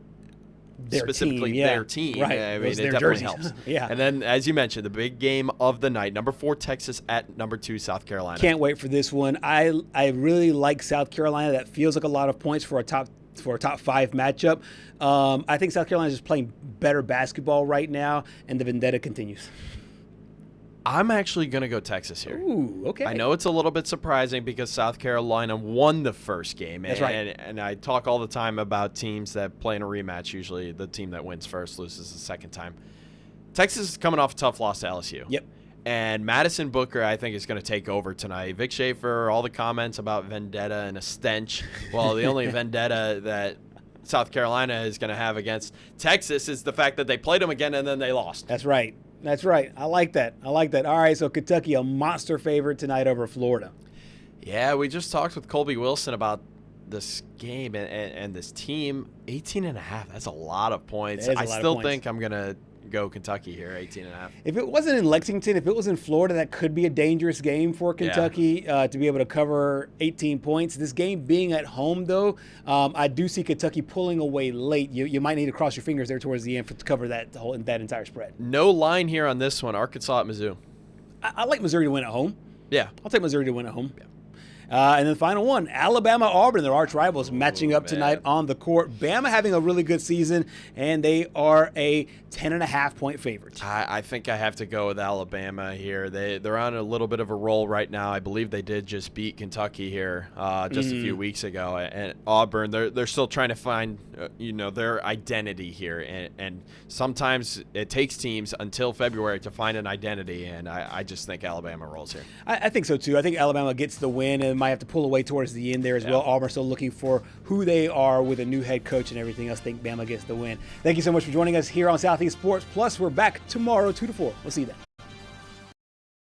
Speaker 2: specifically their team.
Speaker 1: Right.
Speaker 2: I mean, it
Speaker 1: their
Speaker 2: definitely
Speaker 1: jerseys.
Speaker 2: helps.
Speaker 1: Yeah.
Speaker 2: And then, as you mentioned, the big game of the night, number 4 Texas at number 2 South Carolina.
Speaker 1: Can't wait for this one. I really like South Carolina. That feels like a lot of points for a top 5 matchup. I think South Carolina is just playing better basketball right now, and the vendetta continues.
Speaker 2: I'm actually going to go Texas here.
Speaker 1: Ooh, okay.
Speaker 2: I know it's a little bit surprising because South Carolina won the first game.
Speaker 1: That's right.
Speaker 2: And I talk all the time about teams that play in a rematch. Usually the team that wins first loses the second time. Texas is coming off a tough loss to LSU.
Speaker 1: Yep.
Speaker 2: And Madison Booker, I think, is going to take over tonight. Vic Schaefer, all the comments about vendetta and a stench. Well, the only vendetta that South Carolina is going to have against Texas is the fact that they played them again and then they lost.
Speaker 1: That's right. That's right. I like that. All right, so Kentucky, a monster favorite tonight over Florida.
Speaker 2: Yeah, we just talked with Colby Wilson about this game and this team. 18.5, that's a lot of points. I still think I'm going to go Kentucky here, 18.5.
Speaker 1: If it wasn't in Lexington, if it was in Florida, that could be a dangerous game for Kentucky to be able to cover 18 points. This game being at home, though, I do see Kentucky pulling away late. You might need to cross your fingers there towards the end to cover that entire spread.
Speaker 2: No line here on this one. Arkansas at Mizzou.
Speaker 1: I like Missouri to win at home.
Speaker 2: Yeah.
Speaker 1: I'll take Missouri to win at home. Yeah. And then the final one, Alabama-Auburn, their arch rivals, matching up tonight on the court. Bama having a really good season, and they are a 10.5-point favorite.
Speaker 2: I think I have to go with Alabama here. They're on a little bit of a roll right now. I believe they did just beat Kentucky here just a few weeks ago. And Auburn, they're still trying to find their identity here. And sometimes it takes teams until February to find an identity, and I just think Alabama rolls here.
Speaker 1: I think so, too. I think Alabama gets the win and might have to pull away towards the end there as well. Auburn still looking for who they are with a new head coach and everything else. I think Bama gets the win. Thank you so much for joining us here on Southeast Sports. Plus, we're back tomorrow, 2 to 4. We'll see you then.